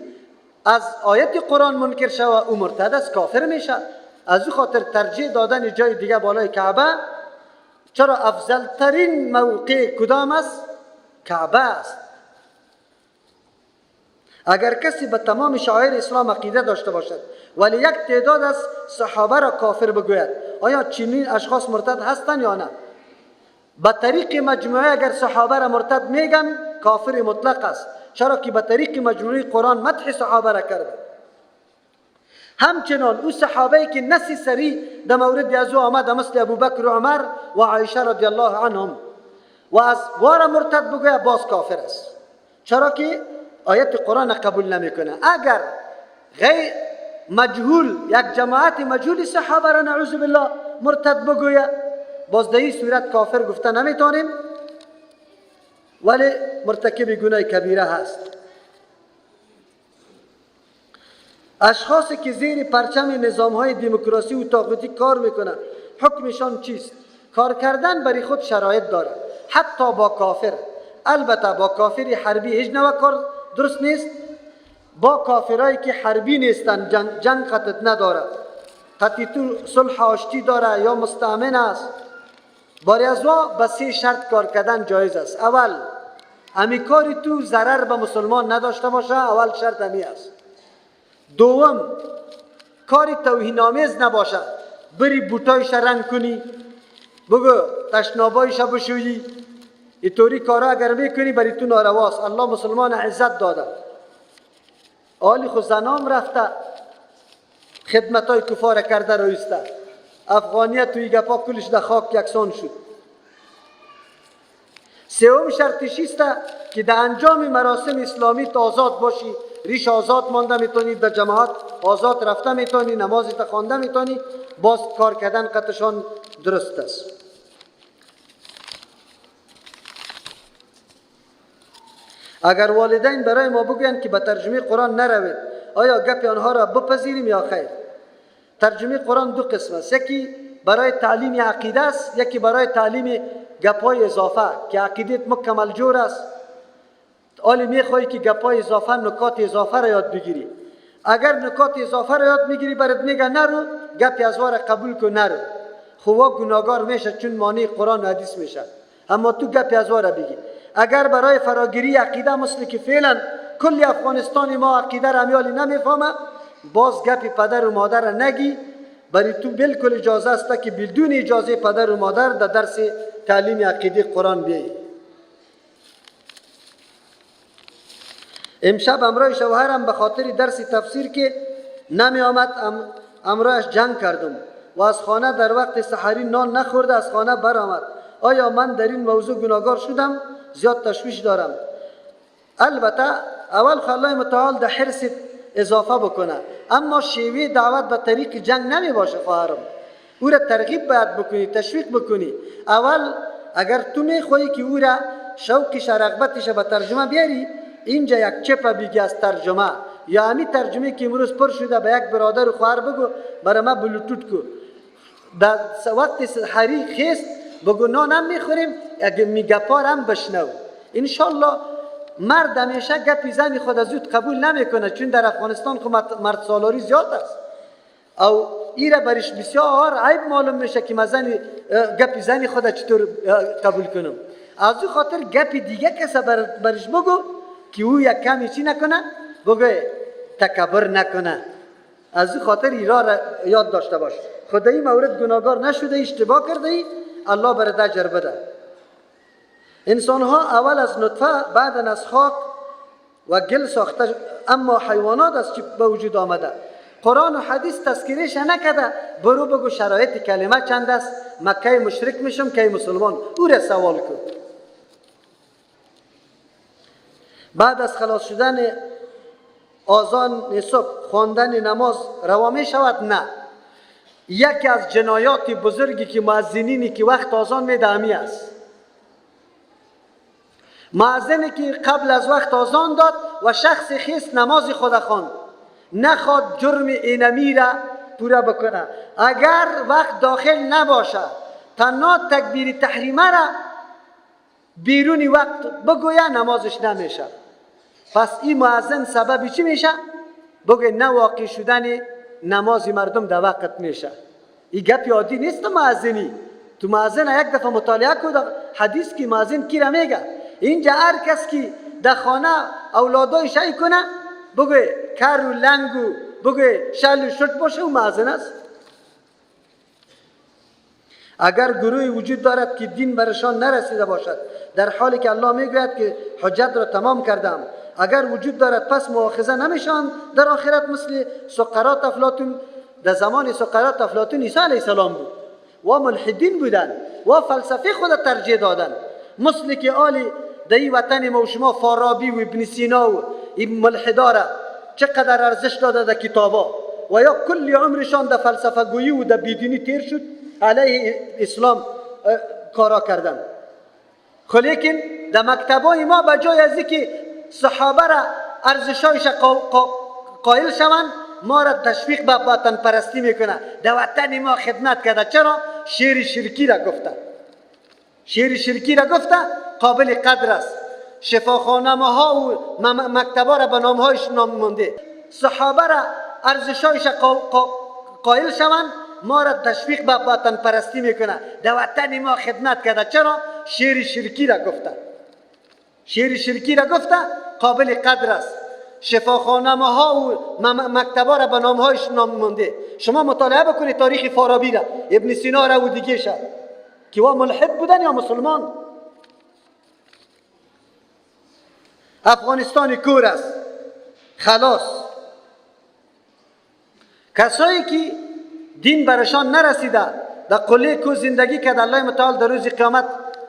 از آیت قرآن منکر شوه او مرتد است، کافر میشه. از او خاطر ترجیح دادن جای دیگه بالای کعبه. چرا افضل ترین موقع کدام است؟ کعبه است. اگر کسی به تمام شعائر اسلام عقیده داشته باشد ولی یک تعداد از صحابه را کافر بگوید، آیا چنین اشخاص مرتد هستند یا نه؟ به طریق مجموعه اگر صحابه را مرتد میگن، کافر مطلق است، چرا که به طریق مجموعه قرآن مدح صحابه را کرده. همچنان او صحابه که نسی سری در مورد از او آمد مثل ابوبکر و عمر و عایشه رضی الله عنهم و از وار مرتد بگوید، باز کافر است، چرا که آیت قرآن قبول نمیکنه. اگر غیر مجهول، یک جماعت مجهول صحابه را نعوذ بالله مرتد بگوید، باز در این صورت کافر گفته نمیتونیم، ولی مرتکب گناه کبیره هست. اشخاصی که زیر پرچم نظام‌های دموکراسی و طاغوتی کار میکنند، حکمشان چیست؟ کار کردن برای خود شرایط داره، حتی با کافر. البته با کافر حربی هیچ نوع کار درست نیست. با کافرایی که حربی نیستن، جنگ خطت نداره، خطی تو صلح آشتی داره یا مستأمن است، برای از به 3 شرط کار کردن جایز است. اول، همی کاری تو ضرر به مسلمان نداشته باشه، اول شرط همی است. دوم، کاری توهین‌آمیز نباشه، بری بوتایش رنگ کنی، بگو تشنابایش بشویی، اینطوری کارا اگر میکنی بری تو نارواست. الله مسلمان عزت داده، آلی خود زنام رفته خدمتای کفار کرده رویسته، افغانیت توی گپا کلش در خاک یکسان شد. سوم شرطش است که در انجام مراسم اسلامی آزاد باشی، ریش آزاد مانده میتونی، در جماعت آزاد رفته میتونی، نمازت خوانده میتونی، باز کار کردن قطعشان درست است. اگر والدین برای ما بگویند که به ترجمه قرآن نروید، آیا گپ آنها را بپذیریم یا خیر؟ ترجمه قرآن 2 قسم است، یکی برای تعلیم عقیده است، یکی برای تعلیم گپای اضافه که عقیدت مکمل جور است. آلی میخوایی که گپای اضافه، نکات اضافه را یاد بگیری. اگر نکات اضافه را یاد میگیری، برات میگه نرو، گپی از واره قبول کن نرو، خواه گناهگار میشه، چون مانع قرآن و حدیث میشه. اما تو گپی از واره بگی. اگر برای فراگیری عقیده، مثل که فعلا کلی افغانستان ما عقیده را همیالی نمیفهمه، باز گپی پدر و مادر را نگی، برای تو بالکل اجازه است که بدون اجازه پدر و مادر در درس تعلیم عقیده قرآن بیایی. امشب امرای شوهرم به خاطر درس تفسیر که نمی آمد، امرایش جنگ کردم و از خانه در وقت سحری نان نخورده از خانه برآمد. آیا من در این موضوع گناهگار شدم؟ زیاد تشویش دارم. البته اول الله متعال در حرص اضافه بکنه، اما شیوه دعوت به طریق جنگ نمی باشه خواهرم. او را ترغیب باید بکنی، تشویق بکنی. اول اگر تو میخوایی که او را شوقش رغبتش به ترجمه بیاری، اینجا یک چپ بگی از ترجمه، یا همی ترجمه که امروز پر شده به یک برادر و خواهر بگو برای ما بلوتوت کو، در وقت سحری خیست بگو نانم میخوریم، اگه میگپار هم بشنو. انشالله مرد همیشه گپی زنی خود از زود قبول نمیکنه، چون در افغانستان خود مرد سالاری زیاد است، او ایره برش بسیار عیب معلوم میشه که من گپی زنی خود چطور قبول کنم. از او خاطر گپی دیگه کسی برش بگو که او یک کمی چی نکنه، بگو تکبر نکنه. از او خاطر ایرا را یاد داشته باش. خدایی مورد گناهگار نشده، اشتباه کرده ای، الله برات اجر بده. انسان ها اول از نطفه، بعد از خاک و گل ساخته، اما حیوانات از چی به وجود آمده؟ قرآن و حدیث تذکیرش نکده. برو بگو شرایط کلمه چند است، مکه مشرک میشم که مسلمان، او را سوال کن. بعد از خلاص شدن آذان صبح خواندن نماز روا می شود؟ نه. یکی از جنایات بزرگی که مؤذنینی که وقت آذان میده همی است. مؤذنی که قبل از وقت آذان داد و شخص خیست نماز خود خواند، نخواد جرم اینمی را پورا بکنه، اگر وقت داخل نباشه تنها تکبیر تحریمه را بیرونی وقت بگویه، نمازش نمیشه. پس این مؤذن سبب چی میشه؟ بگه نه واقع شدن نماز مردم در وقت میشه. این گپ عادی نیست. مؤذنی تو مؤذن یک دفعه مطالعه کن حدیث کی مؤذن کی را میگه. اینجا هر کس کی در خانه اولادای شای کنه بگه کر و لنگ و بگه شل و شرط باشه و مؤذن است. اگر گروهی وجود دارد که دین برشان نرسیده باشد در حالی که الله میگوید که حجت را تمام کردم، اگر وجود دارد پس مؤاخذه نمیشان در آخرت مثل سقراط افلاطون. در زمان سقراط افلاطون عیسی علیه السلام بود و ملحدین بودن و فلسفه خود ترجیح دادن، مثل که آلی در این وطن ما و شما فارابی و ابن سینا و این ملحدا را چقدر ارزش داده در کتابا و یا کل عمرشان در فلسفه گویی و در بیدینی تیر شد علیه اسلام کارا کردن. خب لیکن در مکتبای ما بجای از اینکه صحابه را ارزشایش قائل شوند ما را تشویق به وطن پرستی میکنه. در وطن ما خدمت کرده. چرا؟ شعر شرکی را گفته. شعر شرکی را گفته قابل قدر است. شفاخانه ها و مکتبا را به نامهایش نام مونده. صحابه را ارزشایش قائل شوند ما را تشویق به وطن پرستی میکنه. در وطن ما خدمت کرده. چرا؟ شعر شرکی را گفته. شعر شرکی را گفته قابل قدر است. شفاخانه ها و مکتبا را به نامهایش نام مونده. شما مطالعه بکنید تاریخ فارابی را، ابن سینا را و دیگه شد که وا ملحد بودن یا مسلمان. افغانستان کور است. خلاص کسایی که دین برشان نرسیده در قله کو زندگی کرد، الله متعال در روز قیامت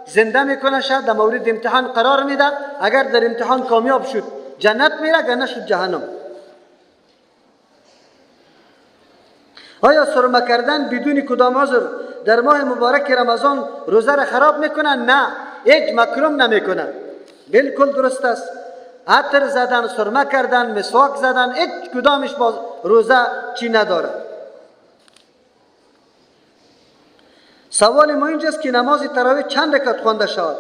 زنده میکنه شد، در مورد امتحان قرار میده. اگر در امتحان کامیاب شد جنت میره، اگر نشد جهنم. آیا سرمه کردن بدون کدام عذر در ماه مبارک رمضان روزه را خراب میکنه؟ نه، هیچ مکروم نمیکنه. بالکل درست است. عطر زدن، سرمه کردن، مسواک زدن هیچ کدامش باز روزه چی نداره. سوال ما اینجاست که نماز تراویح چند رکعت خوانده شود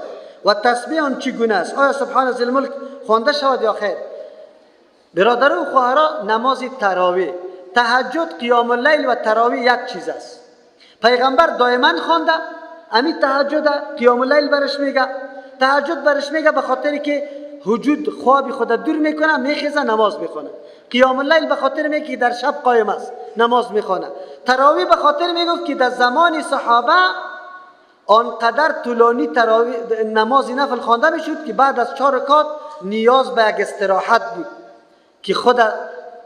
و تسبیح آن چگونه است؟ آیا سبحان ذی الملک خوانده شود یا خیر؟ برادران و خواهران، نماز تراویح، تهجد، قیام اللیل و تراویح یک چیز است. پیغمبر دائما خوانده. همین تهجد قیام اللیل برش میگه. تهجد برش میگه به خاطری که وجود خواب خود دور میکنه، میخیزه نماز میخونه. قیام اللیل به خاطر میگه که در شب قایم است نماز میخونه. تراویح به خاطر میگفت که در زمان صحابه آنقدر طولانی تراویح نماز نفل خوانده میشد که بعد از 4 رکعت نیاز به یک استراحت بود که خود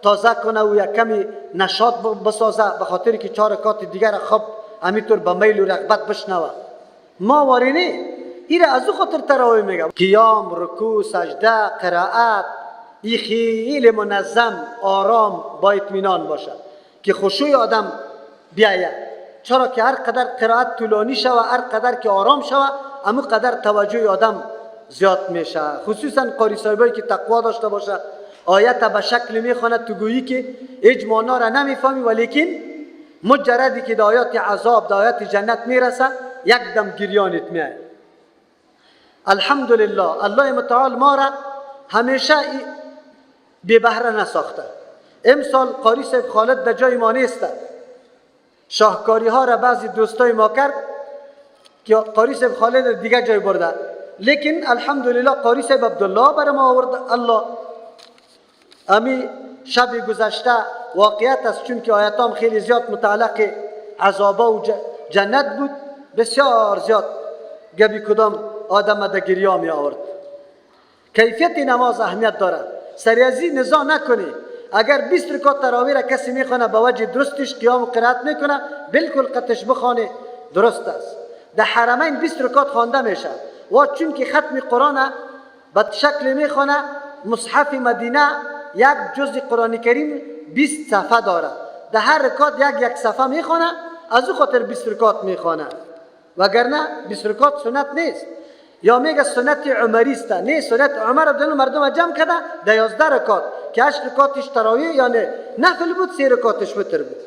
تازه کنه و یک کمی نشاط بسازه، به خاطر که 4 رکعت دیگر خواب همینطور به میل و رغبت بشنوه. ما وارینه این از او خاطر تراویح میگم. قیام، رکوع، سجده، قرائت این خیلی منظم، آرام، با اطمینان باشه که خشوع آدم بیاید. چرا که هر قدر قرائت طولانی شوه، هر قدر که آرام شوه، همون قدر توجه آدم زیاد میشه. خصوصا قاری صاحبایی که تقوا داشته باشه، آیت به شکل میخونه تو گویی که هیچ معنا را نمیفهمی، ولیکن مجردی که در آیات عذاب، در آیات جنت میرسه یک دم گریانت میاد. الحمدلله الله متعال ما را همیشه بی بهره نساخته. امسال قاری صاحب خالد در جای ما نیست. شاهکاری ها را بعضی دوستای ما کرد که قاری صاحب خالد دیگه جای برده، لیکن الحمدلله قاری صاحب عبدالله برای ما آورد. الله امی شب گذشته واقعیت است، چون که آیاتام خیلی زیاد متعلق عذابا و جنت بود، بسیار زیاد گبی کدام آدم در گریه می آورد. کیفیت نماز اهمیت دارد. سریازی نزاع نکنی. اگر 20 رکعت تراویح را کسی میخونه با وجه درستش قیام و قرائت میکنه، بالکل قطش بخونه درست است. در حرمین 20 رکعت خوانده میشه و چون که ختم قرآن به شکل میخونه، مصحف مدینه یک جزء قرآن کریم 20 صفحه داره. در هر رکعت یک صفحه میخونه، از او خاطر 20 رکعت میخونه. وگرنه 20 رکعت سنت نیست. یا میگه سنت عمری است. نه، سنت عمر عبدالله مردم جمع کرده در 11 رکعت که 8 رکعتش تراویح یا نه نفل بود، 3 رکعتش وتر بود.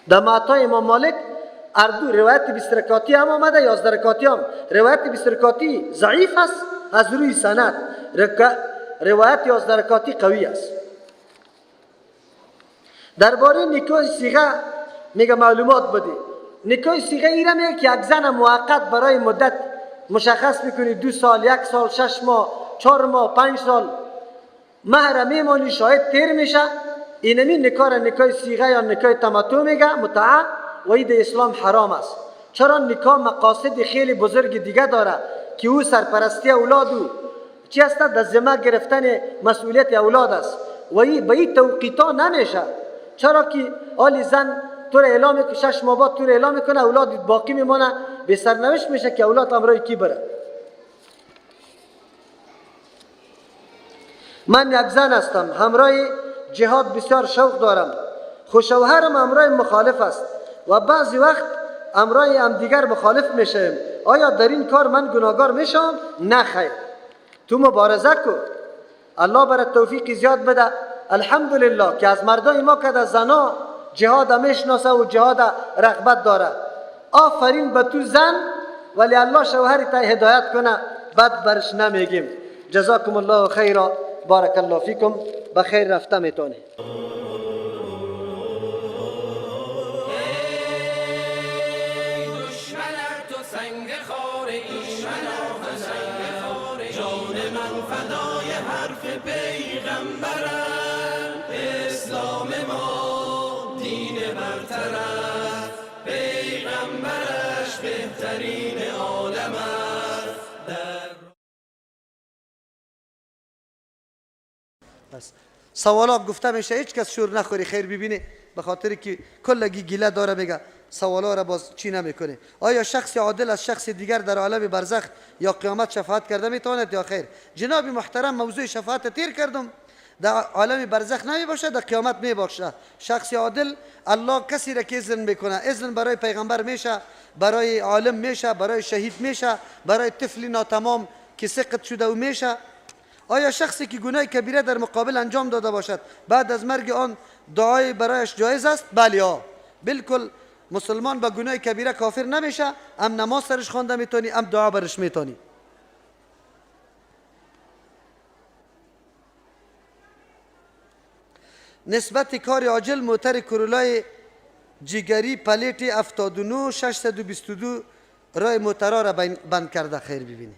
در معطا امام مالک اردو روایت 20 رکعتی هم آمده، 11 رکعتی هم. روایت 20 رکعتی ضعیف است از روی سند. روایت 11 رکاتی قوی است. درباره نکاح صیغه میگه معلومات بده. نکاح صیغه ایره میگه که یک زن موقت برای مدت مشخص میکنی 2 سال، 1 سال، 6 ماه، 4 ماه، 5 سال مهر میمانی، شاید تیر میشه. اینمی نکاح صیغه یا نکاح تمتع میگه متعه و این در اسلام حرام است. چرا؟ نکاح مقاصد خیلی بزرگ دیگه داره که او سرپرستی اولاد و چی است؟ در ذمه گرفتن مسئولیت اولاد است و این به این توقیتا نمیشه. چرا که آلی زن تو را اعلام میکنه، 6 ماه بعد تو را اعلام میکنه، اولاد باقی میمونه، به سرنوشت میشه که اولاد امرای کی بره. من یک زن هستم، همراه جهاد بسیار شوق دارم، شوهرم همراه مخالف است و بعضی وقت همراه هم دیگر مخالف میشیم. آیا در این کار من گناهکار میشم؟ نه خیر. تو مبارزه کن، الله برات توفیق زیاد بده. الحمدلله که از مردای ما که در زنا جهاد میشناسه و جهاد رغبت داره. آفرین به تو زن، ولی الله شوهرت هدایت کنه، بد برش نمیگیم. جزاکم الله خیرا، بارک الله فیکم. بخیر رفته میتونی. بس سوالات گفته میشه، هیچ کس شور نخوری خیر ببینه، به خاطر که کلگی گیله داره میگه سوالا را باز چی نمیکنه. آیا شخص عادل از شخص دیگر در عالم برزخ یا قیامت شفاعت کرده میتواند یا خیر؟ جناب محترم، موضوع شفاعت تیر کردم. در عالم برزخ نمی باشه، در قیامت می باشه. شخص عادل الله کسی را که اذن میکنه، اذن برای پیغمبر میشه، برای عالم میشه، برای شهید میشه، برای طفل ناتمام که سقط شده و میشه. آیا شخصی که گناه کبیره در مقابل انجام داده باشد بعد از مرگ آن دعای برایش جایز است؟ بله ها، بالکل. مسلمان با گناه کبیره کافر نمیشه، هم نماز سرش خوانده میتونی، هم دعا برش میتونی. نسبت کار عاجل موتر کرولای جیگری پلیت 79 622 رای موترها را بند کرده. خیر ببینی.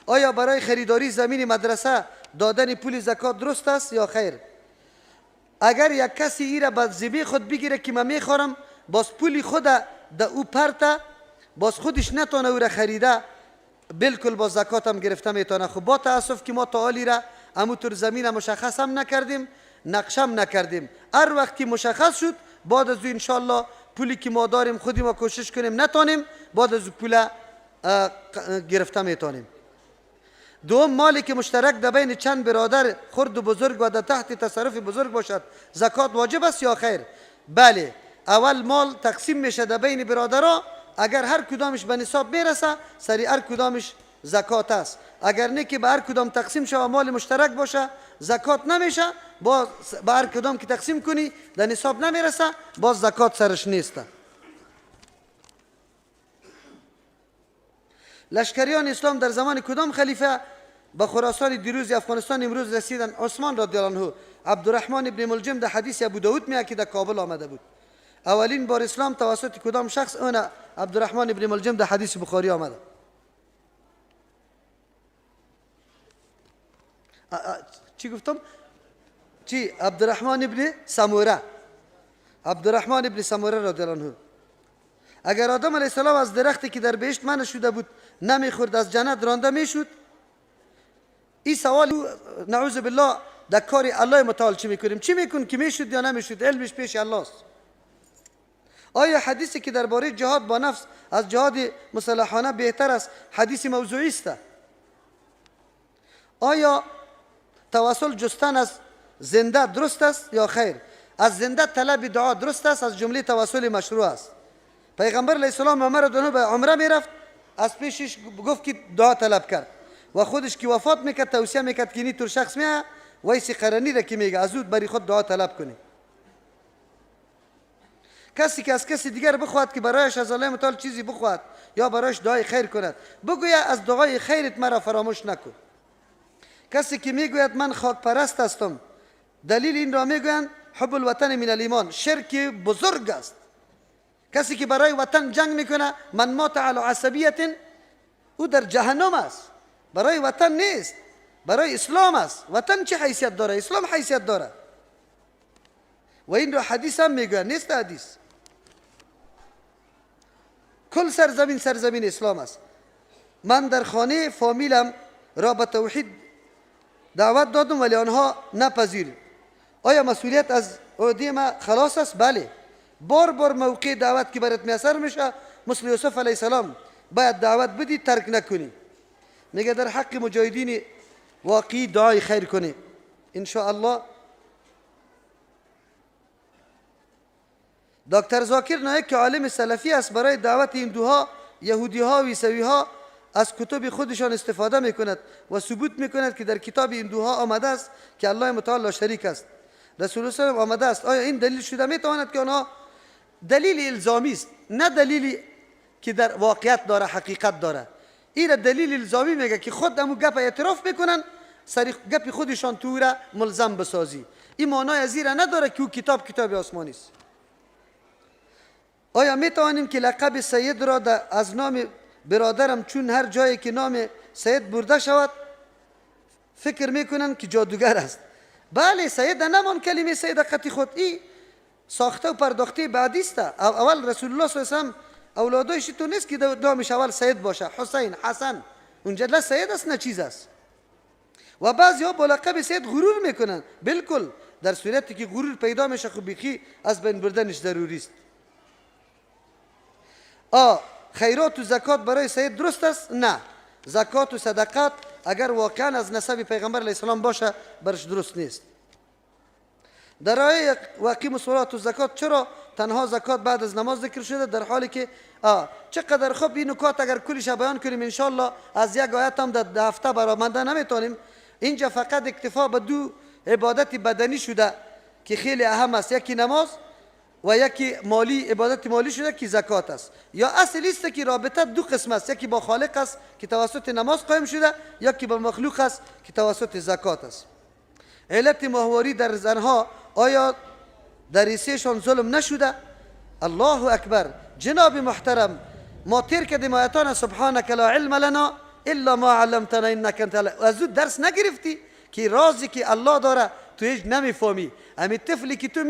آیا برای خریداری زمین مدرسه دادن پول زکات درست است یا خیر؟ اگر یک کسی ای را به ذمه خود بگیره که من میخورم، باز پولی خود در او پرته، باز خودش نتونه او را خریده، بالکل با زکات هم گرفته میتونه. خب با تاسف که ما تا حالی را همونطور زمین مشخص هم نکردیم، نقشم نکردیم. هر وقت که مشخص شد بعد از او انشالله پولی که ما داریم خودی ما کوشش کنیم نتونیم، بعد از او پول گرفته میتونیم. دوم، مالی که مشترک در بین چند برادر خرد و بزرگ و در تحت تصرف بزرگ باشد زکات واجب است یا خیر؟ بله. اول مال تقسیم میشه در بین برادرها، اگر هر کدامش به نصاب میرسه سری هر کدامش زکات است. اگر نه که به هر کدام تقسیم شود مال مشترک باشه زکات نمیشه، باز به هر کدام که تقسیم کنی در نصاب نمیرسه باز زکات سرش نیست. لشکریان اسلام در زمان کدام خلیفه به خراسان دیروز افغانستان امروز رسیدن؟ عثمان رضی الله عنه. عبدالرحمن ابن ملجم در حدیث ابو داود میگه که در کابل آمده بود. اولین بار اسلام توسط کدام شخص؟ اون عبدالرحمن ابن ملجم در حدیث بخاری آمده. چی گفتم؟ چی؟ عبدالرحمن ابن سموره. عبدالرحمن ابن سموره رضی الله عنه. اگر آدم علیه السلام از درختی که در بهشت منع شده بود نمیخورد از جنت رانده میشد؟ این سوال نعوذ بالله در کار الله متعال چی میکنیم؟ چی میکن که میشد یا نمیشد؟ علمش پیش الله است. آیا حدیثی که درباره جهاد با نفس از جهاد مسلحانه بهتر است حدیث موضوعی است؟ آیا توسل جستن از زنده درست است یا خیر؟ از زنده طلب دعا درست است، از جمله توسل مشروع است. پیغمبر علیه السلام عمر رضی الله عنه به عمره میرفت، از پیشش گفت که دعا طلب کرد و خودش که وفات میکرد توصیه میکرد که اینی طور شخص میه ویسی قرنی را که میگه از او بری خود دعا طلب کنی. کسی که از کسی دیگر بخواهد که برایش از الله متعال چیزی بخواهد یا برایش دعای خیر کند، بگوید از دعای خیرت مرا فراموش نکن. کسی که میگوید من خاک پرست هستم، دلیل این را میگویند حب الوطن من الایمان، شرک بزرگ است. کسی که برای وطن جنگ میکنه، من مات علی عصبیت، او در جهنم است. برای وطن نیست، برای اسلام است. وطن چه حیثیت داره؟ اسلام حیثیت داره. و این را حدیث هم میگه، نیست حدیث. کل سرزمین سرزمین اسلام است. من در خانه فامیلم را به توحید دعوت دادم ولی آنها نپذیرید. آیا مسئولیت از عهده ما خلاص است؟ بله. بار بار موقع دعوت که برات میسر میشه، مثل یوسف علیه السلام باید دعوت بدی، ترک نکنی. میگه در حق مجاهدین واقعی دعای خیر کنی ان شاء الله. دکتر زاکر نایک که عالم سلفی است، برای دعوت هندوها، یهودی ها و عیسوی ها از کتب خودشان استفاده میکند و ثبوت میکند که در کتاب هندوها آمده است که الله متعال شریک است، رسول الله صلی الله علیه و آله آمده است. آیا این دلیل شده میتواند که آنها دلیل الزامی است، نه دلیلی که در واقعیت داره، حقیقت داره. این دلیل الزامی میگه که خود همون گپ اعتراف میکنن، سری گپ خودشان تو را ملزم بسازی. این معنای از این نداره که او کتاب آسمانی است. آیا میتوانیم که لقب سید را از نام برادرم، چون هر جایی که نام سید برده شود فکر میکنن که جادوگر است؟ بله، سید نمان کلمه سید قطی خود ای ساخته و پرداخته بعدی است. اول رسول الله صلی الله علیه و آله اولادایش تو نیست که نامش اول سید باشه، حسین، حسن، اونجا نه سید است نه چیز است. و بعضی ها با لقب سید غرور میکنن. بالکل، در صورتی که غرور پیدا میشه خب بیخی از بین بردنش ضروری است. خیرات و زکات برای سید درست است؟ نه. زکات و صدقات اگر واقعا از نسب پیغمبر علیه السلام باشه برش درست نیست. در آیه و اقیموا الصلاة و زکات چرا تنها زکات بعد از نماز ذکر شده، در حالی که چقدر خوب این نکات اگر کلش بیان کنیم انشالله از یک آیت هم در هفته برآمده نمیتونیم. اینجا فقط اکتفا به دو عبادت بدنی شده که خیلی اهم است، یکی نماز و یکی مالی، عبادت مالی شده که زکات است. یا اصل است که رابطه دو قسم است، یکی با خالق است که توسط نماز قائم شده، یکی با مخلوق است که توسط زکات است. علت ماهواری در زنها آیا در ریسیشان ظلم نشده؟ الله اکبر. جناب محترم، ما تیر کردیم آیاتان سبحانک لا علم لنا الا ما علمتنا انک انت از او درس نگرفتی که رازی که الله داره تو هیچ نمیفهمی. همین طفلی که تو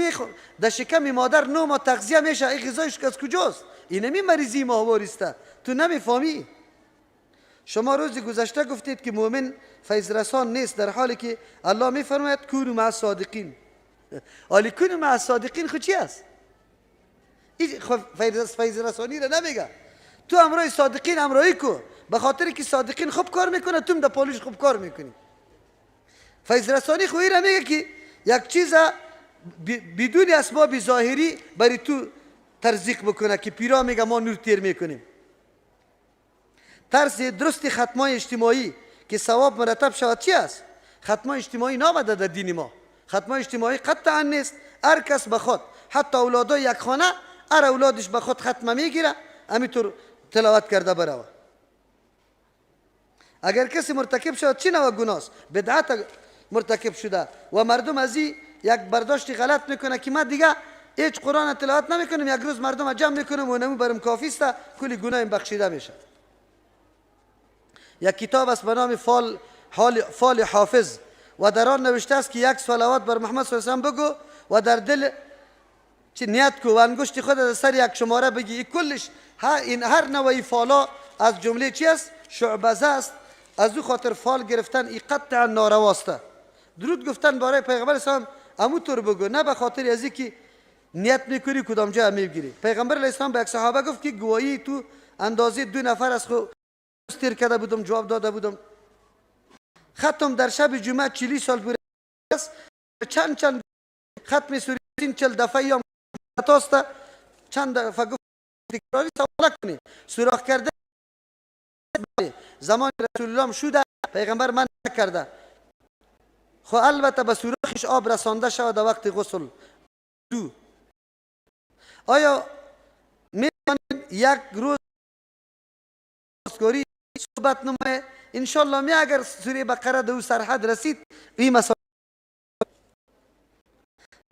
در شکم مادر 9 ماه تغذیه میشه، این غذایش از کجاست؟ این نمی مریضی ماهواری است، تو نمیفهمی. شما روز گذشته گفتید که مؤمن فیض رسان نیست، در حالی که الله میفرماید کونوا مع الصادقین. حالی کونوا مع الصادقین خود چی است؟ این فیض رسانی را نمیگه. تو همراه صادقین همراهی کو، به خاطر که صادقین خوب کار میکنه تو در پالیش خوب کار میکنی. فیض رسانی خو این را میگه که یک چیز بدون اسباب ظاهری برای تو ترزیق بکنه که پیرا میگه ما نور تیر میکنیم. طرز درست ختمای اجتماعی که ثواب مرتب شود چی است؟ ختمای اجتماعی نامده در دین ما. ختمای اجتماعی قطعا نیست. هر کس به خود، حتی اولادای یک خانه، هر اولادش به خود ختمه میگیره، همینطور تلاوت کرده بروه. اگر کسی مرتکب شود چی نوع گناه است؟ بدعت مرتکب شده و مردم از این یک برداشتی غلط میکنه که ما دیگه هیچ قرآن تلاوت نمیکنیم، یک روز مردم جمع میکنیم و نمو برم کافی است، کلی گناه بخشیده میشه. یک کتاب است به نام فال حافظ و در آن نوشته است که یک صلوات بر محمد صلی الله علیه و بگو و در دل نیت کو و انگشت خود از سر یک شماره بگی. این کلش این هر نوعی فالا از جمله چی است؟ شعبزه است. از او خاطر فال گرفتن این قطعا نارواست. درود گفتن برای پیغمبر اسلام همونطور بگو، نه به خاطر از اینکه نیت میکنی کدام جا میگیری. پیغمبر علیه السلام به یک صحابه گفت که گواهی تو اندازه 2 نفر از خود استیر کرده بودم، جواب داده بودم. ختم در شب جمعه 40 سال بوده است. چند ختم سوره 40 دفعه یا توست، چند دفعه گفت تکراری سوال کنی. سوراخ کرده زمان رسول الله شده، پیغمبر من نکرده. خو البته به سوراخش آب رسانده شود در وقت غسل. آیا میتونید یک روز صحبت نمایه انشالله می اگر سوره بقره دو سرحد رسید این مسائل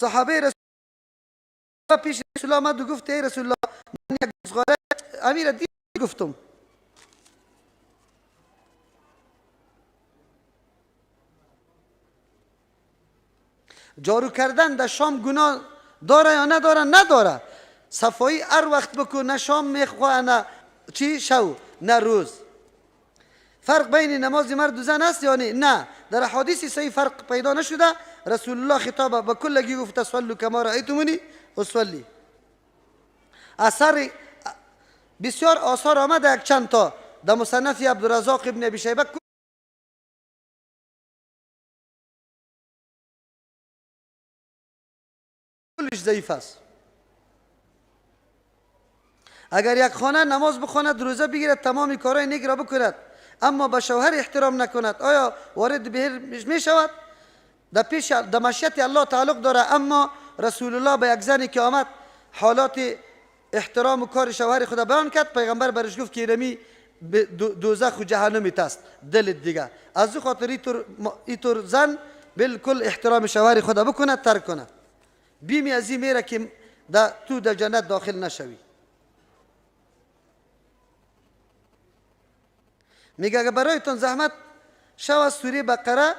صحابه رسول پیش رسول الله آمد و گفت ای رسول الله من یک بزغاله امیر دین گفتم جارو کردن در شام گناه داره یا نداره؟ نداره. صفایی هر وقت بکن، نه شام میخواه نه چی شو نه روز. فرق بین نماز مرد و زن است یا نه؟ در حدیث صحیح فرق پیدا نشده. رسول الله خطاب به کلگی گفته صلوا کما رأیتمونی اصلی. اثر بسیار آثار آمده، یک چند تا در مصنف عبدالرزاق ابن ابی شیبه کلش ضعیف است. اگر یک خانه نماز بخواند، روزه بگیرد، تمام کارهای نیک را بکند، اما به شوهر احترام نکند، آیا وارد بهر می شود؟ در پیش در مشیت الله تعلق داره. اما رسول الله به یک زنی که آمد حالات احترام و کار شوهر خدا بیان کرد، پیغمبر برش گفت که اینمی دوزخ و جهنمی است دل دیگه. از او خاطر اینطور زن بالکل احترام شوهر خدا بکند، ترک کنه. بیمی از این میره که تو در جنت داخل نشوی. میگه اگه برایتون زحمت شو از سوره بقره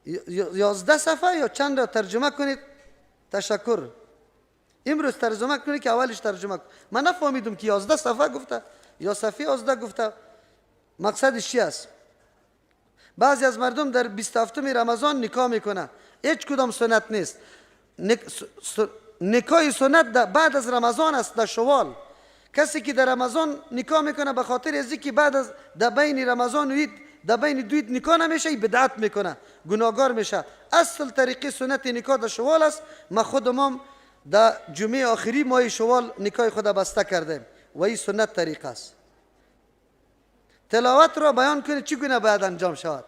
11 صفحه یا چند را ترجمه کنید. تشکر. امروز ترجمه کنید که اولش ترجمه کنید. من نفهمیدم که 11 صفحه گفته یا صفحه 11 گفته، مقصدش چی است؟ بعضی از مردم در 27 رمضان نکاح میکنه، هیچ کدام سنت نیست. نکاح سنت بعد از رمضان است، در شوال. کسی که در رمضان نکاح میکنه به خاطر ازی که بعد از در بین رمضان و عید در بین دو عید نکاح نمیشه، بدعت میکنه، گناهگار میشه. اصل طریقه سنت نکاح در شوال است. ما خودمون در جمعه آخری ماه شوال نکاح خدا بسته کردیم و این سنت طریقه است. تلاوت را بیان کنید چگونه باید انجام شود.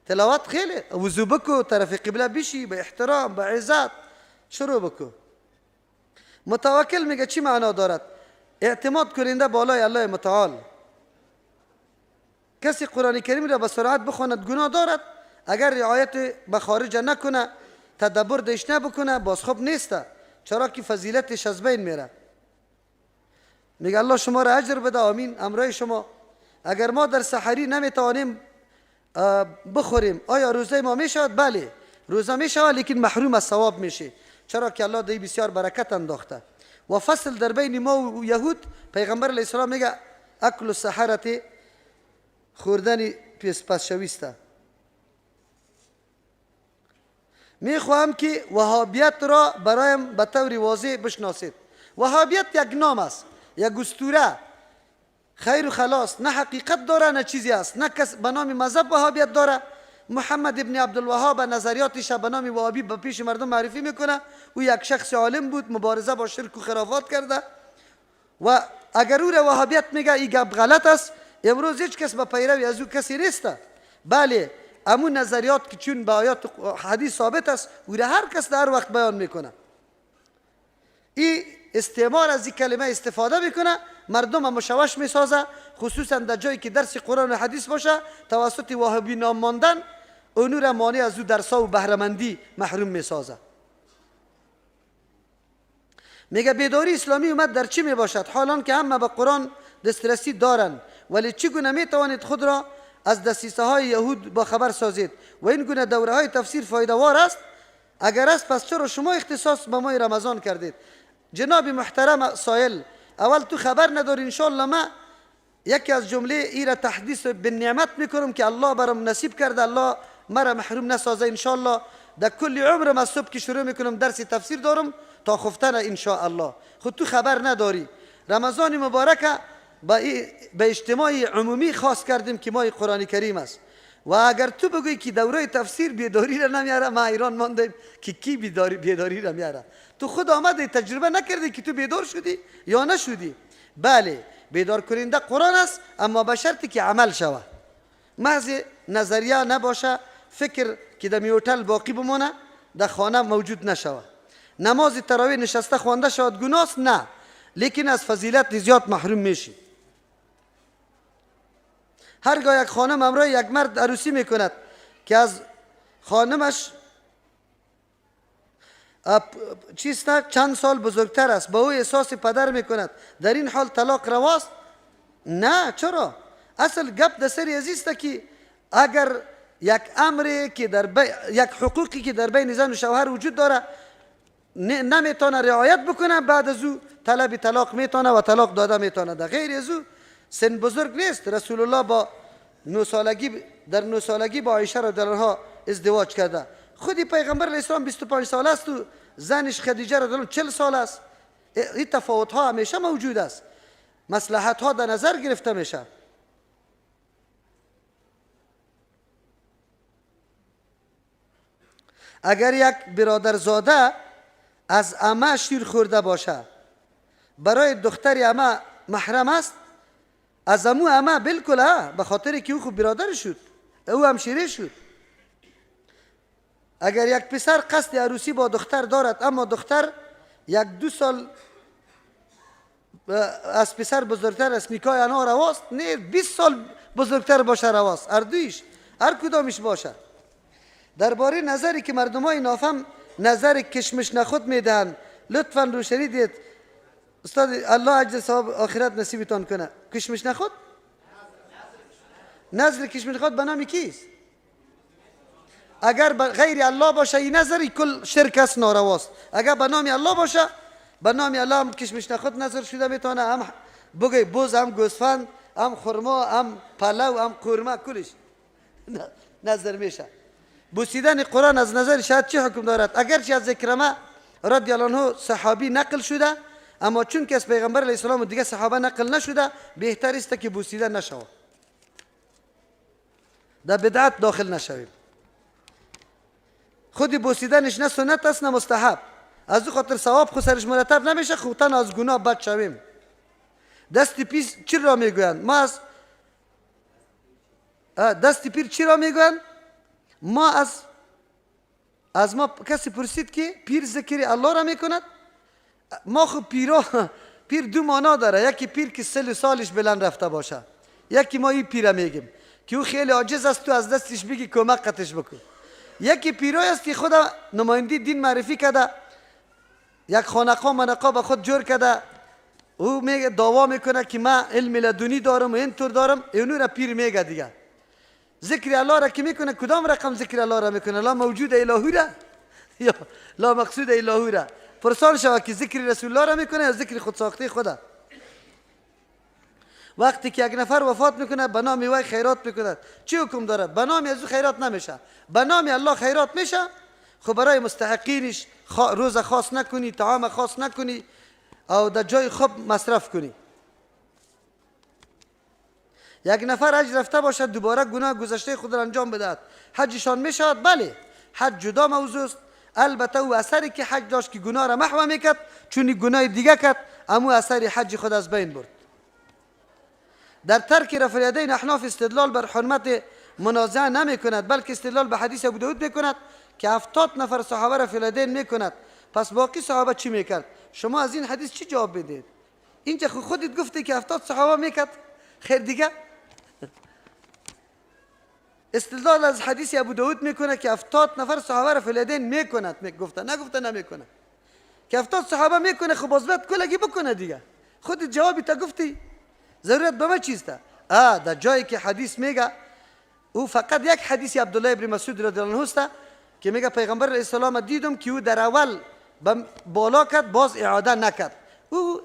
تلاوت خیلی وضو بکو، طرف قبله بشی، به احترام، به عزت شروع بکو. متوکل میگه چی معنا دارد؟ اعتماد کننده بالای الله متعال. کسی قرآن کریم را به سرعت بخواند گناه دارد. اگر رعایت به خارج نکنه، تدبر دیش نبکنه، باز خوب نیسته، چرا که فضیلتش از بین میره. میگه الله شما را اجر بده. آمین. امرای شما. اگر ما در سحری نمیتوانیم بخوریم، آیا روزه ما میشود؟ بله روزه میشود، لیکن محروم از ثواب میشه، چرا که الله دی بسیار برکت انداخته. و فصل در بین ما و یهود، پیغمبر علیه السلام میگه اکل السحرة، خوردن پس شویسته. میخواهم که وهابیت را برایم به طور واضح بشناسید. وهابیت یک نام است، یک اسطوره، خیر و خلاص، نه حقیقت داره نه چیزی است. نه کس به نام مذهب وهابیت داره. محمد ابن عبدالوهاب نظریاتش به نام وهابی به پیش مردم معرفی میکنه. او یک شخص عالم بود، مبارزه با شرک و خرافات کرده و اگر او را وهابیت میگه این گپ غلط است. امروز هیچ کس به پیروی از او کسی نیست. بله امون نظریات که چون به آیات حدیث ثابت است، او را هر کس در وقت بیان میکنه. این استعمار از این کلمه استفاده میکنه، مردم مشوش میسازه، خصوصا در جایی که درس قرآن و حدیث باشه، توسط وهابی نام ماندن اونو را مانع از او درسا و بهره‌مندی محروم میسازه. میگه بیداری اسلامی اومد در چی میباشد؟ حالان که همه به قرآن دسترسی دارن، ولی چگونه میتوانید خود را از دسیسه های یهود با خبر سازید و این گونه دوره های تفسیر فایده وار است؟ اگر است پس چرا شما اختصاص به ماه رمضان کردید؟ جناب محترم سائل، اول تو خبر نداری. انشاءالله ما یکی از جمله ای را تحدیث به نعمت میکنم که الله برام نصیب کرده، الله مرا محروم نسازه. انشاءالله در کل عمرم از صبح که شروع میکنم درس تفسیر دارم تا خفتن انشاءالله. خود تو خبر نداری. رمضان مبارک به اجتماع عمومی خاص کردیم که ماه قرآن کریم است و اگر تو بگویی که دوره تفسیر بیداری را نمیاره، ما ایران ماندیم که کی بیداری را میاره. تو خود آمده تجربه نکردی که تو بیدار شدی یا نشدی. بله بیدار کننده قرآن است، اما به شرطی که عمل شود، محض نظریه نباشه، فکر که در هتل باقی بمونه، در خانه موجود نشود. نماز تراویح نشسته خوانده شود گناه نه، لیکن از فضیلت زیاد محروم میشی. هرگاه یک خانم همراه یک مرد عروسی میکند که از خانمش چیست چند سال بزرگتر است، با او احساس پدر میکند، در این حال طلاق رواست؟ نه. چرا؟ اصل گپ در سر است که اگر یک امری که یک حقوقی که در بین زن و شوهر وجود داره نمیتونه رعایت بکنه، بعد از او طلب طلاق میتونه و طلاق داده میتونه. در غیر از او سن بزرگ نیست. رسول الله با 9 سالگی با عایشه رضی الله عنها ازدواج کرده. خودی پیغمبر علیه السلام 25 سال است و زنش خدیجه رضی الله عنها 40 سال است. این تفاوت ها همیشه موجود است، مصلحت ها در نظر گرفته میشه. اگر یک برادرزاده از عمه شیر خورده باشه، برای دختر عمه محرم است؟ از امو عمه بالکل، به خاطر که او خود برادر شد، او همشیره شد. اگر یک پسر قصد عروسی با دختر دارد اما دختر 1-2 سال از پسر بزرگتر است، نکاح آنها رواست؟ نه، 20 سال بزرگتر باشه رواست. هر کدامش باشه. درباره نظری که مردمای نافهم نظر کشمش نخود میدهند، لطفاً روشنی دید استاد. الله اجر ثواب آخرت نصیبتان کنه. کشمش نخود، نظر کشمش نخود به نام کیست؟ اگر غیر الله باشه این نظری کل شرک است، نارواست. اگر به نام الله باشه، به نام الله هم کشمش نخود نظر شده میتونه، هم بگی بوز، هم گوسفند، هم خرما، هم پلو، هم قورمه، کلش نظر میشه. بوسیدن قرآن از نظر شاید چه حکم دارد؟ اگرچه از اکرمه رضی الله عنه صحابی نقل شده، اما چون که از پیغمبر علیه السلام و دیگه صحابه نقل نشده، بهتر است که بوسیدن نشود، در بدعت داخل نشویم. خودی بوسیدنش نه سنت است نه مستحب، از او خاطر ثواب خود سرش مرتب نمیشه، خوتن از گناه بد شویم. دست پیر چی را میگویند؟ ما دست پیر چی را میگویند؟ ما از ما کسی پرسید که پیر ذکر الله را میکند؟ ما خب پیر 2 معنا داره. یکی پیر که سالش بلند رفته باشه، یکی ما این پیره میگیم که او خیلی عاجز است، تو از دستش بگی کمکش بکن. یکی پیرای است که خود نمایندی دین معرفی کرده، یک خانقاه منقاه به خود جور کرده، او میگه دعوا میکنه که من علم لدنی دارم و اینطور دارم، اینو را پیر میگه. دیگه ذکر الله را که میکنه، کدام رقم ذکر الله را میکنه؟ لا موجود الهی را یا لا مقصود الهی را؟ پرسان شود که ذکر رسول الله را میکنه یا ذکر خود ساخته خدا؟ وقتی که یک نفر وفات میکنه به نام وی خیرات میکنه، چی حکم داره؟ به نام از او خیرات نمیشه، به نام الله خیرات میشه. خب برای مستحقینش روز خاص نکنی، طعام خاص نکنی او در جای خوب مصرف کنی. یک نفر حج رفته باشد، دوباره گناه گذشته خود را انجام بدهد، حجشان میشود؟ بله، حج جدا موضوع است. البته او اثری که حج داشت که گناه را محو میکرد، چون گناه دیگه کرد، اما اثر حج خود از بین برد. در ترک رفع الیدین احناف استدلال بر حرمت منازعه نمی کند، بلکه استدلال به حدیث ابو داود میکند که 70 نفر صحابه رفع الیدین میکند، پس باقی صحابه چی میکرد؟ شما از این حدیث چی جواب بدید؟ اینجا خودت گفتی که 70 صحابه میکرد، خیر دیگه استدلال از حدیث ابو داود میکنه که 70 نفر صحابه رفع الیدین میکند، نگفته نمیکنه، که 70 صحابه میکنه. خب بازبط کلگی بکنه دیگه، خودت جوابی تا گفتی، ضرورت به ما چیسته؟ در جایی که حدیث میگه، او فقط یک حدیث عبدالله ابن مسعود رضی الله عنه است که میگه پیغمبر علیه السلام دیدم که او در اول بالا کرد، باز اعاده نکرد. او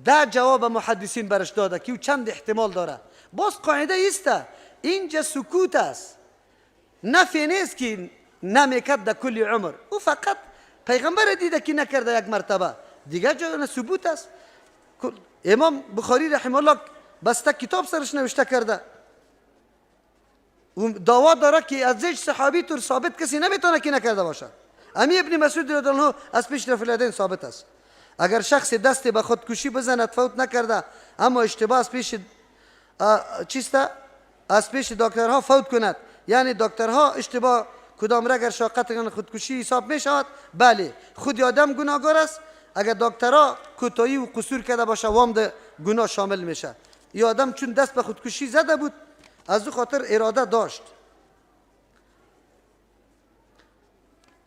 ده جواب محدثین برش داده که او چند احتمال داره. باز قاعده است، اینجا سکوت است، نفی نیست که نمیکرد در کل عمر. او فقط پیغمبر دیده که نکرده یک مرتبه، دیگه جا ثبوت است. امام بخاری رحمه الله بسته کتاب سرش نوشته کرده، دعوا داره که از هیچ صحابی طور ثابت کسی نمیتونه که نکرده باشه. امی ابن مسعود رضی الله عنه از پیش رفع الیدین ثابت است. اگر شخص دست به خودکشی بزند، فوت نکرده اما اشتباه از پیش از پیش دکترها فوت کند، یعنی دکترها اشتباه کدام را اگر شاقت خودکشی حساب می شود؟ بله، خود آدم گناهگار است. اگر دکترها کوتاهی و قصور کرده باشه، وام ده گناه شامل میشه. یا آدم چون دست به خودکشی زده بود از او خاطر اراده داشت.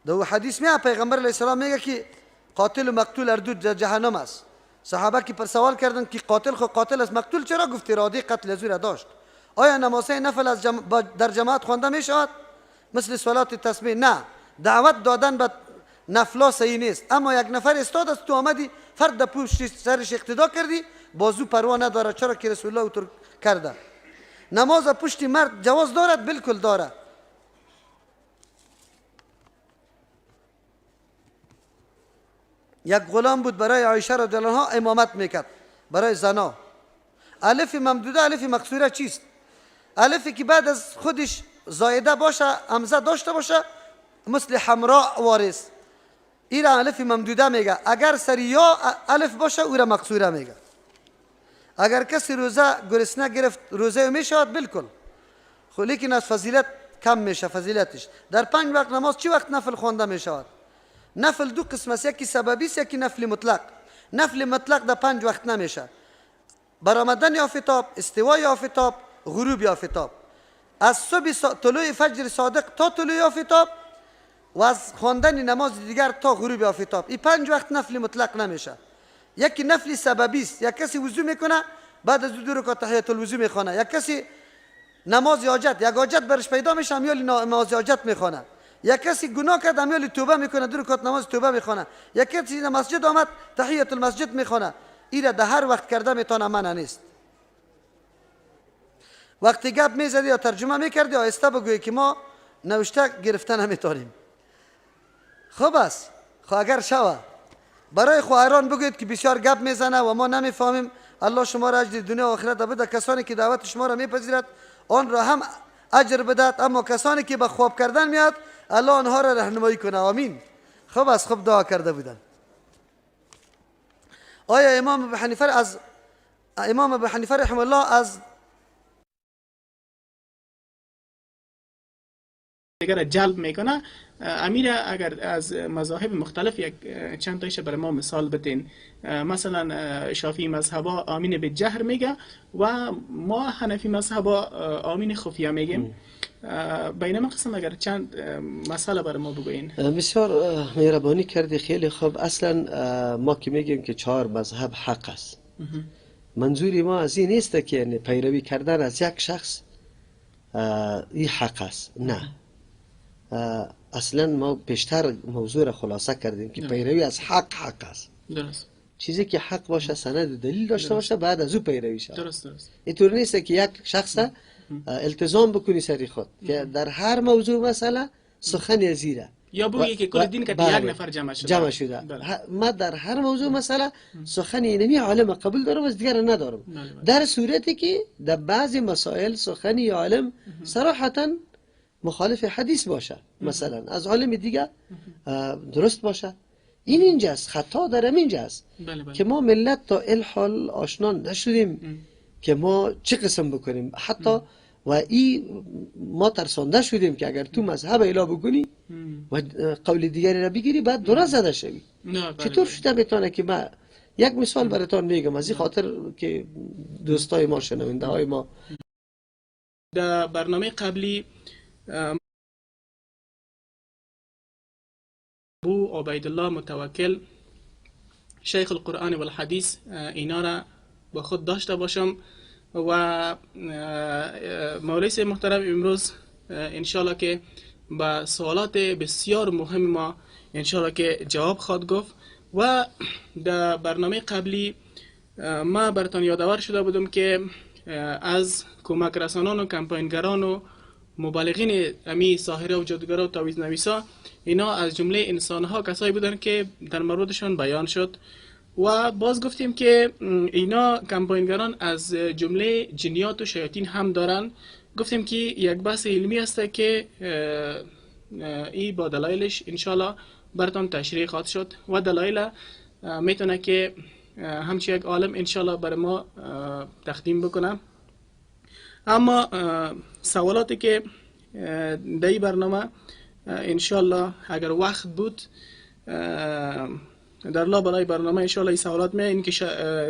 دو حدیث میاد پیغمبر علیه السلام میگه که قاتل و مقتول هر دو در جهنم است. صحابه که پر سوال کردن که قاتل خو قاتل است، مقتول چرا؟ گفت اراده قتل از او را داشت. آیا نمازهای نفل از در جماعت خوانده می شود مثل صلات تسبیح؟ نه. دعوت دادن به نفلا صحیح نیست، اما یک نفر استاد است، تو آمدی فرد پشت سرش اقتدا کردی، بازو پروا نداره، چرا که رسول الله اوتر کرده. نماز پشت مرد جواز دارد؟ بالکل داره. یک غلام بود برای عایشه رضی الله عنها امامت میکرد برای زنا. الف ممدوده الف مکسوره چیست؟ الفی که بعد از خودش زایده باشه، همزه داشته باشه، مثل حمراء وارث، این را الف ممدوده میگه. اگر سر یا الف باشه او را مکسوره میگه. اگر کسی روزه گرسنه گرفت روزه میشود بالکل، خب لیکن از فضیلت کم میشه. فضیلتش در 5 وقت نماز چی وقت نفل خوانده میشود؟ نفل دو قسم است، یکی سببی است یکی نفل مطلق. نفل مطلق در 5 وقت نمیشه. برآمدن آفتاب، استوای آفتاب، غروب آفتاب، از صبح طلوع فجر صادق تا طلوع آفتاب و از خواندن نماز دیگر تا غروب آفتاب. این 5 وقت نفل مطلق نمیشه. یکی نفل سببی است، یک کسی وضو میکنه بعد از 2 رکعت تحیت الوضو میخونه، یک کسی نماز حاجت، یک حاجت برش پیدا میشه امیال نماز حاجت میخونه، یک کسی گناه کرد امیال توبه میکنه 2 رکعت نماز توبه میخونه، یک کسی در مسجد آمد تحیت المسجد میخونه. این را در هر وقت کرده میتونه، منع نیست. وقتی گپ میزدی یا ترجمه میکردی آهسته بگویی که ما نوشته گرفته نمیتونیم. خب است، خب اگر شوه برای خواهران بگویید که بسیار گپ میزنه و ما نمیفهمیم، الله شما را اجر دنیا و آخرت بده. کسانی که دعوت شما را میپذیرد آن را هم اجر بدهد، اما کسانی که به خواب کردن میاد الله آنها را راهنمایی کنه. آمین. خب است، خب دعا کرده بودن. آیا امام ابو حنیفه رحمه الله از دیگر جلب میکنه؟ امیر اگر از مذاهب مختلف یک چند تایش برای ما مثال بدین. مثلا شافعی مذهب آمین به جهر میگه و ما حنفی مذهب آمین خفیه میگیم. بینما قسم اگر چند مسئله برای ما بگوین. بسیار مهربانی کردی، خیلی خوب. اصلا ما که میگیم که 4 مذهب حق است، منظوری ما از این نیست که یعنی پیروی کردن از یک شخص این حق است، نه. اصلا ما بیشتر موضوع را خلاصه کردیم که پیروی از حق است. درست. چیزی که حق باشه، سند و دلیل داشته باشه، بعد از او پیروی شود. درست. اینطور نیست که یک شخص التزام بکنی سری خود که در هر موضوع مسئله سخن زیره یا بگویی که کل دین که یک نفر جمع شده. ما در هر موضوع مسئله سخن اینمی عالم قبول دارم و دیگر ندارم. در صورتی که در بعضی مسائل سخن عالم صراحتا مخالف حدیث باشه، مثلا از عالم دیگه درست باشه. این اینجاست، خطا در اینجاست که ما ملت تا الحال آشنا نشدیم که ما چه قسم بکنیم. حتی و این ما ترسانده شدیم که اگر تو مذهب اله بکنی و قول دیگری را بگیری بعد درست زده شوی. چطور شده میتونه که ما یک مثال براتون میگم از این خاطر که دوستای ما، شنونده های ما. در برنامه قبلی ابو عبیدالله متوکل شیخ القرآن و الحدیث اینا را با خود داشته باشم و مولوی محترم امروز انشالله که با سوالات بسیار مهم ما انشالله که جواب خواهد گفت. و در برنامه قبلی ما براتون یادآور شده بودم که از کمک رسانان و کمپاینگران و مبالغین امی ساحره و جادوگرا و تعویض نویسا، اینا از جمله انسانها کسایی بودن که در موردشان بیان شد و باز گفتیم که اینا کمپاینگران از جمله جنیات و شیاطین هم دارن. گفتیم که یک بحث علمی است که ای با دلایلش انشالله براتون تشریح خواهد شد و دلایل میتونه که همچی یک عالم انشالله بر ما تقدیم بکنم. اما سوالاتی که در این برنامه انشالله اگر وقت بود در لابلای برنامه انشاءالله این سوالات می این که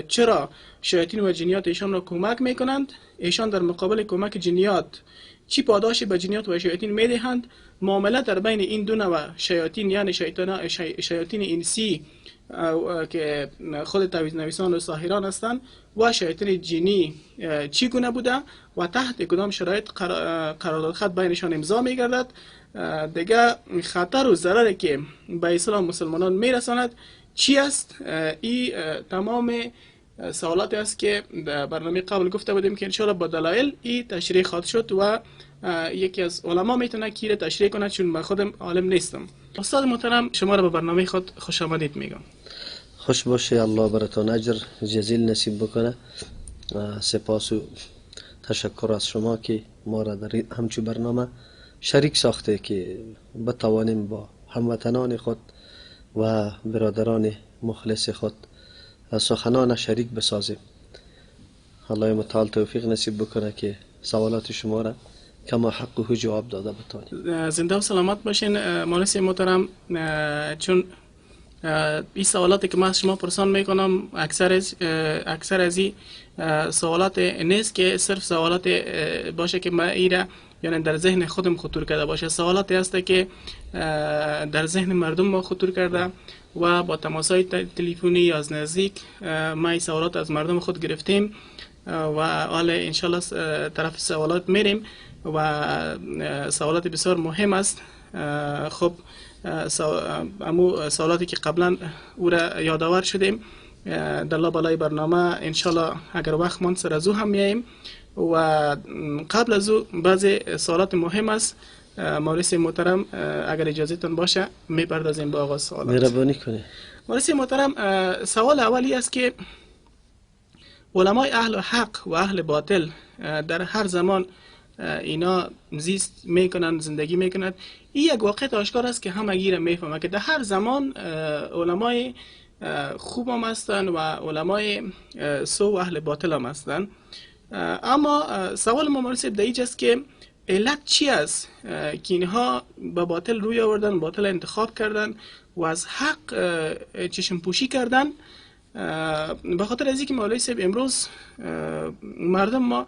چرا شیاطین و جنیات ایشان را کمک میکنند، ایشان در مقابل کمک جنیات چی پاداشی به جنیات و شیاطین میدهند، معامله در بین این دو نوع شیاطین یعنی شیاطین انسی که خود تعویض نویسان و ساحران هستند و شیاطین جنی چگونه بوده و تحت کدام شرایط قرارداد خط بینشان امضا میگردد، دیگه خطر و ضرری که به اسلام مسلمانان میرساند چی است. این تمام سوالات است که در برنامه قبل گفته بودیم که انشاءالله با دلایل این تشریح خواهد شد و یکی از علما میتونه کی تشریح کنه چون من خودم عالم نیستم. استاد محترم شما را به برنامه خود خوش آمدید میگم. خوش باشه، الله براتون اجر جزیل نصیب بکنه. سپاس و تشکر از شما که ما را در همچون برنامه شریک ساخته که بتوانیم با هموطنان خود و برادران مخلص خود سخنان شریک بسازیم. الله متعال توفیق نصیب بکنه که سوالات شما را کما حقه جواب داده بتانیم. زنده و سلامت باشین مولوی محترم. چون این سوالاتی که من از شما پرسان میکنم اکثر از این سوالات نیست که صرف سوالات باشه که من ایره یعنی در ذهن خودم خطور کرده باشه، سوالاتی هست که در ذهن مردم ما خطور کرده و با تماسهای تلفنی یا از نزدیک ما این سوالات از مردم خود گرفتیم و حالا انشالله طرف سوالات میریم و سوالات بسیار مهم است. خب امو سوالاتی که قبلا او را یادآور شدیم در لابلای برنامه انشالله اگر وقت ماند سر از او هم میاییم و قبل از او بعضی سوالات مهم است. مولوی محترم اگر اجازهتون باشه میپردازیم به آغاز سوالات. مهربانی کنید. مولوی محترم سوال اولی است که علمای اهل حق و اهل باطل در هر زمان اینا زیست میکنن، زندگی میکنند. این یک واقعیت آشکار است که همگی را میفهمه که در هر زمان علمای خوب هم هستند و علمای سو و اهل باطل هم هستند. اما سوال ما مولوی در اینجا است که علت چی است که اینها به باطل روی آوردن، باطل انتخاب کردن و از حق چشم پوشی کردن؟ به خاطر از اینکه مولوی صاحب امروز مردم ما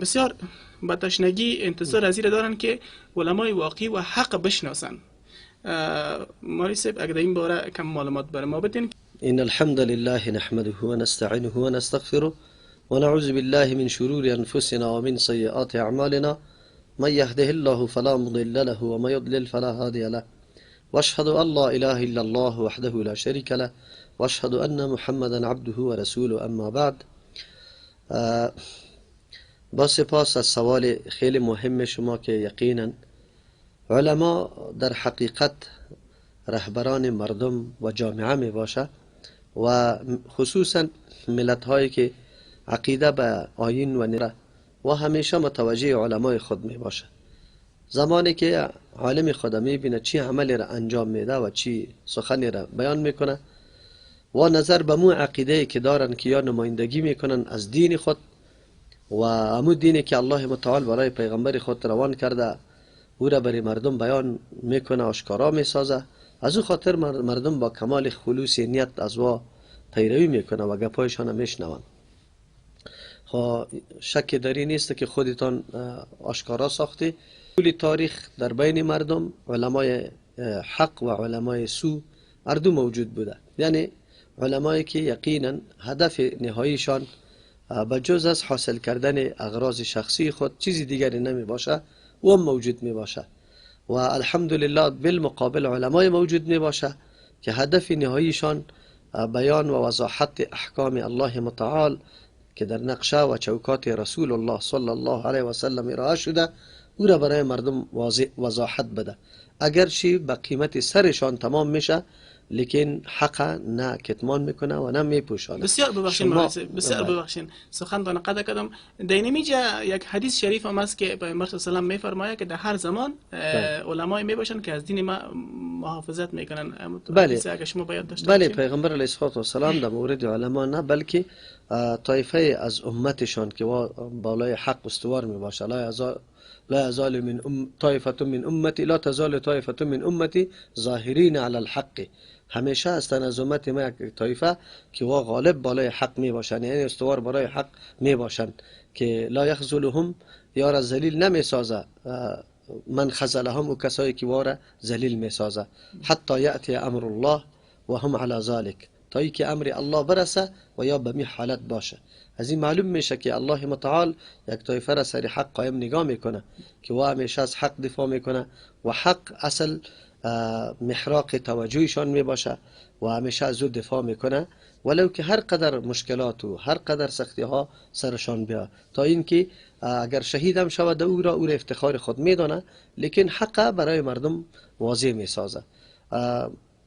بسیار با تشنگی انتظار از این دارن که علمای واقعی و حق بشناسن. مولوی صاحب اگر این باره کم معلومات برای ما بدین. ان الحمد لله نحمده و نستعینه و نستغفره و نعوذ بالله من شرور انفسنا و من سیئات اعمالنا من يهده الله فلا مضل له و من يضلل فلا هادي له واشهد ان لا اله الا الله وحده لا شريك له واشهد ان محمدا عبده و رسوله. اما بعد، با سپاس از سوال خیلی مهم شما که یقینا علما در حقیقت رهبران مردم و جامعه می باشه و خصوصا ملت هایی که عقیده به آیین و نره و همیشه متوجه علمای خود می باشه. زمانی که عالم خود می بینه چی عملی را انجام میده و چی سخنی را بیان میکنه و نظر به مو عقیده که دارن که یا نمایندگی میکنن از دین خود و امو دینی که الله متعال برای پیغمبر خود روان کرده او را برای مردم بیان میکنه، آشکارا میسازه، از او خاطر مردم با کمال خلوص نیت از وا پیروی میکنه و گپایشان میشنون. شک دری نیست که خودتان آشکارا ساختی طول تاریخ در بین مردم علمای حق و علمای سو اردو موجود بوده، یعنی علمایی که یقینا هدف نهاییشان بجز از حاصل کردن اغراض شخصی خود چیزی دیگری نمی باشه و موجود می باشه و الحمدلله بالمقابل علمای موجود می باشه که هدف نهاییشان بیان و وضاحت احکام الله متعال که در نقشه و چوکات رسول الله صلی الله علیه و سلم ارائه شده او را برای مردم وضاحت بده. اگرچه به قیمت سرشان تمام میشه لیکن حق نه کتمان میکنه و نه میپوشانه. بسیار ببخشید بسیار ببخشید سخنتان قطع کردم. در اینجا یک حدیث شریف هم است که پیامبر صلی الله علیه و آله میفرماید که در هر زمان علمای میباشن که از دین ما محافظت میکنن. بله اگه شما باید داشته بله پیغمبر علیه الصلاه و السلام در مورد علما نه بلکه طایفه از امتشان که بالای حق استوار میباشه لا لا يزال من طائفة من امتی لا تزال طائفة من امتی ظاهرین علی الحق. همیشه هستن از امت ما یک طایفه که وا غالب بالای حق می باشند، یعنی استوار بالای حق می باشند، که لا یخذلهم، یار ذلیل نمی سازه. من خذلهم، و کسایی که واره ذلیل می سازه. حتی یأتی امر الله و هم علی ذلک، تا ای که امر الله برسه و یا به می حالت باشه. از این معلوم میشه که الله متعال یک طایفه را سر حق قایم نگاه میکنه که و همیشه از حق دفاع میکنه و حق اصل محراق توجهشان میباشه و همیشه از او دفاع میکنه، ولو که هر قدر مشکلات و هر قدر سختی ها سرشان بیا. تا اینکه اگر شهید هم شود او را افتخار خود میدانه، لیکن حق برای مردم واضح میسازه.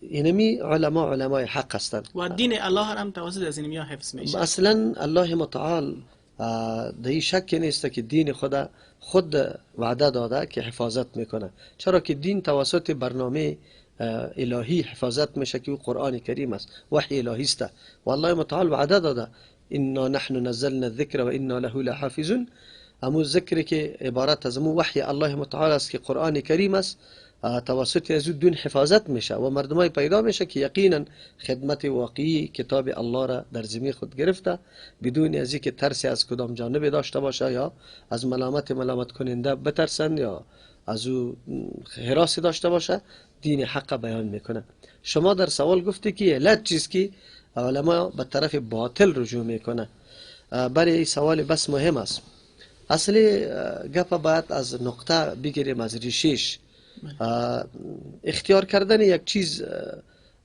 اینمی علمای حق هستند و دین الله هم توسط از اینمیا حفظ میشه. اصلا الله متعال در این شک نیست که دین خود وعده داده که حفاظت میکنه، چرا که دین توسط برنامه الهی حفاظت میشه که او قرآن کریم است، وحی الهی است و الله متعال وعده داده انا نحن نزلنا الذکر و انا له لحافظون. امو ذکر که عبارت از امو وحی الله متعال است که قرآن کریم است، توسط از دین حفاظت میشه و مردمای پیدا میشه که یقینا خدمت واقعی کتاب الله را در ذمه خود گرفته، بدون از اینکه ترسی از کدام جانب داشته باشه یا از ملامت کننده بترسن یا از او هراس داشته باشه، دین حق بیان میکنه. شما در سوال گفتی که علت چیست که علما به طرف باطل رجوع میکنه. برای این سوال بس مهم است. اصلی گپ باید از نقطه بگیریم، از ریشش. اختیار کردن یک چیز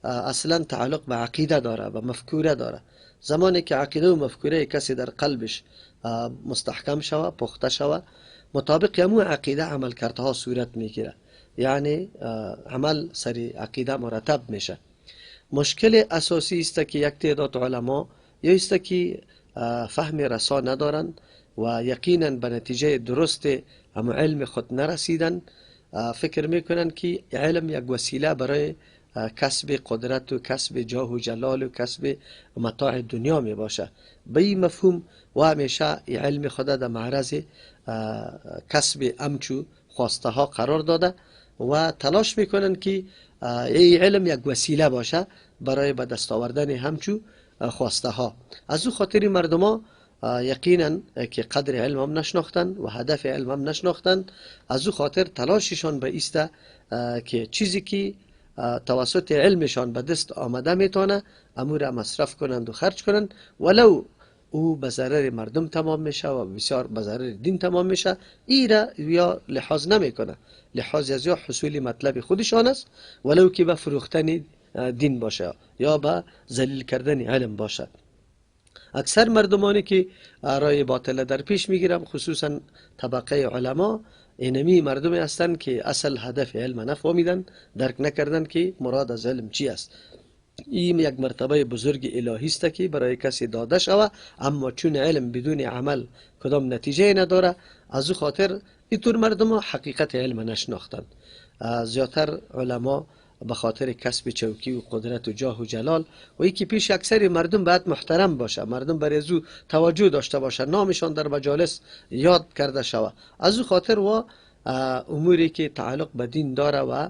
اصلا تعلق به عقیده داره و مفکوره داره. زمانی که عقیده و مفکوره کسی در قلبش مستحکم شوه، پخته شوه، مطابق همون عقیده عمل کردها صورت میگیره، یعنی عمل سری عقیده مرتب میشه. مشکل اساسی است که یک تعداد علما یا است که فهم رسا ندارند و یقینا به نتیجه درست هم علم خود نرسیدن. فکر میکنن که علم یک وسیله برای کسب قدرت و کسب جاه و جلال و کسب متاع دنیا می باشه. به این مفهوم و همیشه علم خود در معرض کسب امچو خواسته ها قرار داده و تلاش میکنن که این علم یک وسیله باشه برای به دست آوردن همچو خواسته ها. از او خاطر مردم ها یقینا که قدر علم هم نشناختن و هدف علم هم نشناختن، از او خاطر تلاششان به ایسته که چیزی که توسط علمشان به دست آمده میتونه امور مصرف کنند و خرج کنند، ولو او به ضرر مردم تمام میشه و بسیار به ضرر دین تمام میشه. ای را یا لحاظ نمیکنه، لحاظ از یا حصول مطلب خودشان است، ولو که به فروختن دین باشه یا به ذلیل کردن علم باشه. اکثر مردمانی که رای باطل در پیش میگیرم، خصوصا طبقه علما، اینمی مردمی هستند که اصل هدف علم نفهمیدن، درک نکردن که مراد از علم چی است. این یک مرتبه بزرگ الهی است که برای کسی داده شود، اما چون علم بدون عمل کدام نتیجه نداره، از او خاطر اینطور مردم حقیقت علم نشناختند. زیادتر علما به خاطر کسب چوکی و قدرت و جاه و جلال و ای که پیش اکثر مردم باید محترم باشه، مردم برای از او توجه داشته باشه، نامشان در مجالس یاد کرده شود، از او خاطر و اموری که تعلق به دین داره و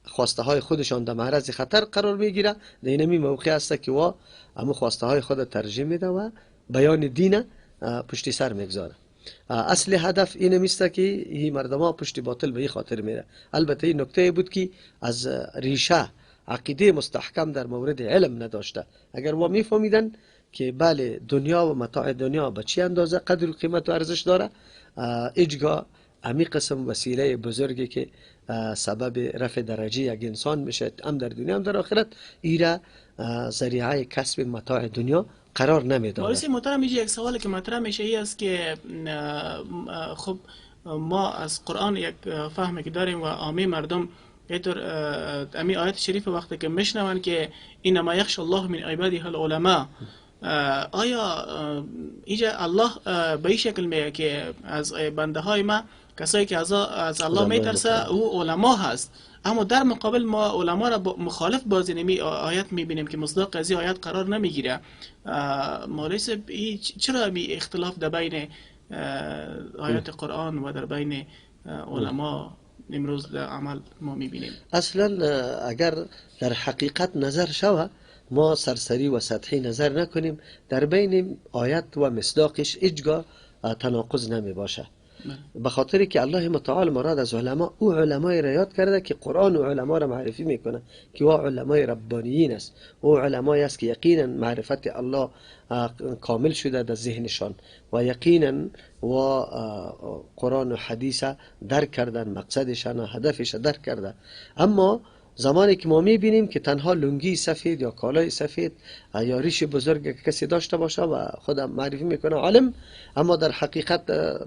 خواسته های خودشان در معرض خطر قرار میگیره، در اینمی موقع است که و امو خواسته های خود ترجمه میده و بیان دین پشت سر میگذاره. اصل هدف این میسته که این مردم ها پشت باطل به این خاطر میره. البته این نکته بود که از ریشه عقیده مستحکم در مورد علم نداشته. اگر و میفهمیدن که بله دنیا و متاع دنیا به چی اندازه قدر و قیمت و ارزش داره، اجگاه امی قسم وسیله بزرگی که سبب رفع درجه یک انسان میشه، هم در دنیا هم در آخرت، ایره ذریعه کسب متاع دنیا قرار نمیداره. مولوی محترم، یک سوالی که مطرح میشه ای است که خب ما از قرآن یک فهمی که داریم و عامه مردم اینطور امی آیت شریف وقتی که میشنون که انما یخشى الله من عباده العلماء، آیا اینجا الله به این شکل میگه که از بنده های ما کسایی که از الله میترسه او علما هست، اما در مقابل ما علما را مخالف باز نمی آیت میبینیم که مصداق از این آیت قرار نمیگیره. مولوی صاحب چرا می اختلاف در بین آیات قرآن و در بین علما امروز در عمل ما میبینیم؟ اصلا اگر در حقیقت نظر شود ما سرسری و سطحی نظر نکنیم، در بین آیت و مصداقش هیچگاه تناقض نمی باشه. به خاطر که الله متعال مراد از علما او علمای را یاد کرده که قرآن و علما را معرفی میکنه که او علمای ربانیین است، او علمای است که یقینا معرفت الله کامل شده در ذهنشان و یقینا و قرآن و حدیث درک کردن، مقصدشان و هدفش درک کرده. اما زمانی که ما میبینیم که تنها لنگی سفید یا کالای سفید یا ریش بزرگ کسی داشته باشه و خودم معرفی میکنه عالم، اما در حقیقت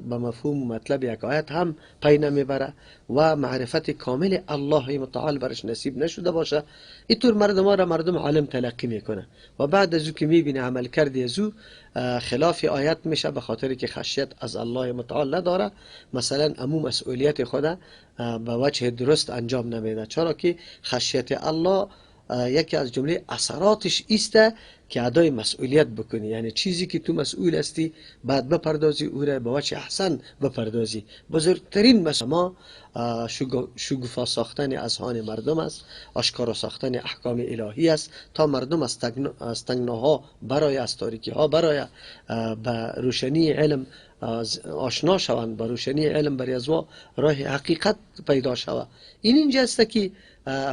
به مفهوم و مطلب یک آیت هم پی نمیبره و معرفت کامل الله متعال برش نصیب نشده باشه، اینطور مردم را مردم عالم تلقی میکنه و بعد از او که میبینه عمل کرده از او خلاف آیت میشه به خاطر که خشیت از الله متعال نداره، مثلا امو مسئولیت خود به وجه درست انجام نمیده. چرا که خشیت الله یکی از جمله اثراتش ایسته که ادای مسئولیت بکنی، یعنی چیزی که تو مسئول هستی بعد بپردازی او را به وجه احسن بپردازی. بزرگترین مسئله ما شگفا ساختن اذهان مردم است، آشکارا ساختن احکام الهی است تا مردم از تنگناها برای، از تاریکی ها برای به روشنی علم آشنا شوند، به روشنی علم بر ازوا راه حقیقت پیدا شود. اینجا است که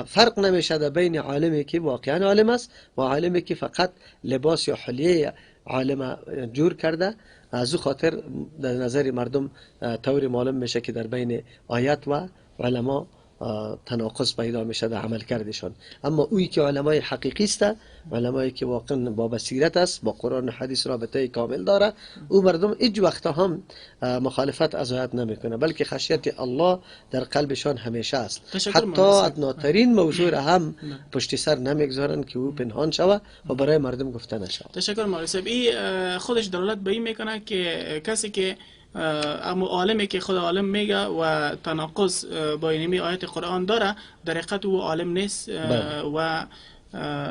فرق نمیشه در بین عالمی که واقعا عالم است و عالمی که فقط لباس یا حلیه عالم جور کرده. از او خاطر در نظر مردم طور معلوم میشه که در بین آیت و علما تناقض پیدا میشه در عمل کردشان. اما اویی که علمای حقیقی است، علمایی که واقعا با بصیرت است، با قرآن و حدیث رابطه کامل داره، او مردم هیچ وقت هم مخالفت از آیت نمیکنه، بلکه خشیت الله در قلبشان همیشه است. حتی ادناترین موضوع را هم پشت سر نمیگذارن که او پنهان شوه و برای مردم گفته نشه. تشکر مولوی صاحب. این خودش دلالت به این میکنه که کسی که اما عالمی که خود عالم میگه و تناقض با اینمی آیت قرآن داره، در حقیقت او عالم نیست و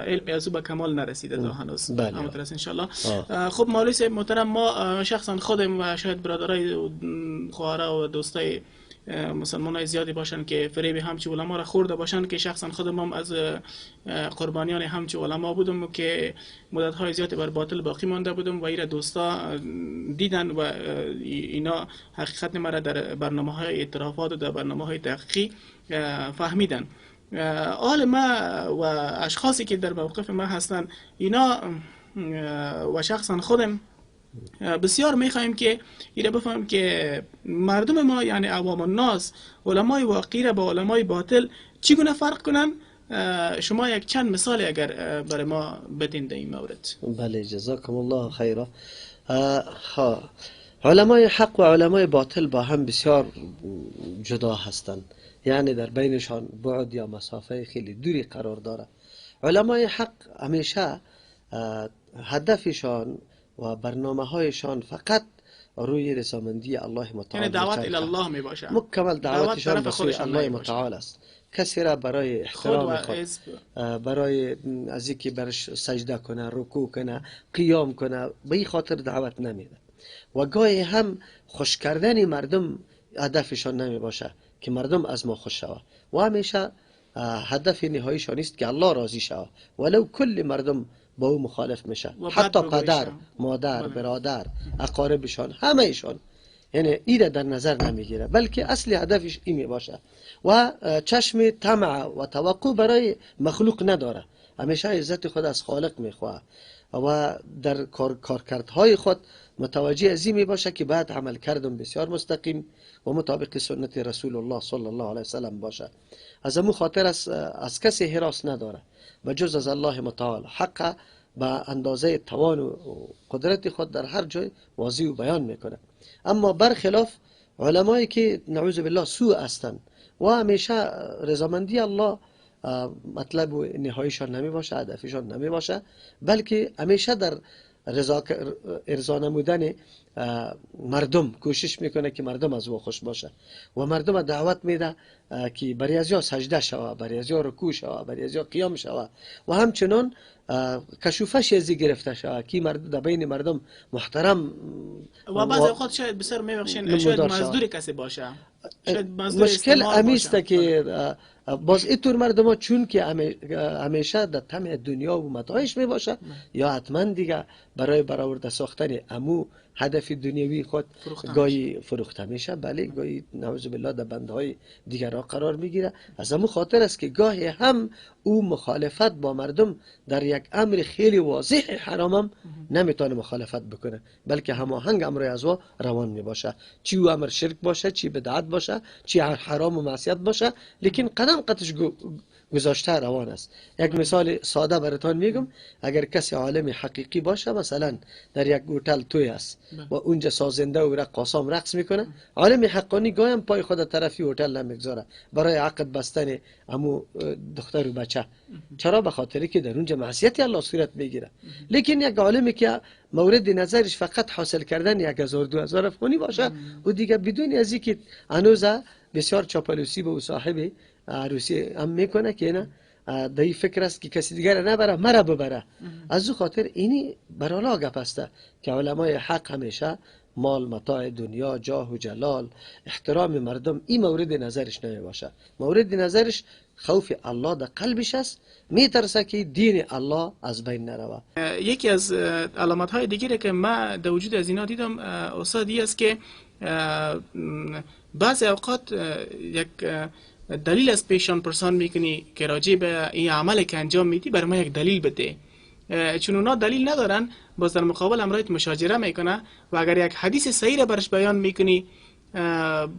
علم از او به کمال نرسیده تا هنوز. همونطور است انشالله. خب مولوی صاحب محترم، ما شخصا خودم و شاید برادرای خواهرها و دوستای مسلمان های زیادی باشن که فریب همچی علما را خورده باشن، که شخصا خودم هم از قربانیان همچی علما بودم که مدت های زیادی بر باطل باقی مانده بودم و ایره دوستا دیدن و اینا حقیقت مرا در برنامه های اعترافات و در برنامه های تحقیقی فهمیدن. حال ما و اشخاصی که در موقف ما هستن، اینا و شخصا خودم بسیار میخوایم که ایره بفهم که مردم ما یعنی عوام الناس علمای واقعی را با علمای باطل چگونه فرق کنن. شما یک چند مثال اگر برای ما بدین در این مورد. بله، جزاکم الله خیرا. علمای حق و علمای باطل با هم بسیار جدا هستند، یعنی در بینشان بعد یا مسافه خیلی دوری قرار داره. علمای حق همیشه هدفشان و برنامه هایشان فقط روی رضامندی الله متعال، یعنی دعوت الی الله می باشه، مکمل دعوتشان به سوی الله متعال است. کسی را برای احترام خود، برای از اینکه برش سجده کنه، رکوع کنه، قیام کنه، به این خاطر دعوت نمیده. و گاهی هم خوش کردن مردم هدفشان نمی باشه که مردم از ما خوش شود، و همیشه هدف نهاییشان است که الله راضی شود، ولو کل مردم با او مخالف میشه، حتی پدر، مادر، برادر، اقاربشان، همه ایشان، یعنی ایره در نظر نمیگیره، بلکه اصلی هدفش این می باشه و چشم طمع و توقع برای مخلوق نداره، همیشه عزت خود از خالق میخواه و در کارکردهای خود متوجه از این می باشه که بعد عمل کردن بسیار مستقیم و مطابق سنت رسول الله صلی الله علیه وسلم باشه. از امو خاطر از کسی هراس نداره و جز از الله متعال. حق به اندازه توان و قدرت خود در هر جای واضح و بیان میکنه. اما برخلاف علمایی که نعوذ بالله سوء هستند و همیشه رضامندی الله مطلب و نهاییشان نمی باشه، هدفشان نمی باشه، بلکه همیشه در ارضا نمودن مردم، کوشش میکنه که مردم از او خوش باشه و مردم دعوت میده که برای از یا سجده شوه، برای از یا رکوع شوه، برای از یا قیام شوه و همچنان کشوفش ازی گرفته شوه که در بین مردم محترم و بعض اوقات شاید بسیار میبخشین شاید مزدور کسی باشه، شاید مزدور مشکل استعمار امیسته باشه. که باز اینطور مردم ها چون که همیشه در طمع دنیا و متاعش می باشه یا حتما دیگه برای برآورده ساختن امو هدف دنیوی خود گاهی فروخته میشه، بله گاهی نعوذ بالله در بنده های دیگر را قرار میگیره. از همون خاطر است که گاهی هم او مخالفت با مردم در یک امر خیلی واضح حرام هم نمیتونه مخالفت بکنه، بلکه هماهنگ امر از او روان می باشه، چی او امر شرک باشه، چی بدعت باشه، چی حرام و معصیت باشه، لیکن قدم قدش گذاشته روان است. یک مثال ساده براتون میگم، اگر کسی عالم حقیقی باشه، مثلا در یک هتل توی است و اونجا سازنده و رقاصام رقص میکنه، عالم حقانی گایم پای خود طرفی هتل نمیگذاره برای عقد بستن امو دختر و بچه. چرا؟ به خاطری که در اونجا معصیت الله صورت میگیره. لیکن یک عالمی که مورد نظرش فقط حاصل کردن 1000-2000 افغانی باشه و دیگه بدون از اینکه هنوز بسیار چاپلوسی به او صاحب عروسی هم میکنه که نه دایی فکر است که کسی دیگر نبره مرا ببره. از او خاطر اینی برالا گپ است که علمای حق همیشه مال متاع دنیا، جاه و جلال، احترام مردم این مورد نظرش نمی باشه. مورد نظرش خوف الله در قلبش است، میترسه که دین الله از بین نروه. یکی از علامت های دیگری که من در وجود از اینا دیدم استادی است که بعضی اوقات یک دلیل از پیشان پرسان میکنی که راجع به این عمل که انجام میدی برای ما یک دلیل بده، چون اونا دلیل ندارن باز در مقابل امرایت مشاجره میکنه و اگر یک حدیث صحیح را برش بیان میکنی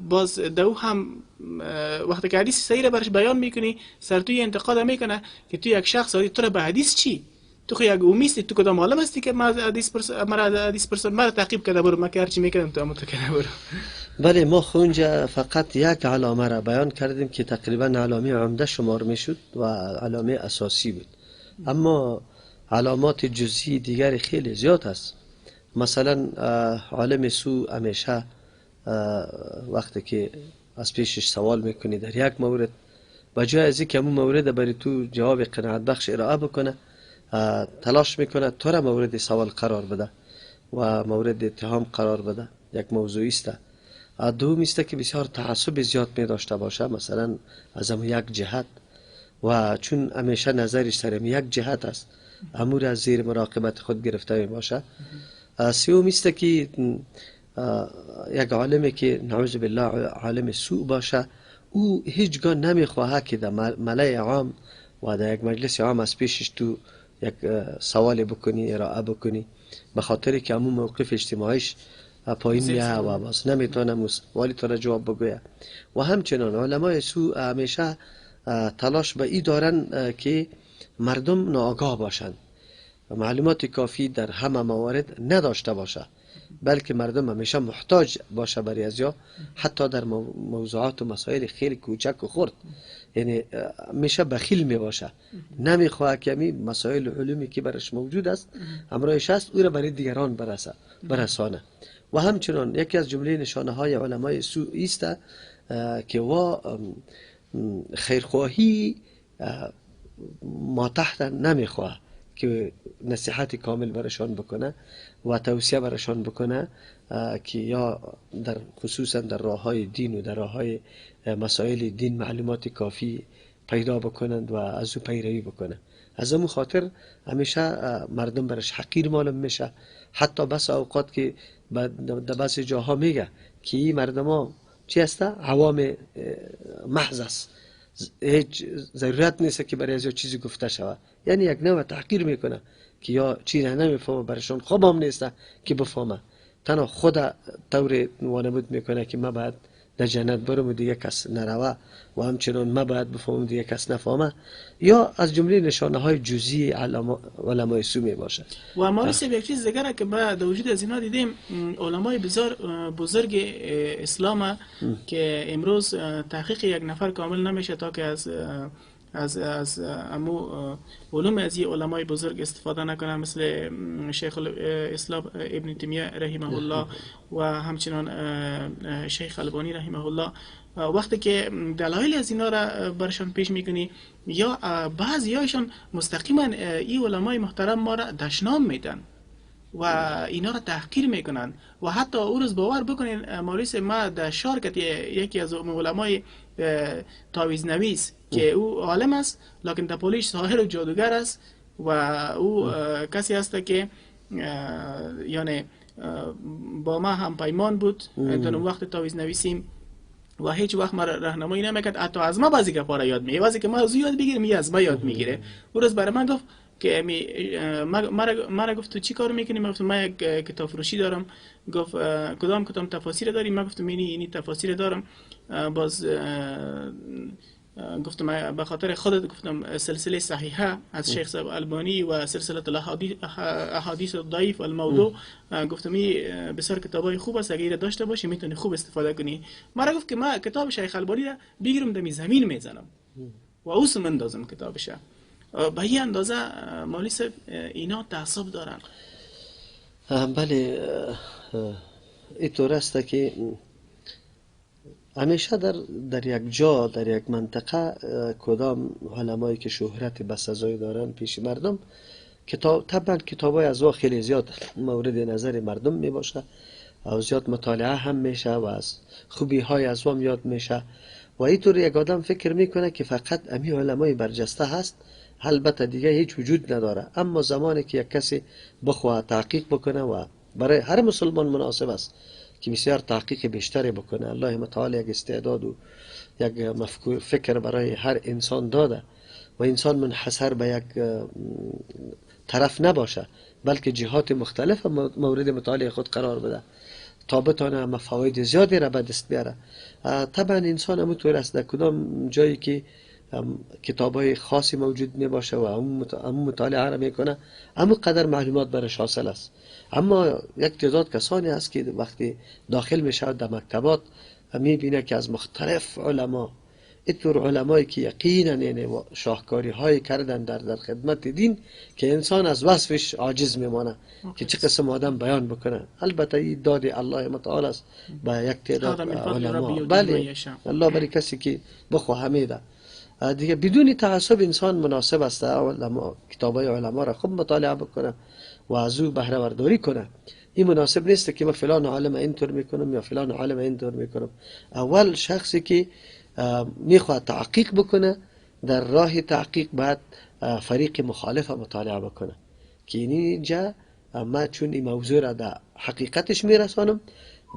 باز دو هم وقتی که حدیث صحیح را برش بیان میکنی سر توی انتقاد میکنه که تو یک شخص تو را به حدیث چی؟ تو خو یک اومیستی، تو کدام عالم هستی که ما حدیث پرسان مرا تعقیب کرده برو، ما که هرچی میکردم تو هم تو کرده برو. بله ما خونجا فقط یک علامه را بیان کردیم که تقریبا علامه عمده شمار میشد و علامه اساسی بود، اما علامات جزئی دیگر خیلی زیاد است. مثلا عالم سو همیشه وقتی که از پیشش سوال میکنی در یک مورد بجای از اینکه همون مورد برای تو جواب قناعت بخش ارائه بکنه تلاش میکنه تو را مورد سوال قرار بده و مورد اتهام قرار بده. یک موضوعی است. دوم است که بسیار تعصب زیاد می داشته باشه، مثلا از هم یک جهت و چون همیشه نظرش سر یک جهت است امور از زیر مراقبت خود گرفته می باشه. سوم است که یک عالمی که نعوذ بالله عالم سوء باشه او هیچگاه نمیخواه که در ملای عام و در یک مجلس عام از پیشش تو یک سوال بکنی ارائه بکنی، به خاطر که همون موقف اجتماعیش پایین میه و باز نمیتونه سوالی تو را جواب بگویه. و همچنان علمای سوء همیشه تلاش به ای دارن که مردم ناآگاه باشند، معلومات کافی در همه موارد نداشته باشه، بلکه مردم همیشه محتاج باشه برای ازیا، حتی در موضوعات و مسائل خیلی کوچک و خرد، یعنی همیشه بخیل می باشه، نمیخواه که همین مسائل علومی که برش موجود است همراهش است او را برای دیگران برسانه. و همچنان یکی از جمله نشانه های علمای سوء است که و خیرخواهی ما تحت نمیخواه که نصیحت کامل برشان بکنه و توصیه برشان بکنه که یا در خصوصا در راه های دین و در راه های مسائل دین معلومات کافی پیدا بکنند و از او پیروی بکنه. از همون خاطر همیشه مردم برش حقیر معلوم میشه، حتی بس اوقات که در بس جاها میگه که این مردم ها چی هسته؟ عوام محض است، هیچ ضرورت نیست که برای از چیزی گفته شود، یعنی یک نوع تحقیر میکنه که یا چی را نمیفهمه برشان خوب هم نیست که بفهمه، تنها خود طور وانمود میکنه که ما باید در جنت برم و دیگه کس نروه و همچنان ما باید بفهمم دیگه کس نفهمه، یا از جمله نشانه های جزئی علمای سو می باشه. و مولوی صاحب یک چیز دیگه که با در وجود از اینا دیدیم علمای بزرگ اسلام که امروز تحقیق یک نفر کامل نمیشه تا که از از امو علوم از این علمای بزرگ استفاده نکنن، مثل شیخ الاسلام ابن تیمیه رحمه الله و همچنان شیخ البانی رحمه الله. وقتی که دلایل از اینا را برشان پیش میکنی، یا بعضیایشان مستقیما این علمای محترم ما را دشنام میدن و اینا را تحقیر میکنن. و حتی او روز باور بکنین مولوی ما در شارکت یکی از علمای تعویض نویس که او عالم است لکن در پولیش ساحر و جادوگر است و او کسی است که یعنی با ما هم پیمان بود در وقت تعویض نویسیم و هیچ وقت ما راهنمایی نمیکرد، حتی از ما بعضی گپا را یاد میگیره، بعضی که ما از یاد بگیریم می از ما یاد میگیره. اون روز برای من گفت که مرا گفت تو چی کار میکنی؟ من گفتم من یک کتاب فروشی دارم. گفت کدام تفاسیر داری؟ من گفتم اینی تفاسیر دارم. باز گفتم به خاطر خودت گفتم سلسله صحیحه از شیخ البانی و سلسله الاحادیث الضعیف و الموضوع، گفتم این بسیار کتابای خوب است، اگه داشته باشی میتونی خوب استفاده کنی. مرا گفت که من کتاب شیخ البانی را بگیرم دمی زمین میزنم و اوس مندازم کتابش. به این اندازه مولوی صاحب اینا تعصب دارن. بله اینطور است که همیشه در یک جا در یک منطقه کدام علمایی که شهرت بسزایی دارن پیش مردم، طبعا کتابای از وا خیلی زیاد مورد نظر مردم می باشه و زیاد مطالعه هم میشه و از خوبی های از وا یاد میشه و اینطور یک آدم فکر میکنه که فقط امی علمای برجسته هست، البته دیگه هیچ وجود نداره. اما زمانی که یک کسی بخواه تحقیق بکنه و برای هر مسلمان مناسب است که بسیار تحقیق بیشتری بکنه، الله متعال یک استعداد و یک فکر برای هر انسان داده و انسان منحصر به یک طرف نباشه بلکه جهات مختلف مورد مطالعه خود قرار بده تا بتونه مفاوید زیادی را به دست بیاره. طبعا انسان همونطور است، در کدام جایی که کتابای خاصی موجود می باشه و همون مطالعه را میکنه همون قدر معلومات برش حاصل است. اما یک تعداد کسانی هست که وقتی داخل میشه در مکتبات میبینه که از مختلف علما، اینطور علمایی که یقینا شاهکاری های کردن در خدمت دین که انسان از وصفش عاجز میمانه که چه قسم آدم بیان بکنه. البته این داد الله متعال است به یک تعداد علما. بله الله برای کسی که بخواه میده دیگه. بدون تعصب انسان مناسب است کتابای علما را خوب مطالعه بکنه و از او بهره برداری کنه. این مناسب نیست که من فلان عالم اینطور میکنم یا فلان عالم اینطور میکنم. اول شخصی که میخواد تحقیق بکنه در راه تحقیق باید فریق مخالف مطالعه بکنه که اینجا ما چون این موضوع را در حقیقتش میرسانم.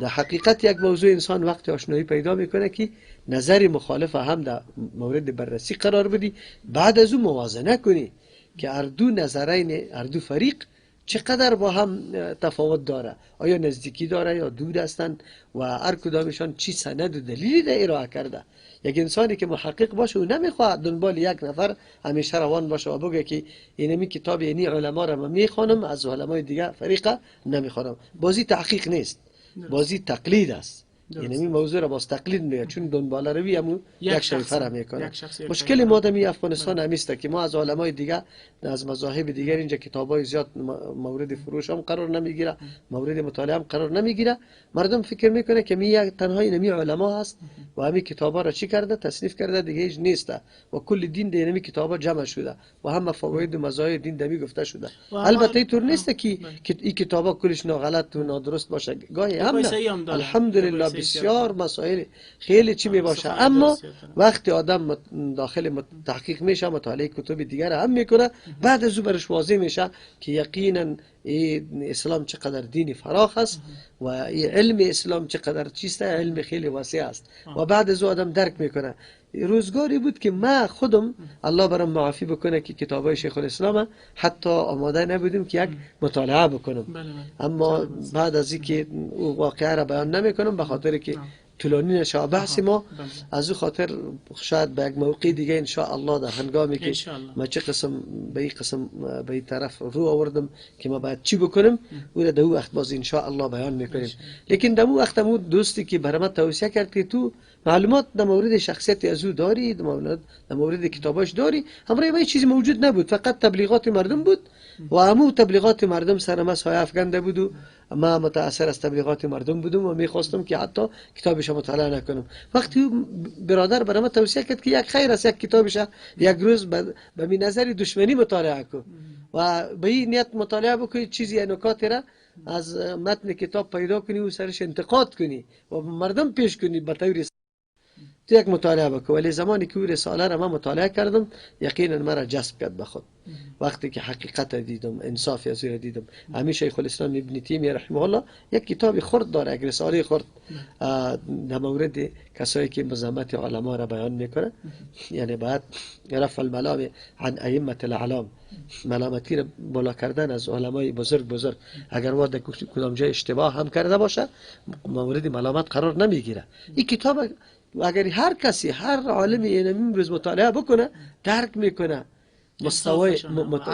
در حقیقت یک موضوع انسان وقتی آشنایی پیدا میکنه که نظر مخالف هم در مورد بررسی قرار بدی، بعد از اون موازنه کنی که اردو نظرین اردو فریق چقدر با هم تفاوت داره، آیا نزدیکی داره یا دور هستند و هر کدامشان چی سند و دلیلی در ارائه کرده. یک انسانی که محقق باشه و نمیخواد دنبال یک نفر همیشه روان باشه و بگه که اینمی کتاب اینی علما را من میخوانم از علمای دیگه فریقه نمیخوانم. بازی تحقیق نیست، بازی تقلید است. یعنی این موضوع را باز تقلید میگه چون دنبال روی همون یک شیفه را میکنه. مشکل ما در افغانستان همیست که ما از علمای دیگه از مذاهب دیگر اینجا کتابای زیاد مورد فروش هم قرار نمیگیره، مورد مطالعه هم قرار نمیگیره. مردم فکر میکنه که می تنها اینمی علما هست و همین کتابا را چی کرده تصنیف کرده دیگه هیچ نیست و کل دین در اینمی کتابا جمع شده و هم فواید و مزایای دین دمی گفته شده. البته اینطور نیست که این کتابا کلش غلط و نادرست باشه، گاهی هم نه. الحمدلله بسیار مسائل خیلی چی می باشه. اما وقتی آدم داخل تحقیق میشه مطالعه کتب دیگر هم میکنه، بعد از او برش واضح میشه که یقینا اسلام چقدر دین فراخ است و علم اسلام چقدر چیست، علم خیلی واسع است و بعد از او آدم درک میکنه. روزگاری بود که ما خودم الله برام معافی بکنه که کتابای شیخ الاسلام حتی آماده نبودیم که یک مطالعه بکنم. اما بعد از اینکه او واقعه را بیان نمیکنم به خاطر که طولانی نشه بحث ما. بله. از او خاطر شاید به یک موقع دیگه ان شاء الله در هنگامی که انشاءالله. ما چه قسم به این قسم به این طرف رو آوردم که ما باید چی بکنیم او را در او وقت باز ان شاء الله بیان میکنیم. لیکن در اون وقت مو دوستی که برام توصیه کرد که تو معلومات در مورد شخصیت از او داری، در مورد کتاباش داری، همراه ما چیزی موجود نبود، فقط تبلیغات مردم بود و همو تبلیغات مردم سر ما سایه افکنده بود و ما متاثر از تبلیغات مردم بودم و میخواستم که حتی کتابش مطالعه نکنم. وقتی او برادر برام توصیه کرد که یک خیر است یک کتابش یک روز به می نظر دشمنی مطالعه کن و به این نیت مطالعه بکنی، چیزی نکاتی را از متن کتاب پیدا کنی و سرش انتقاد کنی و مردم پیش کنی به طور تو یک مطالعه بکن. ولی زمانی که او رساله را من مطالعه کردم یقینا مرا جذب کرد به خود. وقتی که حقیقت دیدم، انصاف از او دیدم. همین شیخ الاسلام ابن تیمیه رحمه الله یک کتاب خرد داره، یک رساله خرد در مورد کسایی که مذمت علما را بیان میکنه، یعنی بعد رفع الملام عن ائمه الاعلام، ملامتی را بالا کردن از علمای بزرگ. اگر وارد کدام جای اشتباه هم کرده باشه مورد ملامت قرار نمیگیره. این کتاب اگر هر کسی، هر عالمی این امروز مطالعه بکنه درک میکنه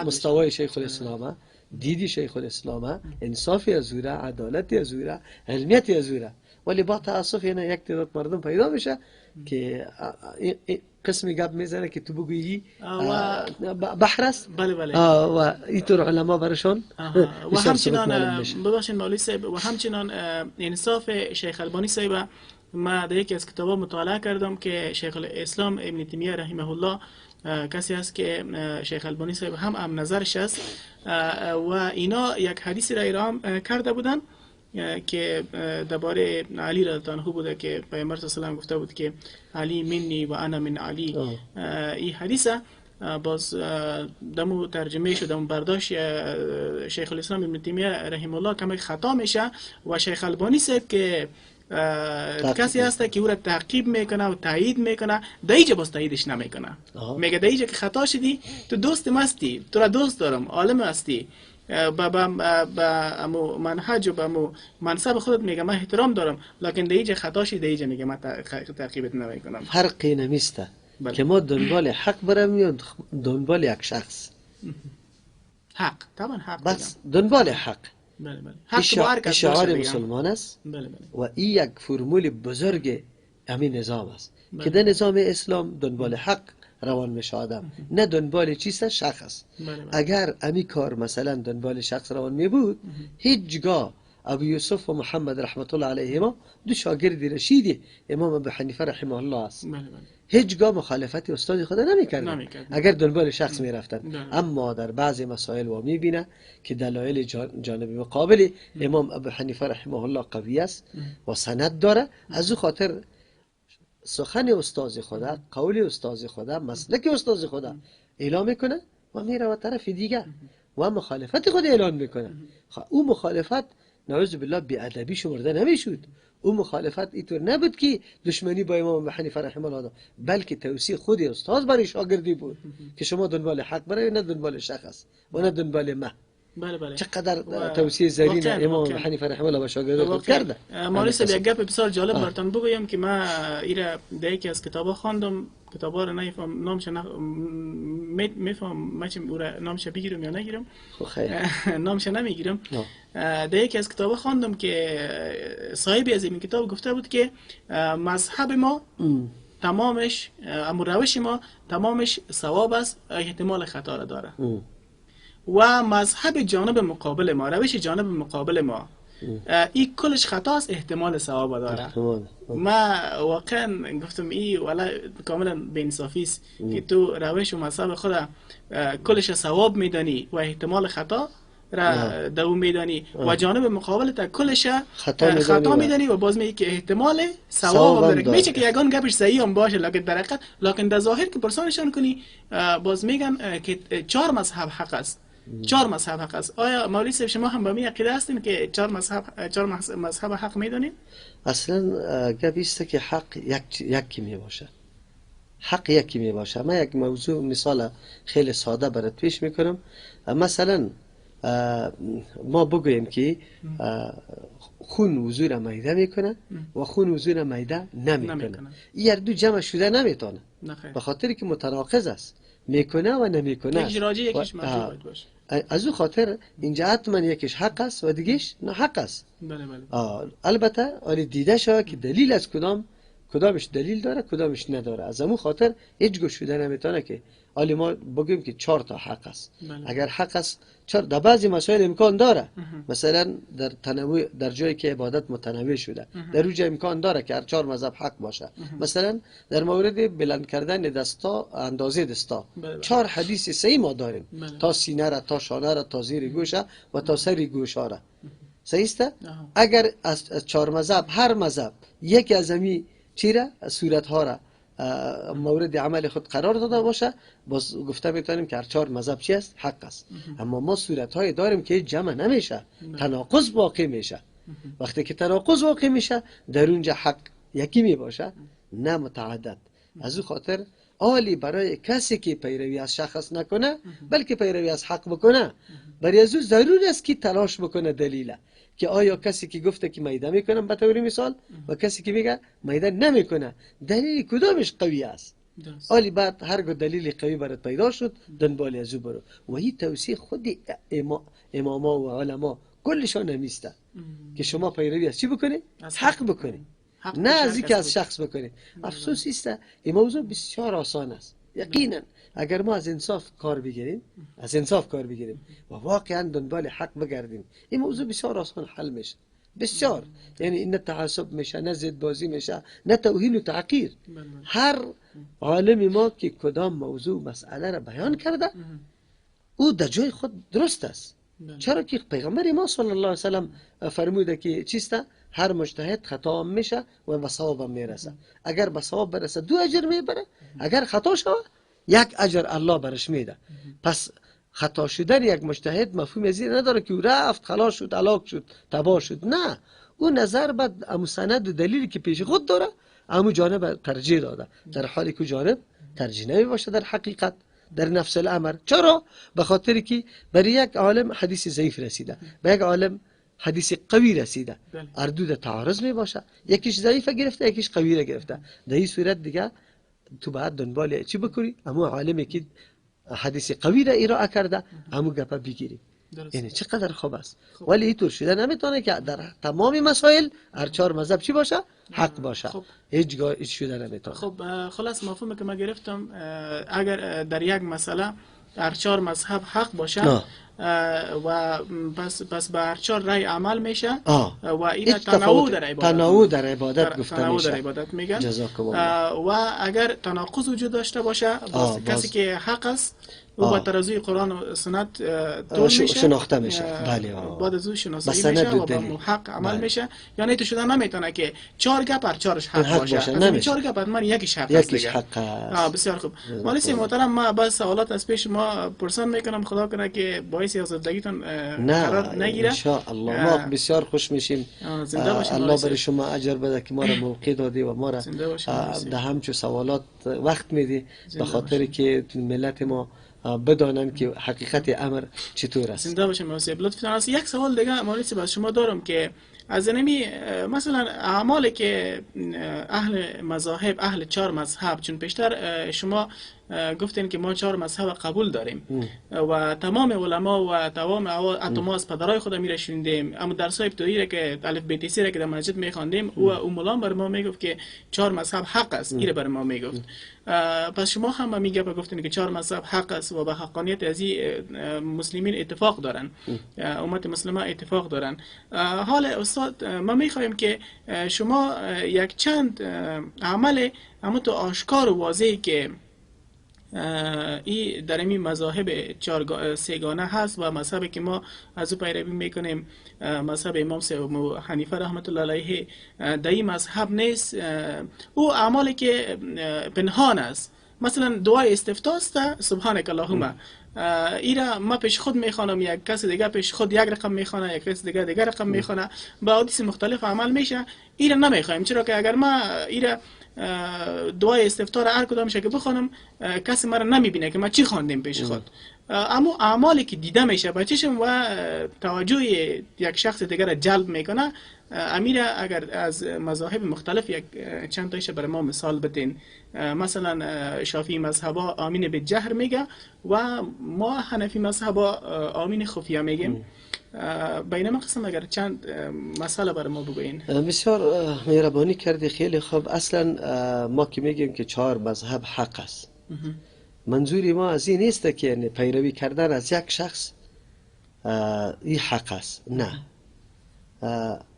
مستوای شیخ الاسلام، دیدی شیخ الاسلام، انصافی از او را، عدالتی از او را، علمیتی از او را. ولی با تاسف اینه یک تعداد مردم پیدا میشه که قسمی گپ میزنه که تو بگویی بحر است. بله. و اینطور علما برشان و همچنان ببخشید مولوی صاحب، و همچنان انصاف شیخ البانی صاحب ما در یکی از کتابا مطالعه کردم که شیخ الاسلام ابن تیمیه رحمه الله کسی است که شیخ البانی صاحب هم نظرش است و اینا یک حدیثی را ارائه کرده بودن که درباره علی رضی الله عنه بوده که پیامبر صلی الله علیه و آله گفته بود که علی منی و انا من علی. این حدیث باز دمو ترجمه شده، دمو برداشت شیخ الاسلام ابن تیمیه رحمه الله کمی خطا میشه و شیخ البانی صاحب که کسی هست که او را تعقیب میکنه و تایید میکنه، دیگه باز تاییدش نمیکنه. میگه دیگه که خطا شدی، تو دوست هستی، تو را دوست دارم، عالم هستی، با امو منهج و با امو منصب خودت میگه من احترام دارم، لیکن دیگه خطا شدی، دیگه میگه من تعقیبت نمیکنم. فرقی نمیسته که ما دنبال حق برم یا دنبال یک شخص. حق طبعا حق بس دنبال حق. حق شعار مسلمان است و این یک فرمول بزرگ همین نظام است که در نظام اسلام دنبال حق روان میشه آدم، نه دنبال چیست شخص. اگر امی کار مثلا دنبال شخص روان می بود هیچگاه ابو یوسف و محمد رحمت الله علیهما دو شاگردی رشیدی امام ابو حنیفه رحمه الله است، هیچگاه مخالفت استاد خود نمیکردن اگر دنبال شخص میرفتن. اما در بعضی مسائل و میبینه که دلایل جانب مقابل امام ابو حنیفه رحمه الله قوی است و سند داره، از او خاطر سخن استاد خدا، قول استاد خدا، مسلک استاد خدا اعلام میکنه و میره و طرف دیگه و مخالفت خود اعلان میکنه. او مخالفت نعوذ بالله بی‌ادبی شمرده نمیشد. او مخالفت اینطور نبود که دشمنی با امام ابو حنیفه رحمه الله، بلکه توصیه خود استاد برای شاگردی بود که شما دنبال حق برای، نه دنبال شخص و نه دنبال ما. بله. چقدر توصیه زرین امام ابو حنیفه رحمه الله به شاگردان خود کرده. مولوی صاحب یک گپ بسیار جالب براتون بگویم که ما ایره در یکی از کتابا خواندم، کتابا رو نمیفهم نامش میفهم مچم او را نامش بگیرم یا نگیرم، نامش نمیگیرم. در یکی از کتابا خواندم که صاحبی از این کتاب گفته بود که مذهب ما تمامش، اما روش ما تمامش ثواب است، احتمال خطا را داره. و مذهب جانب مقابل ما، روش جانب مقابل ما این کلش خطا است، احتمال ثواب داره. ما واقعا گفتم این ولی کاملا بی‌انصافی است که تو روش و مذهب خود کلش ثواب میدانی و احتمال خطا را دوم میدانی و جانب مقابل تا کلش خطا میدانی و باز میگی که احتمال ثواب داره. میشه که یگان گپش صحیح هم باشه لکن در حقیقت، لکن در ظاهر که پرسانشان کنی باز میگن که 4 مذهب حق است، 4 مذهب حق است. آیا مولوی صاحب شما هم به می عقیده هستین که 4 مذهب حق میدونید؟ اصلا گپ است که حق یکی می باشه، حق یکی می باشه. من یک موضوع مثال خیلی ساده برات پیش میکنم. مثلا ما بگوییم که خون وضو را میده میکنه و خون وضو را میده نمیکنه. این هر دو جمع شده نمیتونه، به خاطر که متناقض است، میکنه و نمیکنه. یکیش راجع یکیش مرجوع باید باشه. از او خاطر اینجا حتما یکیش حق است و دیگهش نه حق است. بله بله. البته ولی دیده شود که دلیل از کدامش دلیل داره کدامش نداره. از همون خاطر هیچ گوش شده نمیتونه که حالی ما بگیم که 4 تا حق است. اگر حق است 4 در بعضی مسائل امکان داره، مثلا در تنوع در جایی که عبادت متنوع شده در اونجا امکان داره که هر 4 مذهب حق باشه. مثلا در مورد بلند کردن دستا اندازه دستا 4 حدیث صحیح ما داریم، تا سینه را، تا شانه را، تا زیر گوشه و تا سر گوش را. صحیح است؟ اگر از 4 مذهب هر مذهب یکی از همین چیره صورت ها را مورد عمل خود قرار داده باشه، باز گفته میتونیم که هر 4 مذهب چی است؟ حق است. اما ما صورت های داریم که جمع نمیشه، تناقض واقع میشه. وقتی که تناقض واقع میشه در اونجا حق یکی میباشه نه متعدد. از او خاطر عالی برای کسی که پیروی از شخص نکنه بلکه پیروی از حق بکنه، برای از او ضرور است که تلاش بکنه دلیله که آیا کسی که گفته که میده میکنم به طور مثال و کسی که میگه میده نمیکنه دلیل کدامش قوی است. عالی بعد هرگاه دلیل قوی برات پیدا شد دنبال از او برو. و این توصیه خود اماما و علما کلشان نمیسته که شما پیروی از چی بکنی؟ حق بکنی، نه از اینکه از شخص بکنی. افسوس است این موضوع بسیار آسان است. یقینا اگر ما از انصاف کار بگیریم و واقعا دنبال حق بگردیم این موضوع بسیار آسان حل میشه. بسیار، یعنی نه تعصب میشه، نه ضد بازی میشه، نه توهین و تعقیر. هر عالم ما که کدام موضوع مسئله را بیان کرده او در جای خود درست است. چرا که پیغمبر ما صلی الله علیه و سلم فرموده که چیسته هر مجتهد خطا میشه و به صواب میرسه. اگر به صواب برسه 2 اجر میبره، اگر خطا شود 1 اجر الله برش میده. پس خطا شدن یک مجتهد مفهوم از این نداره که او رفت خلاص شد هلاک شد تباه شد. نه، او نظر به امو سند و دلیلی که پیش خود داره امو جانب ترجیح داده، در حالی که جانب ترجیح نمی باشه در حقیقت در نفس الامر. چرا؟ به خاطر که برای یک عالم حدیث ضعیف رسیده، به یک عالم حدیث قوی رسیده، هر دو تعارض می باشه، یکیش ضعیف گرفته یکیش قوی را گرفته. در این صورت دیگه تو باید دنبال چی بکنی؟ امو عالمی که حدیث قوی را ارائه کرده همو گپا بگیری. یعنی چقدر خوب است. ولی اینطور شده نمیتونه که در تمام مسائل هر 4 مذهب چی باشه؟ حق باشه. هیچ شده نمیتونه. خب خلاص مفهومی که من گرفتم اگر در یک مسئله هر 4 مذهب حق باشه و پس به هر 4 رأی عمل میشه و این تنوع در عبادت گفته میشه. در عبادت میگن. و اگر تناقض وجود داشته باشه کسی که حق است او با ترازوی قرآن و سنت طول میشه، شناخته میشه. بله بعد از او شناسایی میشه و با حق عمل میشه. یعنی تو شده نمیتونه که 4 گپ هر 4ش حق باشه. از 4 گپ من یکیش حق است دیگه. بسیار خوب. مالی محترم، ما بعض سوالات از پیش ما پرسان میکنم، خدا کنه که باعث آزردگیتون قرار نگیره. ان شاء الله ما بسیار خوش میشیم. الله برای شما اجر بده که ما را موقع دادی و ما را در همچو سوالات وقت میدی، به خاطر که ملت ما بدانن که حقیقت امر چطور است. زنده باشیم موسی. لطفاً یک سوال دیگه مالیسی از شما دارم که از نمی مثلا اعمالی که اهل مذاهب اهل 4 مذهب، چون پیشتر شما گفتین که ما 4 مذهب قبول داریم و تمام علما و تمام اتما از پدرای خود میره شوندیم، اما درسای ابتدایی را که الف ب ت س را که در مسجد میخواندیم و مولا بر ما میگفت که 4 مذهب حق است، این بر ما میگفت. پس شما هم میگه گفتین که 4 مذهب حق است و به حقانیت از مسلمین اتفاق دارن، امت مسلمه اتفاق دارن. حال استاد ما میخوایم که شما یک چند عمل اما تو آشکار و واضحی که ای در این مذاهب 3 گانه هست و مذهبی که ما از او پیروی میکنیم مذهب امام ابو حنیفه رحمت الله علیه در این مذهب نیست، او اعمالی که پنهان است، مثلا دعای استفتاء است سبحانك اللهم، ایرا ما پیش خود میخوانم، یک کس دیگه پیش خود یک رقم میخوانه، یک کس دیگه رقم میخوانه، با حدیث مختلف عمل میشه. ایرا نمیخوایم، چرا که اگر ما ایرا دعای استفتار هر کدامش که بخونم کسی مرا نمیبینه که من چی خواندم پیش خود. اما اعمالی که دیده میشه با چشم و توجه یک شخص دیگر را جلب میکنه، امیر اگر از مذاهب مختلف یک چند تایش برای ما مثال بدین. مثلا شافعی مذهبا آمین به جهر میگه و ما حنفی مذهبا آمین خفیه میگیم. بینما قسم اگر چند مسئله برای ما بگوین. بسیار مهربانی کردی، خیلی خوب. اصلا ما که میگیم که 4 مذهب حق است، منظوری ما از این نیست که یعنی پیروی کردن از یک شخص این حق است، نه.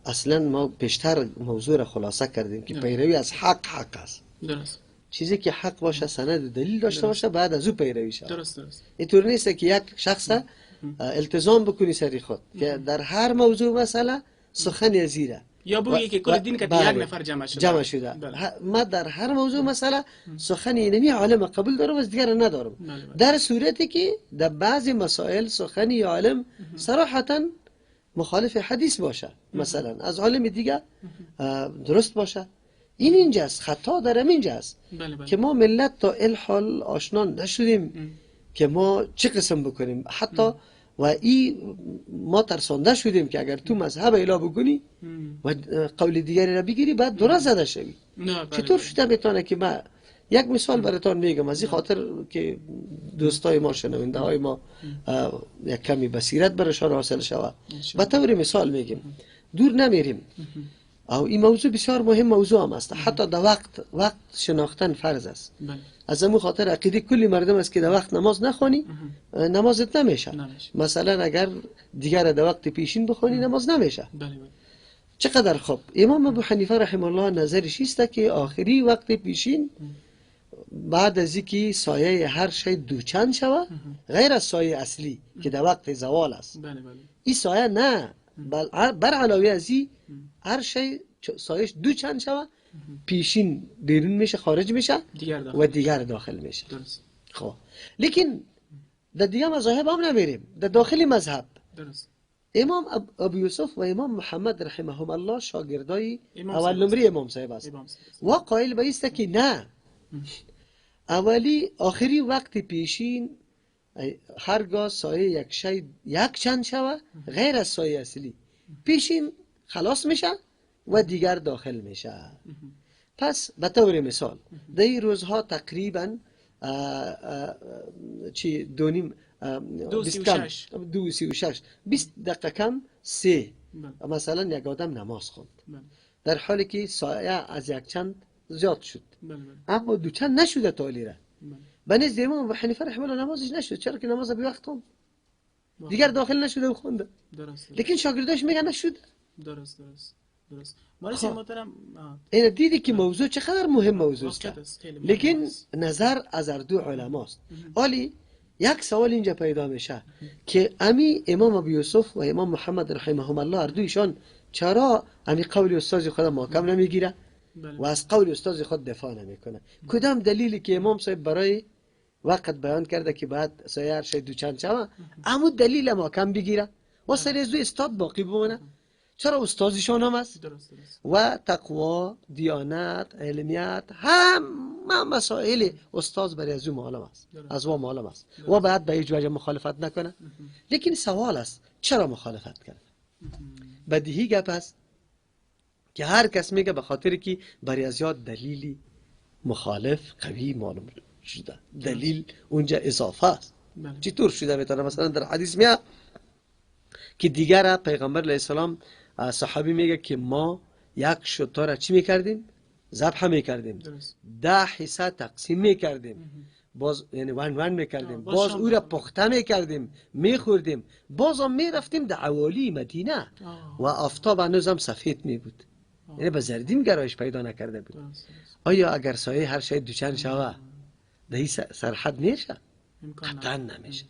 اصلا ما بیشتر موضوع را خلاصه کردیم که پیروی از حق است. درست. چیزی که حق باشه، سند و دلیل داشته باشه، بعد از او پیروی شود. درست. اینطور نیست که یک شخص التزام بکنی سری خود که در هر موضوع مسئله سخن زیره یا بگویی که کل دین که یک نفر جمع شده. ما در هر موضوع مسئله سخن اینمی عالم قبول دارم از دیگر ندارم. در صورتی که در بعضی مسائل سخن عالم صراحتا مخالف حدیث باشه، مثلا از عالم دیگه درست باشه، این اینجاست، خطا در اینجاست که ما ملت تا الحال آشنا نشدیم که ما چه قسم بکنیم. حتی و این ما ترسانده شدیم که اگر تو مذهب اله بکنی و قول دیگری را بگیری بعد درست زده شوی. چطور شده میتونه که ما یک مثال براتون میگم از این خاطر که دوستای ما، شنونده های ما یک کمی بصیرت برشان حاصل شود. به طور مثال میگیم، دور نمیریم. او این موضوع بسیار مهم موضوع هم است. حتی در وقت شناختن فرض است. از همون خاطر عقیده کلی مردم است که در وقت نماز نخوانی نمازت نمیشه. مثلا اگر دیگر در وقت پیشین بخوانی نماز نمیشه. چقدر خوب. امام ابو حنیفه رحمه الله نظرش است که آخری وقت پیشین بعد از اینکه سایه هر شی دوچند شود غیر از سایه اصلی که در وقت زوال است، این سایه نه، بر علاوه از این هر شی سایش دوچند شود پیشین بیرون میشه، خارج میشه و دیگر داخل میشه. خب لیکن در دیگه مذاهب هم نمیریم، در داخل مذهب امام ابو یوسف و امام محمد رحمهم الله شاگردای اول نمره امام صاحب است و قائل به است که نه، اولی آخری وقت پیشین هرگاه سایه یک شی یک چند شود غیر از سایه اصلی پیشین خلاص میشه و دیگر داخل میشه. پس به طور مثال در این روزها تقریبا 20 دقیقه کم 3 مثلا یک آدم نماز خوند در حالی که سایه از یک چند زیاد شد اما دو چند نشده تالیره. به نزد امام ابو حنیفه رحمه الله نمازش نشد، چرا که نماز به وقت خوند دیگر داخل نشده و خونده. لیکن شاگرداش میگن نشد. درست. مارسی محترم این دیدی که موضوع چقدر مهم موضوع است، لیکن نظر از دو علماست. ولی یک سوال اینجا پیدا میشه که امی امام ابو یوسف و امام محمد رحمهم الله هر دویشان چرا امی قول استاد خود محکم نمیگیره و از قول استاد خود دفاع نمیکنه؟ کدام دلیلی که امام صاحب برای وقت بیان کرده که بعد سایه هر شی دوچند شوه اما دلیل محکم بگیره و سر از دو استاد باقی بمونه؟ چرا استادشان هم است و تقوا، دیانت، علمیت همه مسائل استاد برای از او معلوم است، از او معلوم است و بعد به هیچ وجه مخالفت نکنه. لیکن سوال است چرا مخالفت کرد؟ بدیهی گپ است که هر کس میگه به خاطر که برای از یاد دلیلی مخالف قوی معلوم شده، دلیل اونجا اضافه است. چطور شده میتونه؟ مثلا در حدیث میاد که دیگر پیغمبر علیه السلام صحابی میگه که ما یک شتر را چی میکردیم؟ ذبح میکردیم، 10 حصه تقسیم میکردیم، باز یعنی ون میکردیم، باز او را پخته میکردیم میخوردیم، باز هم میرفتیم در عوالی مدینه و آفتاب هنوزم سفید میبود، یعنی به زردیم گرایش پیدا نکرده بود. آیا اگر سایه هر شی دوچند شوه در این سرحد میشه؟ قطعا نمیشه.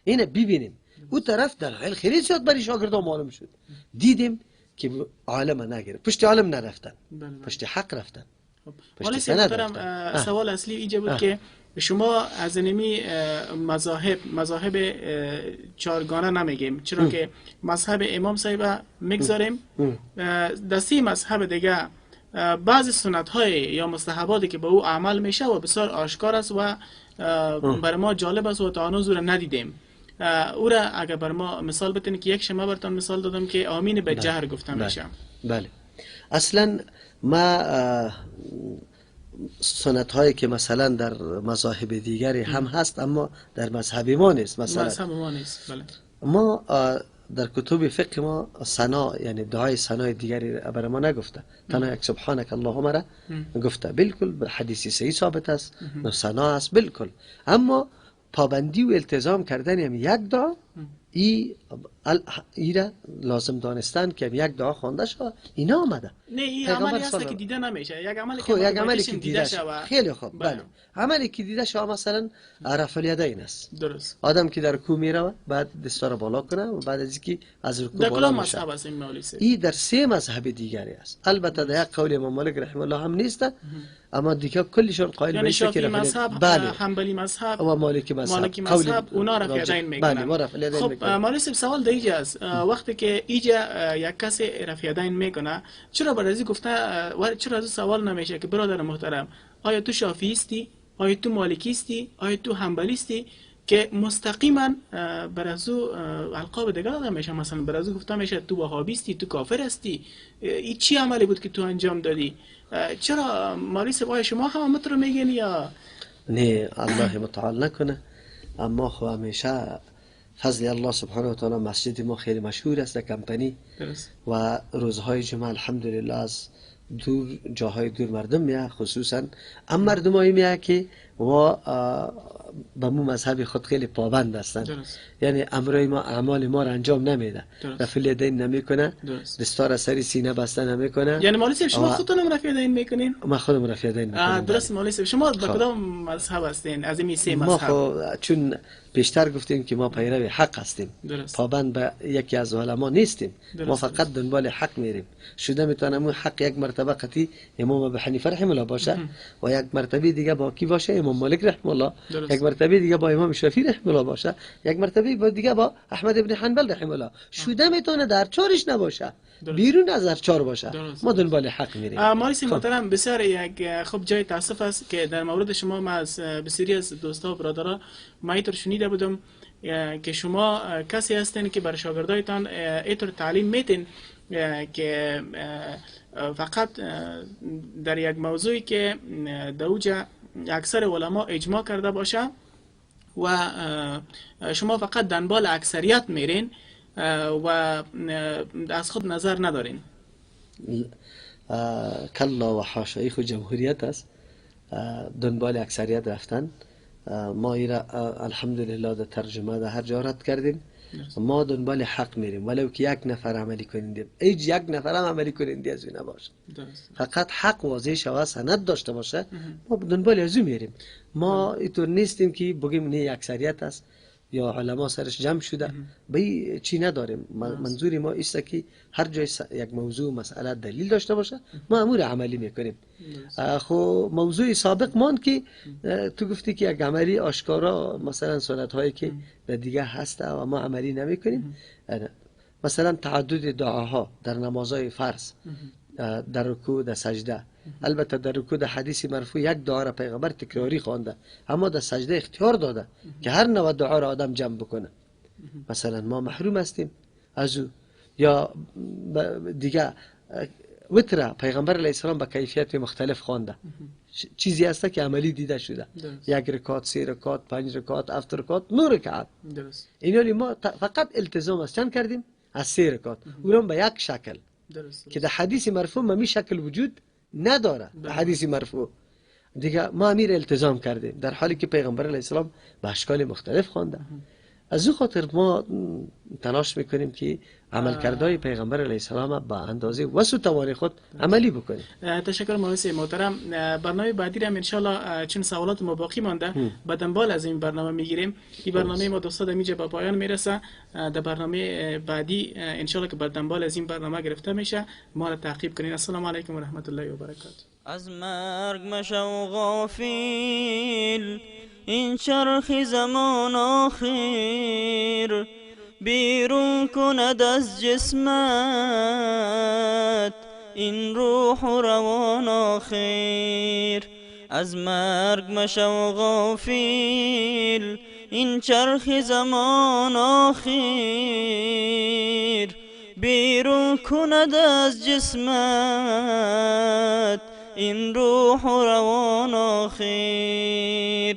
اینه ببینیم او طرف دلایل خیلی زیاد برای شاگردان معلوم شد، دیدیم که عالم نگیره، پشت عالم نرفتن، پشت حق رفتن. حالا سیدم سوال اصلی اینجا بود که شما از نمی مذاهب چارگانه نمیگیم، چرا که مذهب امام صاحب میگذاریم، دستی مذهب دیگه بعضی سنت های یا مستحباتی که به او عمل میشه و بسیار آشکار است و برای ما جالب است و تا هنوز او را ندیدیم. او را اگر بر ما مثال بتین که یک شما براتون مثال دادم که آمین به جهر گفته میشه. بله اصلا ما سنت هایی که مثلا در مذاهب دیگری هم هست اما در مذهب ما نیست، مثلا مذهب ما نیست. بله. ما در کتب فقه ما ثنا یعنی دعای ثنای دیگری برای ما نگفته، تنها یک سبحانك اللهم را گفته، بالکل به حدیثی صحیح ثابت است، نه ثنا است بالکل. اما پابندی و التزام کردن هم یک دعا ای را لازم دانستن که یک دعا خوانده شد اینا آمده. نه این عملی هست که دیده نمیشه، یک عملی که یک عملی که دیده شود. خیلی خوب. بله عملی که دیده شود مثلا رفع الیدین است. درست. آدم که در رکوع میره بعد دستا را بالا کنه و بعد از اینکه از رکوع در بالا کدام میشه. مذهب است این مولوی صاحب؟ این در 3 مذهب دیگری است. البته در یک قول امام مالک رحمه الله هم نیست، اما دیگه کلشون قائل به یعنی اینه که شافعی رفع مذهب، بله حنبلی مذهب و مالکی مذهب، مالکی مذهب اونا رفع یدین میکنن. بله ما رفع الیدین خب میکنیم. مولوی صاحب سوال دیگه است، وقتی که ایجا یک کسی رفع یدین میکنه چرا برای گفته چرا از سوال نمیشه که برادر محترم آیا تو شافعی استی، آیا تو مالکی استی، آیا تو حنبلی استی، که مستقیما بر از او القاب دیگه داده میشه، مثلا بر از او گفته میشه تو وهابی استی، تو کافر استی. این چی عملی بود که تو انجام دادی؟ چرا مولوی صاحب آیا شما هم همت رو میگین یا نه؟ الله متعال نکنه، اما خو همیشه فضل الله سبحانه و تعالی مسجد ما خیلی مشهور است در کمپنی و روزهای جمعه الحمدلله از دور جاهای دور مردم میاد، خصوصا ام مردمایی میاد که و به مو مذهب خود خیلی پابند هستن. یعنی امرای ما اعمال ما را انجام نمیده، رفع الیدین نمیکنه، دستار سری سینه بسته نمیکنه. یعنی مولوی صاحب شما خودتون هم رفع یدین میکنین؟ ما خودم رفع یدین میکنم. درست. مولوی صاحب شما به کدام مذهب هستین از این 3 مذهب؟ ما خو چون پیشتر گفتیم که ما پیرو حق هستیم، پابند به یکی از علما نیستیم. ما فقط دنبال حق میریم. شده میتونه اون حق یک مرتبه قطعی امام ابو حنیفه رحمه الله باشه و یک مرتبه دیگه با کی باشه، امام مالک رحمه الله، یک مرتبه دیگه با امام شافعی رحمه الله باشه، یک مرتبه دیگه با احمد ابن حنبل رحمه الله. شده میتونه در چارش نباشه، بیرون از در چار باشه. ما دنبال حق میریم. مولوی محترم بسیار یک خوب جای تاسف است که در مورد شما ما از بسیاری از دوستا و برادرها ما اینطور شنیده بودم که شما کسی هستین که بر شاگردایتان اینطور تعلیم میتین که فقط در یک موضوعی که دوجه اکثر علما اجماع کرده باشه و شما فقط دنبال اکثریت میرین و از خود نظر ندارین. کلا و حاشا، این خود جمهوریت است، دنبال اکثریت رفتن. ما ایرا الحمدلله در ترجمه در هر جا رد کردیم. ما دنبال حق میریم ولو که یک نفر عملی کننده، ایج یک نفر هم عملی کننده از این نباشه، فقط حق واضح شوه، سند داشته باشه، ما دنبال از اون میریم. ما اینطور نیستیم که بگیم نه اکثریت است یا علما سرش جمع شده، به چی نداریم. منظوری ما است که هر جای یک موضوع مسئله دلیل داشته باشه ما امور عملی میکنیم. خو موضوع سابق ماند که تو گفتی که یک عملی آشکارا مثلا سنت هایی که دیگه هست و ما عملی نمیکنیم، مثلا تعدد دعاها در نمازهای فرض، در رکوع، در سجده. البته در رکوع در حدیث مرفوع یک دعا را پیغمبر تکراری خوانده، اما در سجده اختیار داده که هر نوع دعا را آدم جمع بکنه. مثلا ما محروم هستیم از او. یا دیگه وتر پیغمبر علیه السلام با کیفیت مختلف خوانده، چیزی هست که عملی دیده شده، یک رکعت، 3 رکعت، 5 رکعت، 7 رکعت، 9 رکعت. اینالی ما فقط التزام است چند کردیم از 3 رکعت، اونم به یک شکل که در حدیث مرفوع ممی شکل وجود نداره. حدیث مرفوع دیگه ما امیر التزام کردیم، در حالی که پیغمبر علیه السلام به اشکال مختلف خوانده. از او خاطر ما تلاش میکنیم که عمل کردهای پیغمبر علیه السلام با اندازه وسع توان خود عملی بکنیم. تشکر مولوی محترم. برنامه بعدی را ان شاء الله چون سوالات ما باقی مانده به دنبال از این برنامه میگیریم. این برنامه ما دوستان میجه به پایان میرسه. در برنامه بعدی ان شاء الله که به دنبال از این برنامه گرفته میشه ما را تعقیب کنین. السلام علیکم و رحمت الله و برکاته. از مرگ مشو غافل، این چرخ زمان آخر بیرون کند از جسمت این روح و روان آخر. از مرگ مشو غافل، این چرخ زمان آخر. بیرون کند از جسمت این روح و روان آخر.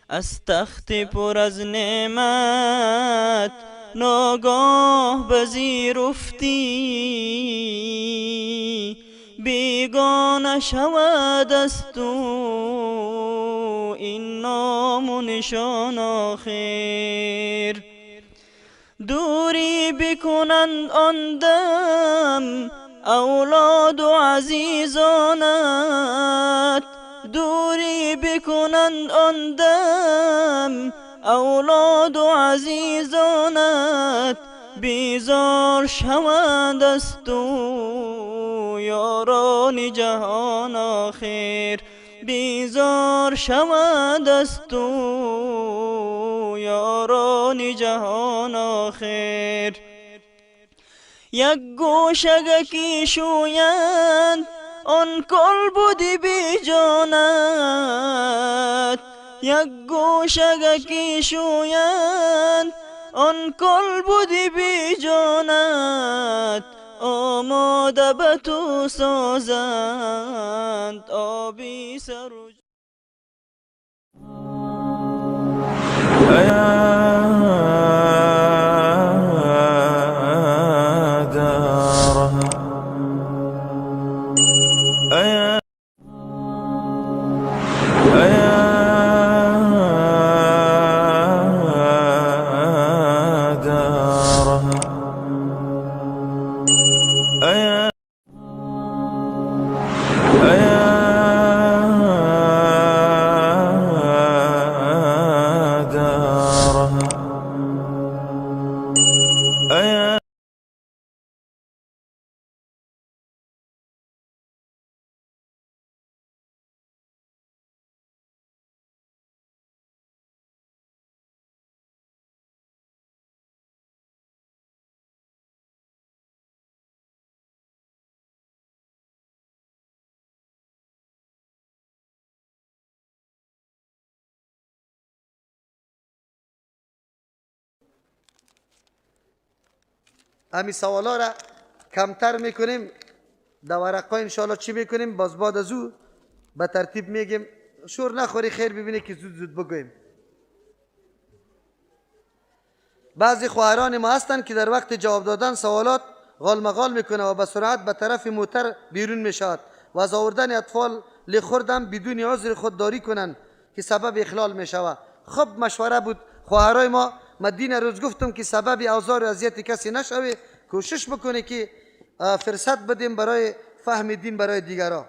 از تخت پر از نعمت ناگاه بزیر افتی، بیگانه شود از تو این نام و نشان آخر. دوری بکنند آن دم اولاد و عزیزانت، دوری بکنند آن دم اولاد و عزیزانت. بیزار شوند از تو یاران جهان آخر. بیزار شوند از تو یاران جهان آخر. یک گوشگکی شویند آن کل بودی بی جانت. یک گوشگکی شویند آن کل بودی بی جانت. آماده به تو سازند آبی سر و همین سوالا را کمتر میکنیم در ورقا انشاءالله چی میکنیم باز بعد از او به ترتیب میگیم. شور نخوری خیر ببینی که زود زود بگویم. بعضی خواهران ما هستن که در وقت جواب دادن سوالات غال مغال میکنه و به سرعت به طرف موتر بیرون میشود و از آوردن اطفال لخوردم بدون عذر خودداری کنن که سبب اخلال میشود. خب مشوره بود خواهرای ما. مدین روز گفتم که سبب آزار و اذیت کسی نشوه، کوشش بکنه که فرصت بدیم برای فهم دین برای دیگران.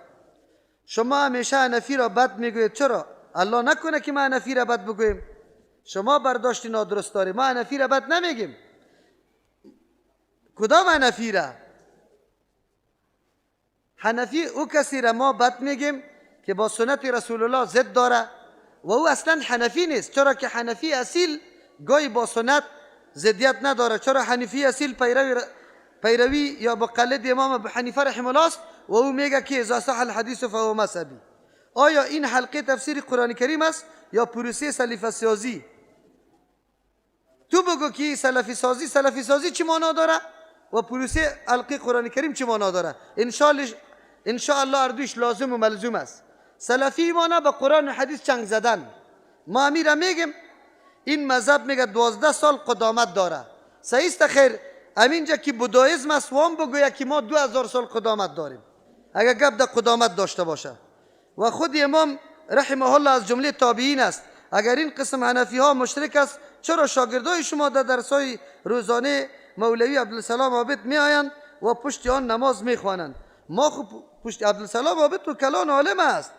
شما همیشه حنفی را بد میگوید. چرا؟ الله نکنه که ما حنفی را بد بگوییم. شما برداشت نادرست داری. ما حنفی را بد نمیگیم. کدام حنفی را؟ حنفی او کسی را ما بد میگیم که با سنت رسول الله ضد داره و او اصلا حنفی نیست. چرا که حنفی اصیل گاهی با سنت ضدیت نداره. چرا حنفی اصیل پیروی یا مقلد امام ابو حنیفه رحمه الله است و او میگه که اذا صح الحدیث فهو مذهبی. آیا این حلقه تفسیر قرآن کریم است یا پروسه سلفی سازی؟ تو بگو که سلفی سازی چی معنا داره و پروسه حلقه قرآن کریم چی معنا داره. ان شاء الله اردوش لازم و ملزوم است. سلفی معنا به قرآن و حدیث چنگ زدن. ما امیره میگیم این مذهب میگه 12 سال قدامت داره. صحیح است خیر. همینجا که بودایسم است وام بگوید که ما 2000 سال قدامت داریم اگر گپ در قدامت داشته باشه. و خود امام رحمه الله از جمله تابعین است. اگر این قسم حنفی ها مشرک است چرا شاگردای شما در درسای روزانه مولوی عبدالسلام عابد می آیند و پشت آن نماز می خوانند؟ ما خب پشت عبدالسلام عابد تو کلان عالم است.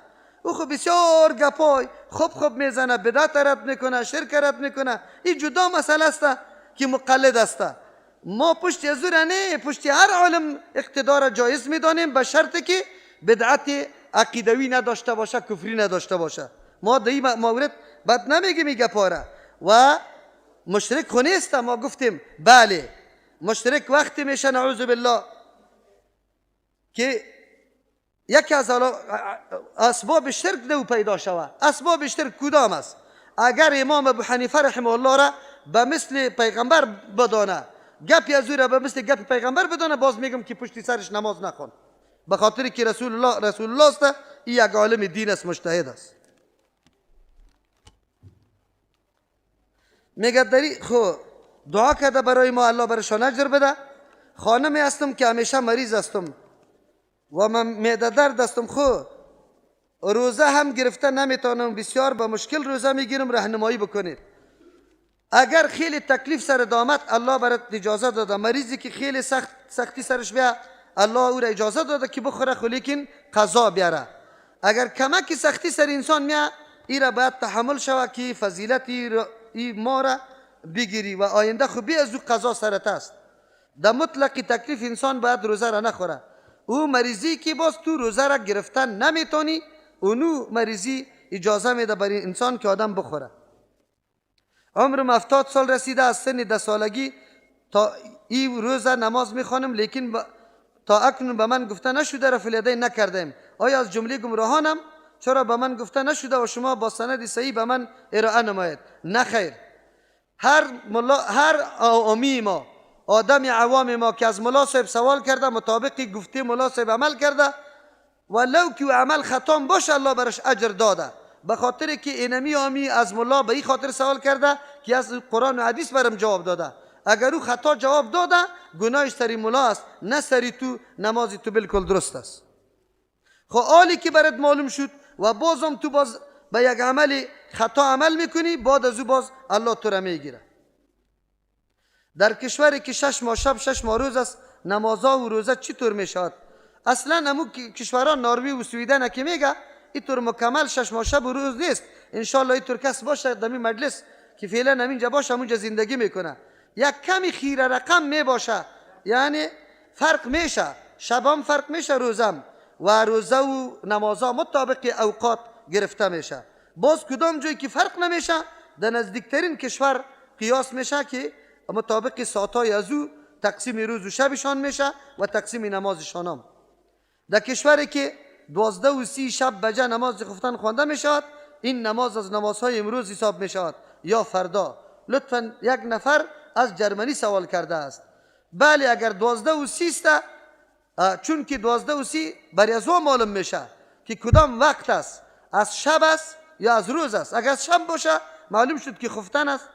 او خب بسیار گپای خوب میزنه، بدعت رد میکنه، شرک رد میکنه. این جدا مسئله است که مقلد است. ما پشت ازور نه، پشت هر عالم اقتدار جایز میدانیم به شرطی که بدعت عقیدوی نداشته باشه، کفری نداشته باشه. ما در این مورد بد نمیگیم این گپاره. و مشرک خو نیست. ما گفتیم بله مشرک وقتی میشه نعوذ بالله که یکی از اسباب شرک دو پیدا شود. اسباب شرک کدام است؟ اگر امام ابو حنیفه رحمه الله را به مثل پیغمبر بدانه، گپی از او را به مثل گپ پیغمبر بدانه، باز میگم که پشت سرش نماز نخوان، به خاطر که رسول الله است. این یک عالم دین است، مجتهد است. میگه داری خو دعا کرده برای ما، الله برشان اجر بده. خانمی هستم که همیشه مریض هستم و من معده درد هستم، خو روزه هم گرفته نمیتونم، بسیار با مشکل روزه میگیرم، راهنمایی بکنید. اگر خیلی تکلیف سر دامت، الله برات اجازه داده. مریضی که خیلی سختی سرش بیا، الله او را اجازه داده که بخوره، خو لیکن قضا بیاره. اگر کمکی سختی سر انسان میا، ای را باید تحمل شود که فضیلتی ما را بگیری و آینده خو بی از او قضا سرت است. در مطلق تکلیف انسان باید روزه را نخوره. او مریضی که باز تو روزه را گرفتن نمیتونی، اونو مریضی اجازه میده برای انسان که آدم بخوره. عمرم 70 سال رسیده، از سن 10 سالگی تا این روزه نماز میخوانم، لیکن تا اکنون به من گفته نشده، رفع الیدین نکردم. آیا از جمله گمراهانم؟ چرا به من گفته نشده و شما با سند صحیح به من ارائه نماید؟ نه خیر. هر عامی ما، آدم عوام ما که از ملا صاحب سوال کرده، مطابق گفته ملا صاحب عمل کرده، ولو که عمل خطا باشه، الله برش اجر داده. به خاطر که اینمی عامی از ملا به این خاطر سوال کرده که از قرآن و حدیث برم جواب داده. اگر او خطا جواب داده، گناهش سری ملا است، نه سری تو. نماز تو بالکل درست است. خب حالی که برات معلوم شد و بازم تو باز به یک عمل خطا عمل میکنی، بعد از او باز الله تو را میگیره. در کشوری که 6 ماه شب 6 ماه روز است، نمازها و روزه چطور میشود؟ اصلا همو کشوران نروژ و سویدن که میگه اینطور مکمل 6 ماه شب و روز نیست. انشالله اینطور کس باشه در این مجلس که فعلا همینجا باشه، همونجا زندگی میکنه، یک کمی خیره رقم میباشه، یعنی فرق میشه، شبام فرق میشه، روزم و روزه و نمازها مطابق اوقات گرفته میشه. باز کدام جایی که فرق نمیشه، در نزدیکترین کشور قیاس میشه که مطابق ساعتهای از او تقسیم روز و شبشان میشه و تقسیم نمازشان هم. در کشوری که 12 و 30 شب بجه نماز خفتن خوانده میشود، این نماز از نمازهای امروز حساب میشود یا فردا. لطفا یک نفر از جرمنی سوال کرده است. بله، اگر 12 و 30 است، چون که 12 و 30 برای از او معلوم میشه که کدام وقت است، از شب است یا از روز است. اگر از شب باشه معلوم شد که خفتن است.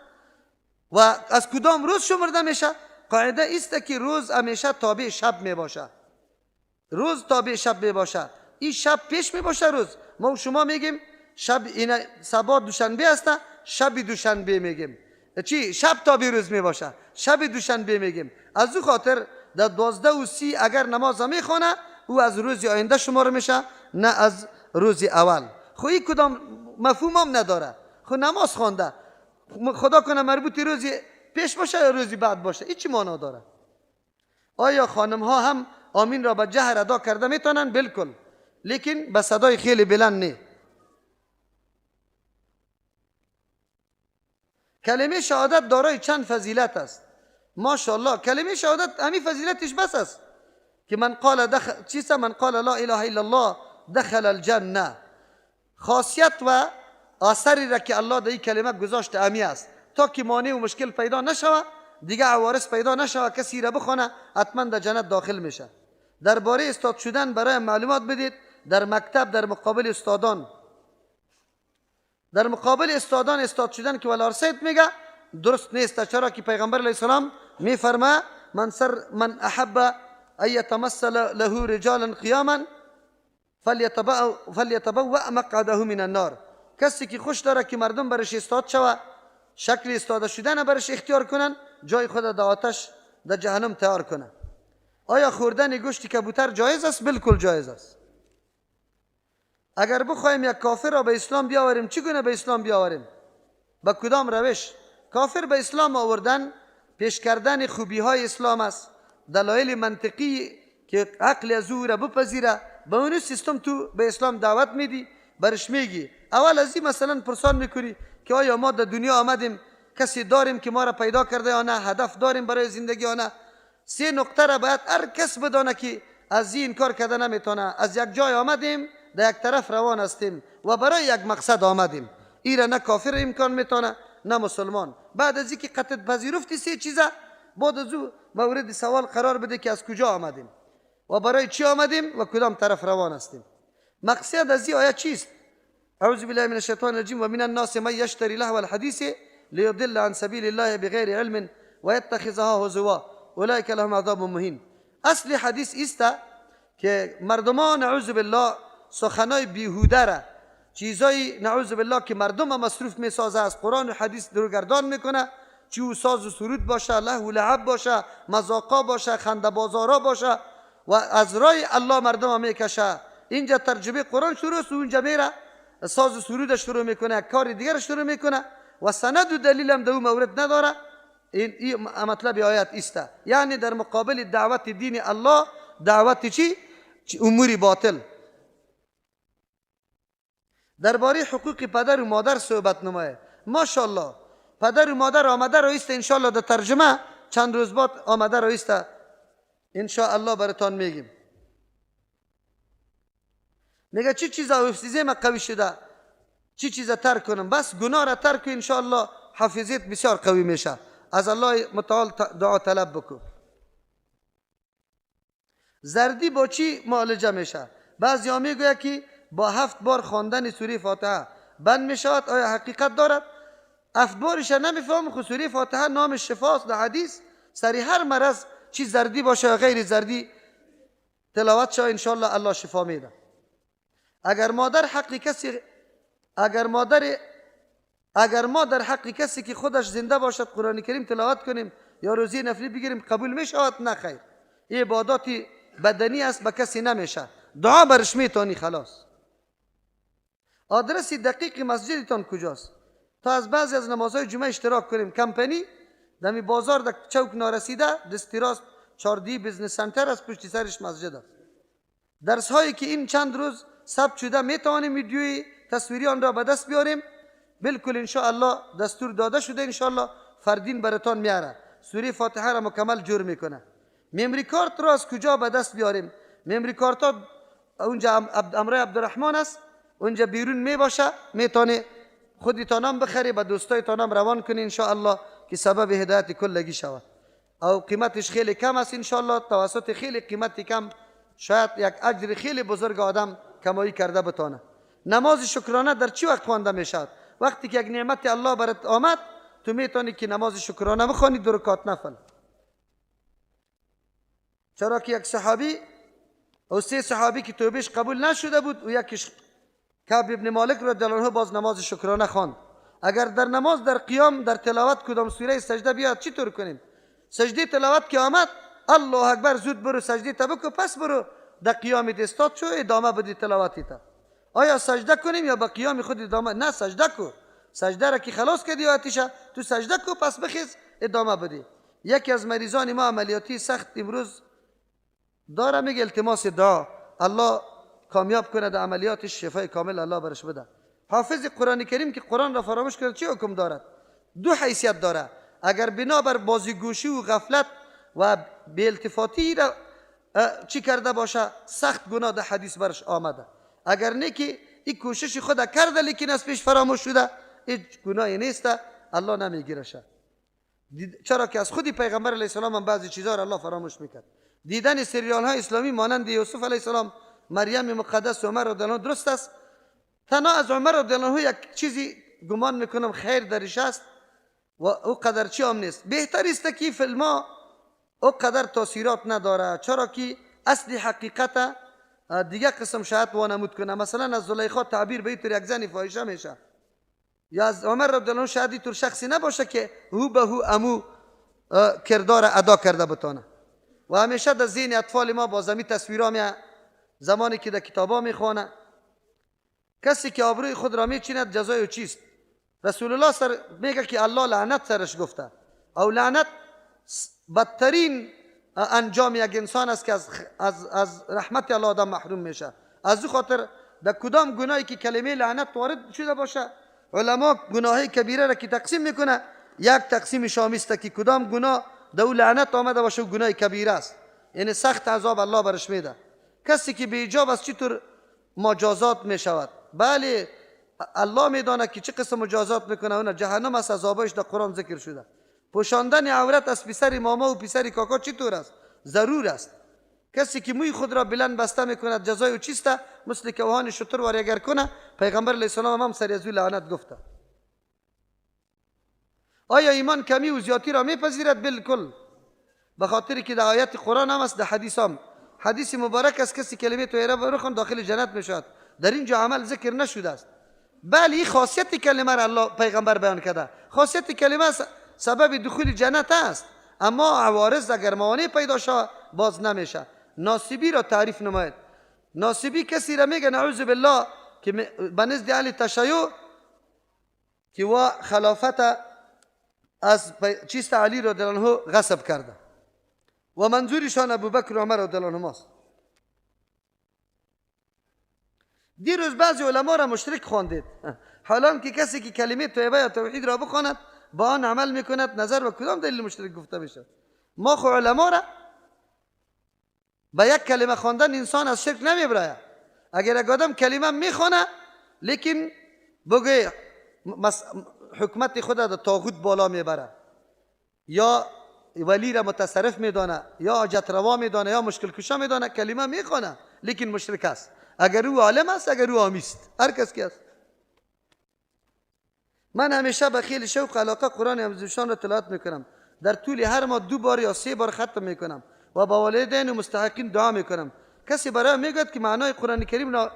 و از کدام روز شمرده میشه؟ قاعده است که روز همیشه تابع شب میباشه. روز تابع شب میباشه. این شب پیش میباشه روز. ما و شما میگیم شب این سبت دوشنبه است، شب دوشنبه میگیم. چی؟ شب تابع روز میباشه، شب دوشنبه میگیم. از او خاطر در 12 و 30 اگر نماز میخونه، او از روز آینده شمار میشه، نه از روز اول. خو این کدام مفهوم هم نداره. خو نماز خوانده، خدا کنه مربوط روزی پیش باشه یا روزی بعد باشه، این چی معنا داره؟ آیا خانم ها هم آمین را به جهر ادا کرده میتونن؟ بالکل، لیکن به صدای خیلی بلند نه. کلمه شهادت دارای چند فضیلت است. ماشاءالله کلمه شهادت همین فضیلتش بس است که من قال من قال لا اله الا الله دخل الجنه. خاصیت و اثری را که الله در این کلمه گذاشته امی است، تا که مانع و مشکل پیدا نشوه، دیگه عوارض پیدا نشوه، کسی را بخونه حتما در جنت داخل میشه. درباره استاد شدن برای معلومات بدید. در مکتب در مقابل استادان، استاد شدن که ولار سید میگه درست نیست. چرا که پیغمبر علیه السلام میفرما من احب ان یتمثل له رجالا قیاما فلیتبوأ مقعده من النار. کسی که خوش داره که مردم برش استاد شوه، شکل استاد شدن برش اختیار کنن، جای خود در آتش در جهنم تیار کنه. آیا خوردن گوشت کبوتر جایز است؟ بالکل جایز است. اگر بخوایم یک کافر را به اسلام بیاوریم، چگونه به اسلام بیاوریم؟ با کدام روش؟ کافر به اسلام آوردن پیش کردن خوبی های اسلام است، دلایل منطقی که عقل از او را بپذیره. به اون سیستم تو به اسلام دعوت میدی، برش میگی. اول از این مثلا پرسان میکنی که آیا ما در دنیا آمدیم کسی داریم که ما را پیدا کرده یا نه، هدف داریم برای زندگی یا نه. 3 نکته را باید هر کس بدانه که از این کار کردن نمیتونه. از یک جای آمدیم در یک طرف روان هستیم و برای یک مقصد آمدیم. ایره نه کافر امکان میتونه نه مسلمان. بعد از اینکه قطع پذیرفتی سه چیزه، بعد از او مورد سوال قرار بده که از کجا آمدیم و برای چی آمدیم و کدام طرف روان هستیم. مقصد از این آیه چیست؟ اعوذ بالله من الشیطان الرجیم و من الناس من یشتری لهو الحدیث لیضل عن سبیل الله بغیر علم و یتخذها هزوا اولئک لهم عذاب مهین. اصل حدیث است که مردمان نعوذ بالله سخنای بیهوده را، چیزای نعوذ بالله که مردم مصروف میسازه از قرآن و حدیث دروگردان میکنه، چی او ساز و سرود باشه، لهو و لعب باشه، مذاقا باشه، خنده بازارا باشه و از رای الله مردم میکشه. اینجا ترجمه قرآن شروع است و اونجا میره ساز و سرود شروع میکنه، کار دیگر شروع میکنه و سند و دلیل هم در اون مورد نداره. این مطلب آیت است. یعنی در مقابل دعوت دین الله دعوت چی؟ امور باطل. درباره حقوق پدر و مادر صحبت نمایه. ماشاءالله پدر و مادر آمده رایست، انشاءالله در ترجمه چند روز بعد آمده رایست، انشاءالله براتان میگیم. میگه چی چیزا حفظیزه ما قوی شده، چی چیزا ترک کنم، بس گناه را ترک کن انشاءالله حفظیت بسیار قوی میشه. از الله متعال دعا طلب بکن. زردی با چی معالجه میشه؟ بعضی ها میگوید که با 7 بار خواندن سوره فاتحه بند میشود. آیا حقیقت دارد؟ 7 بارش نمیفهم. خود سوره فاتحه نام شفاست در حدیث. سری هر مرض چی زردی باشه یا غیر زردی تلاوت شود انشاءالله الله شفا میده. اگر ما در حق کسی که خودش زنده باشد قرآن کریم تلاوت کنیم یا روزی نفلی بگیریم قبول میشود؟ نه خیر. این عبادات بدنی است، به کسی نمیشه. دعا برش میتونی خلاص. آدرس دقیق مسجدتان کجاست؟ تا از بعضی از نمازهای جمعه اشتراک کنیم. کمپنی دمی بازار در چوک نارسیده دستی راست 4D بزنس سنتر است، پشت سرش مسجد است. درس هایی که این چند روز ثبت شده میتوانیم ویدیوی تصویری آن را به دست بیاریم. بالکل انشاءالله دستور داده شده، انشاءالله فردین براتان میاره. سوره فاتحه را مکمل جور میکنه. ممری کارت را از کجا به دست بیاریم؟ ممری کارت ها اونجا امرای عبدالرحمن است، اونجا بیرون می باشه، میتونه خودتانم بخری به دوستایتانم روان کنی انشاءالله که سبب هدایت کلگی شود. او قیمتش خیلی کم است انشاءالله، توسط خیلی قیمت کم شاید یک اجر خیلی بزرگ آدم کمایی کرده بتانه. نماز شکرانه در چی وقت خوانده میشود؟ وقتی که یک نعمت الله برات آمد تو میتونی که نماز شکرانه بخوانی 2 رکعت نفل. چرا که یک صحابی او 3 صحابی که توبهش قبول نشده بود و یکیش کعب ابن مالک رضی الله عنه باز نماز شکرانه خواند. اگر در نماز در قیام در تلاوت کدام سوره سجده بیاد چی طور کنیم؟ سجده تلاوت که آمد الله اکبر زود برو سجده تبکو، پس برو در قیام دستات شو ادامه بدی تلاوتی تا. آیا سجده کنیم یا با قیام خود ادامه؟ نه سجده کو. سجده را که خلاص کردی آتیشه تو سجده کو، پس بخیز ادامه بدی. یکی از مریضان ما عملیاتی سخت امروز داره، میگه التماس دعا الله کامیاب کنه در عملیاتش، شفای کامل الله برش بده. حافظ قرآن کریم که قرآن را فراموش کرد چه حکم دارد؟ 2 حیثیت داره. اگر بنابر بازیگوشی و غفلت و بی التفاتی را چی کرده باشه سخت گناه در حدیث برش آمده. اگر نه که این کوشش خود کرده لیکن از پیش فراموش شده هیچ گناهی نیست، الله نمیگیرش. چرا که از خودی پیغمبر علیه السلام هم بعضی چیزا را الله فراموش میکرد. دیدن سریال های اسلامی مانند یوسف علیه السلام، مریم مقدس و عمر رضی الله عنه درست است. تنها از عمر رضی الله عنه یک چیزی گمان میکنم خیر درش است و او قدر چی هم نیست. بهتر است که فیلم ها او قدر تاثیرات نداره، چرا که اصل حقیقت دیگه قسم شاید وانمود کنه. مثلا از زلیخا تعبیر به اینطور یک زنی فاحشه میشه، یا از عمر رضی الله عنه شاید اینطور شخصی نباشه که هو به هو امو کردار ادا کرده بتونه. و همیشه در ذهن اطفال ما با زمین تصویرها میاد زمانی که در کتابا میخوانه. کسی که آبروی خود را میچیند جزای او چیست؟ رسول الله میگه که الله لعنت سرش گفته، او لعنت بدترین انجام یک انسان است که از رحمت الله آدم محروم میشه. از او خاطر در کدام گناهی که کلمه لعنت وارد شده باشه علما گناه کبیره را که تقسیم میکنه، یک تقسیم شامیسته که کدام گناه در او لعنت آمده باشه و گناه کبیره است، یعنی سخت عذاب الله برش میده. کسی که بیجاب است چطور مجازات می شود؟ بله الله میداند که چه قسم مجازات میکنه. اون جهنم است، عذابش در قرآن ذکر شده. پوشاندن عورت از پسر ماما و پسر کاکا چطور است؟ ضرور است. کسی که موی خود را بلند بسته میکند جزای او چیست؟ مثل که اوهان شتر واری اگر کنه، پیغمبر علیه السلام هم سر از او لعنت گفته. آیا ایمان کمی و زیادتی را میپذیرد؟ بالکل. به خاطری که در آیات قرآن هم است، در حدیث هم. حدیث مبارک است کسی کلمه طیبه بخوان داخل جنت میشود. در اینجا عمل ذکر نشده است. بله این خاصیت کلمه را الله پیغمبر بیان کرده. خاصیت کلمه سبب دخول جنت است، اما عوارض اگر موانع پیدا شود باز نمیشه. ناصبی را تعریف نماید. ناصبی کسی را میگه نعوذ بالله که به نزد اهل تشیع که و خلافت از چیست علی رضی الله عنه غصب کرده و منظورشان ابوبکر و عمر رضی الله عنهما است. دیروز بعضی علما را مشرک خواندید، حالان که کسی که کلمه طیبه یا توحید را بخواند با آن عمل میکند، نظر و کدام دلیل مشرک گفته میشه؟ ما خو علما را با یک کلمه خواندن انسان از شرک نمیبراید. اگر یک آدم کلمه میخونه لیکن بگه حکمت خود را طاغوت بالا میبره، یا ولی را متصرف میدانه، یا حاجت روا میدانه، یا مشکل کشا میدانه، کلمه میخونه لیکن مشرک است. اگر او عالم است، اگر او عامی است، هر کس که است. من همیشه به خیلی شوق علاقه قرآن عزیزشان را تلاوت میکنم. در طول هر ماه 2 بار یا 3 بار ختم میکنم و با والدین و مستحقین دعا میکنم. کسی برای میگوید که معنای قرآن کریم را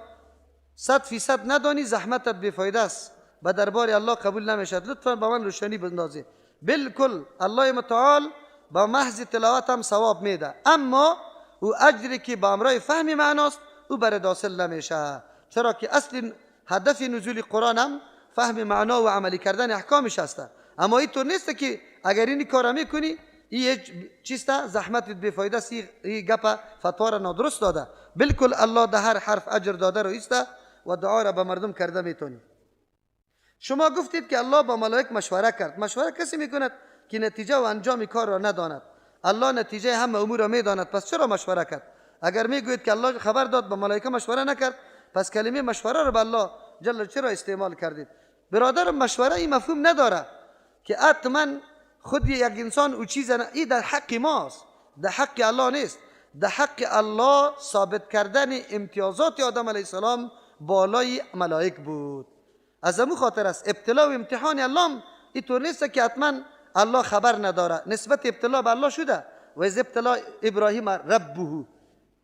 100% ندانی، زحمتت بیفایده است، به دربار الله قبول نمیشد. لطفا با من روشنی بندازید. بالکل الله متعال با محض تلاوت هم ثواب میده، اما او اجری که با امرای فهم معناست او برد حاصل نمیشه. چرا که اصل هدف نزول قرآن هم فهم معنا و عملی کردن احکامش است. اما این طور نیست که اگر این کار میکنی این چیستا زحمت بیفایده است، این گپ فتوا را نادرست داده. بالکل الله در هر حرف اجر داده رو است و دعا را به مردم کرده میتونی. شما گفتید که الله با ملائک مشوره کرد. مشوره کسی میکند که نتیجه و انجام کار را نداند. الله نتیجه همه امور را میداند، پس چرا مشوره کرد؟ اگر میگویید که الله خبر داد با ملائکه مشوره نکرد، پس کلمه مشوره را به الله جل چرا استعمال کردید؟ برادر، مشوره این مفهوم نداره که حتما خود یک انسان او چیز این در حق ماست، در حق الله نیست. در حق الله ثابت کردن امتیازات آدم علیه السلام بالای ملائک بود. از امو خاطر است ابتلا و امتحان الله اینطور نیست که حتما الله خبر نداره. نسبت ابتلا به الله شده و از ابتلا ابراهیم ربه،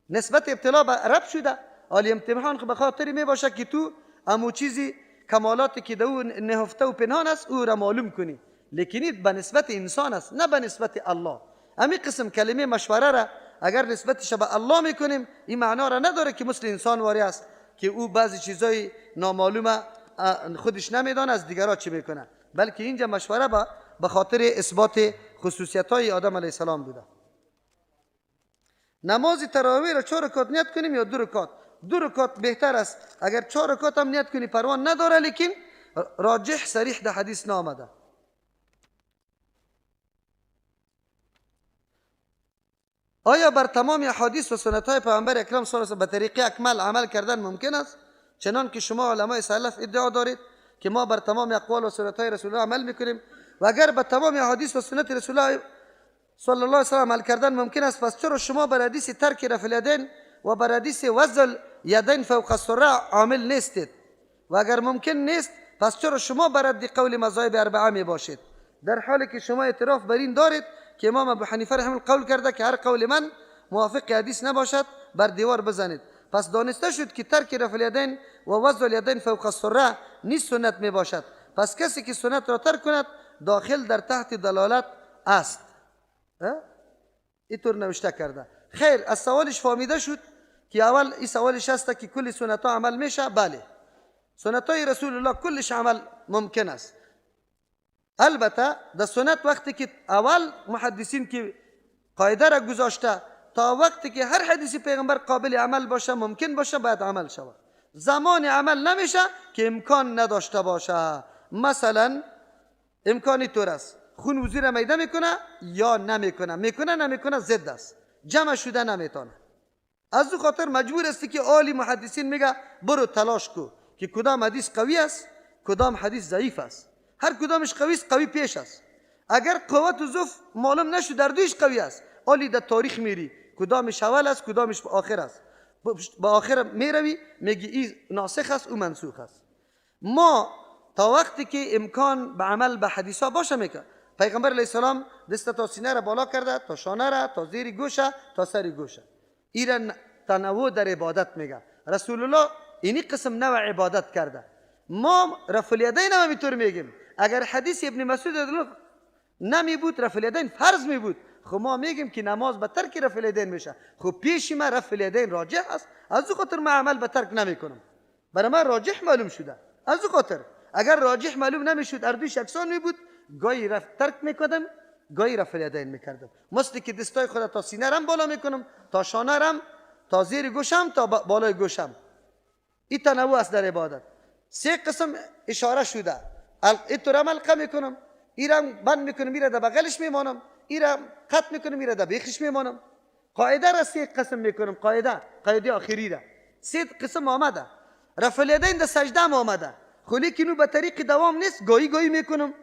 نسبت ابتلا به رب شده. حالی امتحان به خاطری می باشه که تو امو چیزی کمالاتی که دو نهفته و پنهان است او را معلوم کنی، لیکن این به نسبت انسان است نه به نسبت الله. همین قسم کلمه مشوره را اگر نسبتش به الله میکنیم این معنا را نداره که مثل انسان واری است که او بعضی چیزای نامعلومه خودش نمیدونه از دیگرها چی میکنه، بلکه اینجا مشوره به خاطر اثبات خصوصیت های آدم علیه السلام بوده. نماز تراویح را 4 رکعت نیت کنیم یا 2 رکعت؟ 2 رکعت بهتر است. اگر 4 رکعت هم نیت کنی پروان نداره، لیکن راجح صریح در حدیث نامده. آیا بر تمام احادیث و سنت های پیامبر اکرم صلی الله علیه و به طریقه اکمل عمل کردن ممکن است؟ چنان که شما علمای سلف ادعا دارید که ما بر تمام اقوال و سنت های رسول الله عمل میکنیم و اگر به تمام احادیث و سنت رسول الله صلی الله علیه و عمل کردن ممکن است، پس چرا شما بر حدیث ترک رفع الیدین و بر حدیث وضع الیدین فوق السره عامل نیستید؟ و اگر ممکن نیست پس چرا شما بر رد قول مذاهب اربعه می باشید، در حالی که شما اعتراف بر این دارید که امام ابو حنیفه رحمه الله قول کرده که هر قول من موافق حدیث نباشد بر دیوار بزنید؟ پس دانسته شد که ترک رفع الیدین و وضع الیدین فوق السره نیست سنت می باشد. پس کسی که سنت را ترک کند داخل در تحت دلالت است. اینطور نوشته کرده. خیر، از سوالش فهمیده شد که اول این سوالش هست که کل سنت ها عمل میشه. بله، سنت های رسول الله کلش عمل ممکن است. البته در سنت وقتی که اول محدثین که قاعده را گذاشته تا وقتی که هر حدیث پیغمبر قابل عمل باشه ممکن باشه باید عمل شود. زمان عمل نمیشه که امکان نداشته باشه. مثلا امکانی طور است خون وضو را میده میکنه یا نمیکنه، میکنه نمیکنه ضد است، جمع شده نمیتونه. از او خاطر مجبور است که عالی محدثین میگه برو تلاش کو که کدام حدیث قوی است کدام حدیث ضعیف است. هر کدامش قوی است قوی پیش است. اگر قوت و ضعف معلوم نشد در دویش قوی است، عالی در تاریخ میری کدامش اول است کدامش به آخر است، به آخر میروی میگی این ناسخ است او منسوخ است. ما تا وقتی که امکان به عمل به حدیثا باشه میکنه، پیغمبر علیه السلام دست تا سینه را بالا کرده، تا شانه را، تا زیر گوشه، تا سر گوشه. این تنوع در عبادت میگه. رسول الله اینی قسم نوع عبادت کرده. ما رفع الیدین هم اینطور میگیم. اگر حدیث ابن مسعود نمی بود رفع الیدین فرض می بود، خب ما میگیم که نماز به ترک رفع الیدین میشه. خب پیش ما رفع الیدین راجح است، از او خاطر من عمل به ترک نمیکنم. برای من راجح معلوم شده. از او خاطر اگر راجح معلوم نمیشد اردوش یکسان می بود، گاهی ترک میکردم گاهی رفع الیدین میکردم. مثل که دستای خود تا سینه رم بالا میکنم، تا شانه رم، تا زیر گوشم، تا بالای گوشم. این تنوع است در عبادت. سه قسم اشاره شده. اینطور عمل میکنم، ایرم بند میکنم میره در بغلش میمانم، ایرم قط میکنم میره در بیخش میمانم. قاعده را سه قسم میکنم. قاعده آخری را سه قسم آمده. رفع الیدین در سجده هم آمده، خلی که نو به طریق دوام نیست، گاهی گاهی میکنم.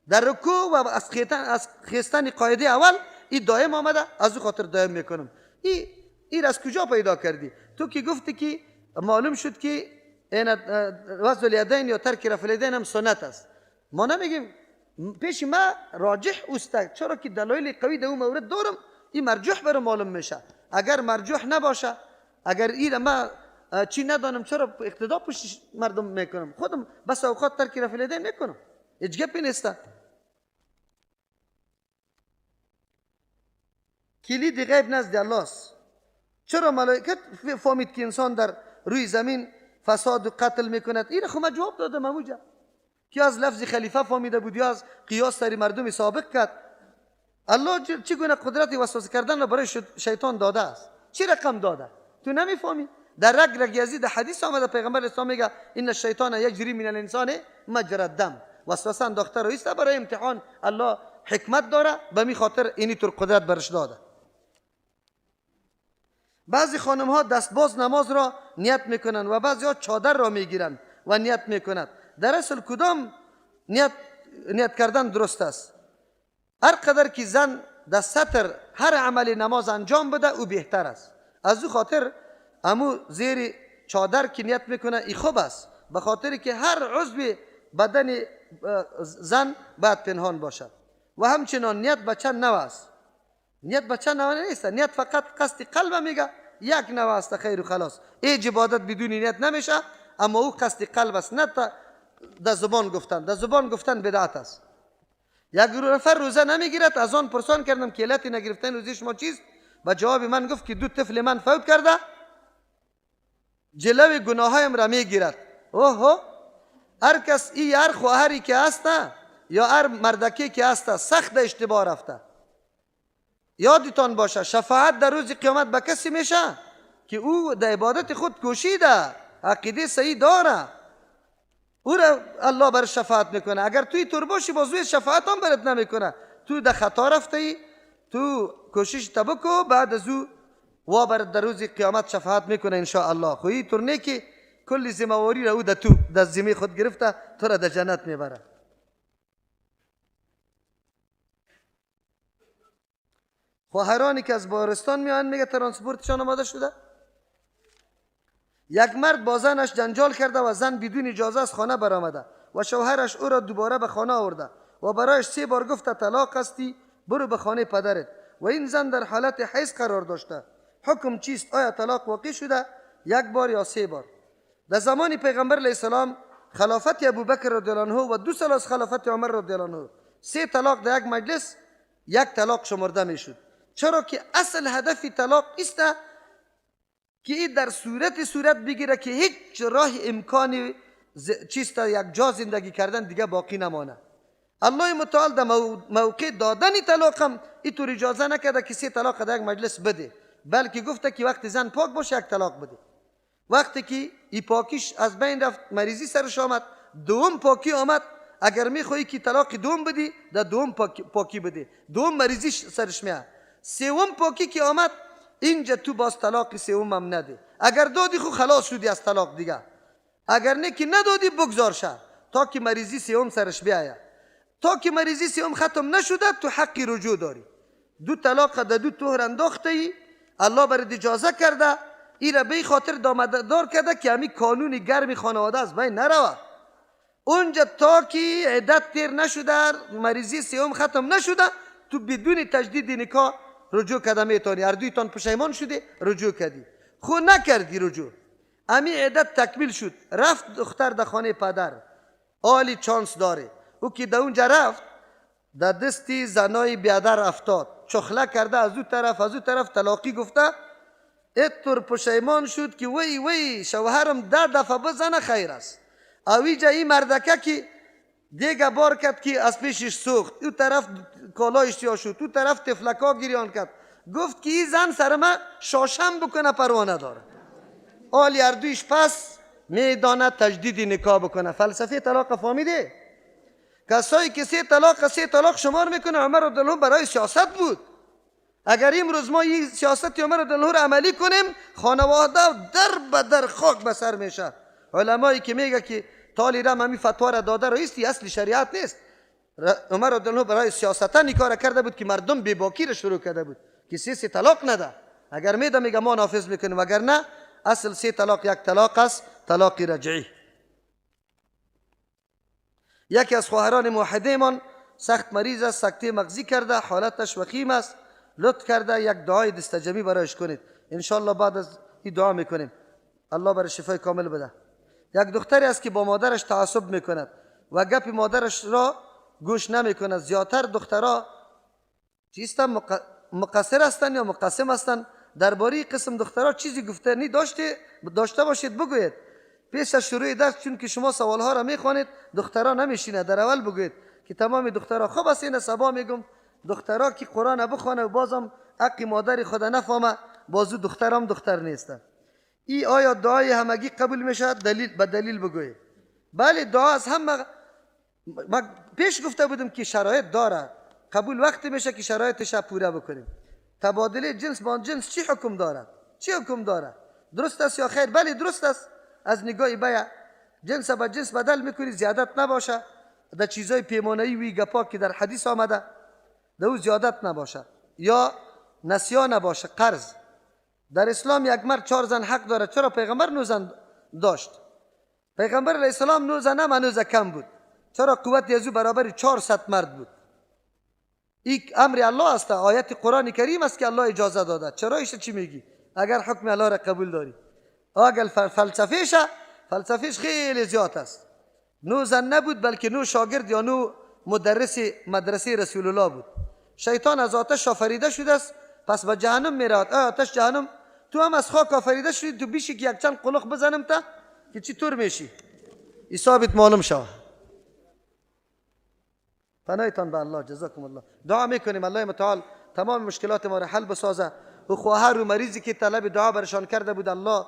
در رکوع و از خیستن قاعده اول این دائم آمده، از او خاطر دائم میکنم. این از کجا پیدا کردی؟ تو که گفتی که معلوم شد که وضع الیدین یا ترک رفع الیدین هم سنت است. ما نمیگیم، پیش ما راجح اوست، چرا که دلایل قوی در اون مورد دارم، این مرجوح برام معلوم میشه. اگر مرجوح نباشه، اگر این ما چی ندانم، چرا اقتدا پشت مردم میکنم؟ خودم بس اوقات ترک رفع الیدین میکنم، هیچ گپی نیست. کلید غیب نزد الله است. چرا ملائکت فهمید که انسان در روی زمین فساد و قتل میکند؟ این خود جواب دادم اموجا که از لفظ خلیفه فهمیده بود یا از قیاس سری مردم سابق کرد. الله چگونه قدرت وسوسه کردن را برای شیطان داده است؟ چی رقم داده؟ تو نمیفهمی؟ در رگ یزید حدیث آمده، پیغمبر اسلام میگه این الشیطان یجری من الانسان مجرى الدم. وسوسه انداخته رو است برای امتحان. الله حکمت داره، به می خاطر اینی طور قدرت برش داده. بعضی خانم ها دستباز نماز را نیت میکنن و بعضی ها چادر را میگیرن و نیت میکنند. در اصل کدام نیت کردن درست است؟ هر قدر که زن در سطر هر عمل نماز انجام بده او بهتر است. از او خاطر امو زیر چادر که نیت میکنه ای خوب است، به خاطر که هر عضو بدن زن باید پنهان باشد. و همچنان نیت به چند نوع است. نیت به چند نوع نیست، نیت فقط قصد قلب میگه یک نوع است، خیر و خلاص. هیچ عبادت بدون نیت نمیشه، اما او قصد قلب است، نه در زبان گفتن. در زبان گفتن بدعت است. یک نفر روزه نمیگیرد، از آن پرسان کردم که علت نگرفتن روزه شما چیست؟ با جواب من گفت که دو طفل من فوت کرده، جلوی گناهایم را میگیرد. اوه، هر کس هر خواهری که هست یا هر مردکی که هست سخت اشتباه رفته. یادتان باشه شفاعت در روز قیامت به کسی میشه که او در عبادت خود کوشیده، عقیده صحیح داره، او را الله بر شفاعت میکنه. اگر توی طور باشی بازوی شفاعت هم برات نمیکنه. تو در خطا رفته، تو کوشش تبکو، بعد از او و بر در روز قیامت شفاعت میکنه ان شاء الله. خویی طور نه که کل ذمه‌واری را او در ذمه خود گرفته، تو را در جنت میبره. خواهرانی که از بارستان میان میگه ترانسپورتشان آماده شده. یک مرد با زنش جنجال کرده و زن بدون اجازه از خانه برآمده و شوهرش او را دوباره به خانه آورده و برایش 3 بار گفته طلاق هستی، برو به خانه پدرت. و این زن در حالت حیض قرار داشته. حکم چیست؟ آیا طلاق واقع شده 1 بار یا 3 بار؟ در زمان پیغمبر علیه السلام خلافت ابوبکر رضی الله عنه و 2 سال از خلافت عمر رضی الله عنه 3 طلاق در یک مجلس 1 طلاق شمرده میشد. چرا که اصل هدف طلاق است که این در صورت بگیره که هیچ راه امکانی چیست یک جا زندگی کردن دیگه باقی نمانه. الله متعال در موقع دادن طلاق هم اینطور اجازه نکرده که 3 طلاق در یک مجلس بده، بلکه گفته که وقتی زن پاک باشه 1 طلاق بده. وقتی که این پاکیش از بین رفت، مریضی سرش آمد، دوم پاکی آمد، اگر میخوایی که طلاق دوم بدی در دوم پاکی بده، دوم مریضی سرش میاد. 3م پاکی که آمد اینجا تو باز طلاق سوم هم نده. اگر دادی خو خلاص شدی از طلاق دیگه، اگر نه که ندادی بگذار شه تا که مریضی سوم سرش بیاید. تا که مریضی سوم ختم نشده تو حقی رجوع داری. دو طلاق ده دو طهر انداخته ای، الله برات اجازه کرده، این را به خاطر دامدار کرده که همین قانون گرمی خانواده از بین نروه. اونجا تا که عدت تیر نشده، مریضی سوم ختم نشده، تو بدون تجدید نکاح رجوع کرده میتونی. هر دویتان پشیمان شده رجوع کردی، خو نکردی رجوع، امی عدت تکمیل شد، رفت دختر در خانه پدر، عالی چانس داره. او که در اونجا رفت در دستی زنای بیادر افتاد، چخله کرده از او طرف طلاقی گفته، اتر پشیمان شد که وی شوهرم 10 دفعه بزنه خیر است. اویجا این مردکه که دیگه بار کرد که از پیشش سوخت، او طرف کالایش سیاه شد، او طرف تفلکا گریان کرد، گفت که این زن سر من شاشم بکنه پروانه داره. آلی اردویش پس میدانه تجدید نکاح بکنه. فلسفه طلاق فهمیده؟ کسایی که 3 طلاق شمار میکنه عمر رضی برای سیاست بود. اگر امروز ما این سیاست عمر رضی عملی کنیم، خانواده در به در خاک به سر میشه. علمایی که میگه که طالی رم همی فتوا را داده رئیستی اصل شریعت نیست. عمر رضی الله برای سیاستا نکار کرده بود که مردم بیباکی را شروع کرده بود که 3 طلاق نده. اگر میده میگه ما نافذ میکنیم، اگر نه اصل 3 طلاق یک طلاق است، طلاق رجعی. یکی از خواهران موحدیمان سخت مریض است، سکته مغزی کرده، حالتش وخیم است، لطف کرده یک دعای دستجمی برایش کنید. انشالله بعد از این دعا میکنیم الله برای شفای کامل بده. یک دختری است که با مادرش تعصب میکند و گپ مادرش را گوش نمیکند. زیادتر دخترها چیستن، مقصر هستند یا مقسم هستند؟ درباره قسم دخترها چیزی گفتنی داشته باشید بگویید. پیش از شروع درس، چون که شما سوالها را میخوانید دخترها نمیشینه، در اول بگویید که تمام دخترها خوب است. این سبا میگم دخترها که قرآن بخوانه و بازم حق مادر خود نفهمه، بازو دخترم دختر نیستن. ای آیا دعای همگی قبول میشه؟ دلیل به دلیل بگویید. بله دعا از همه، ما پیش گفته بودم که شرایط داره، قبول وقتی میشه که شرایطش پوره بکنیم. تبادله جنس با جنس چی حکم داره؟ چی حکم داره؟ درست است یا خیر؟ بله درست است. از نگاه بیع جنس با جنس بدل میکنی، زیادت نباشه. در چیزای پیمانه‌ای وی گپا که در حدیث آمده در او زیادت نباشه، یا نسیان نباشه، قرض. در اسلام یک مرد 4 زن حق داره. چرا؟ پیغمبر 9 زن داشت. پیغمبر علیه السلام 9 زن هم 9 کم بود. چرا؟ قوت یزو برابر 400 مرد بود. این امر الله است، آیت قرآن کریم است که الله اجازه داده. چرا ایش چی میگی؟ اگر حکم الله را قبول داری. اگر فلسفهش خیلی زیاد است. 9 زن نبود بلکه 9 شاگرد یا 9 مدرس مدرسه رسول الله بود. شیطان از آتش آفریده شده است، پس به جهنم میرود. آتش جهنم، تو هم از خاک آفریده شدی، تو بیشی که یک چند قلق بزنم تا که چی طور میشی، حسابت معلوم شود. پناهتان به الله. جزاکم الله. دعا میکنیم الله متعال تمام مشکلات ما را حل بسازه. و خواهر و مریضی که طلب دعا برشان کرده بود الله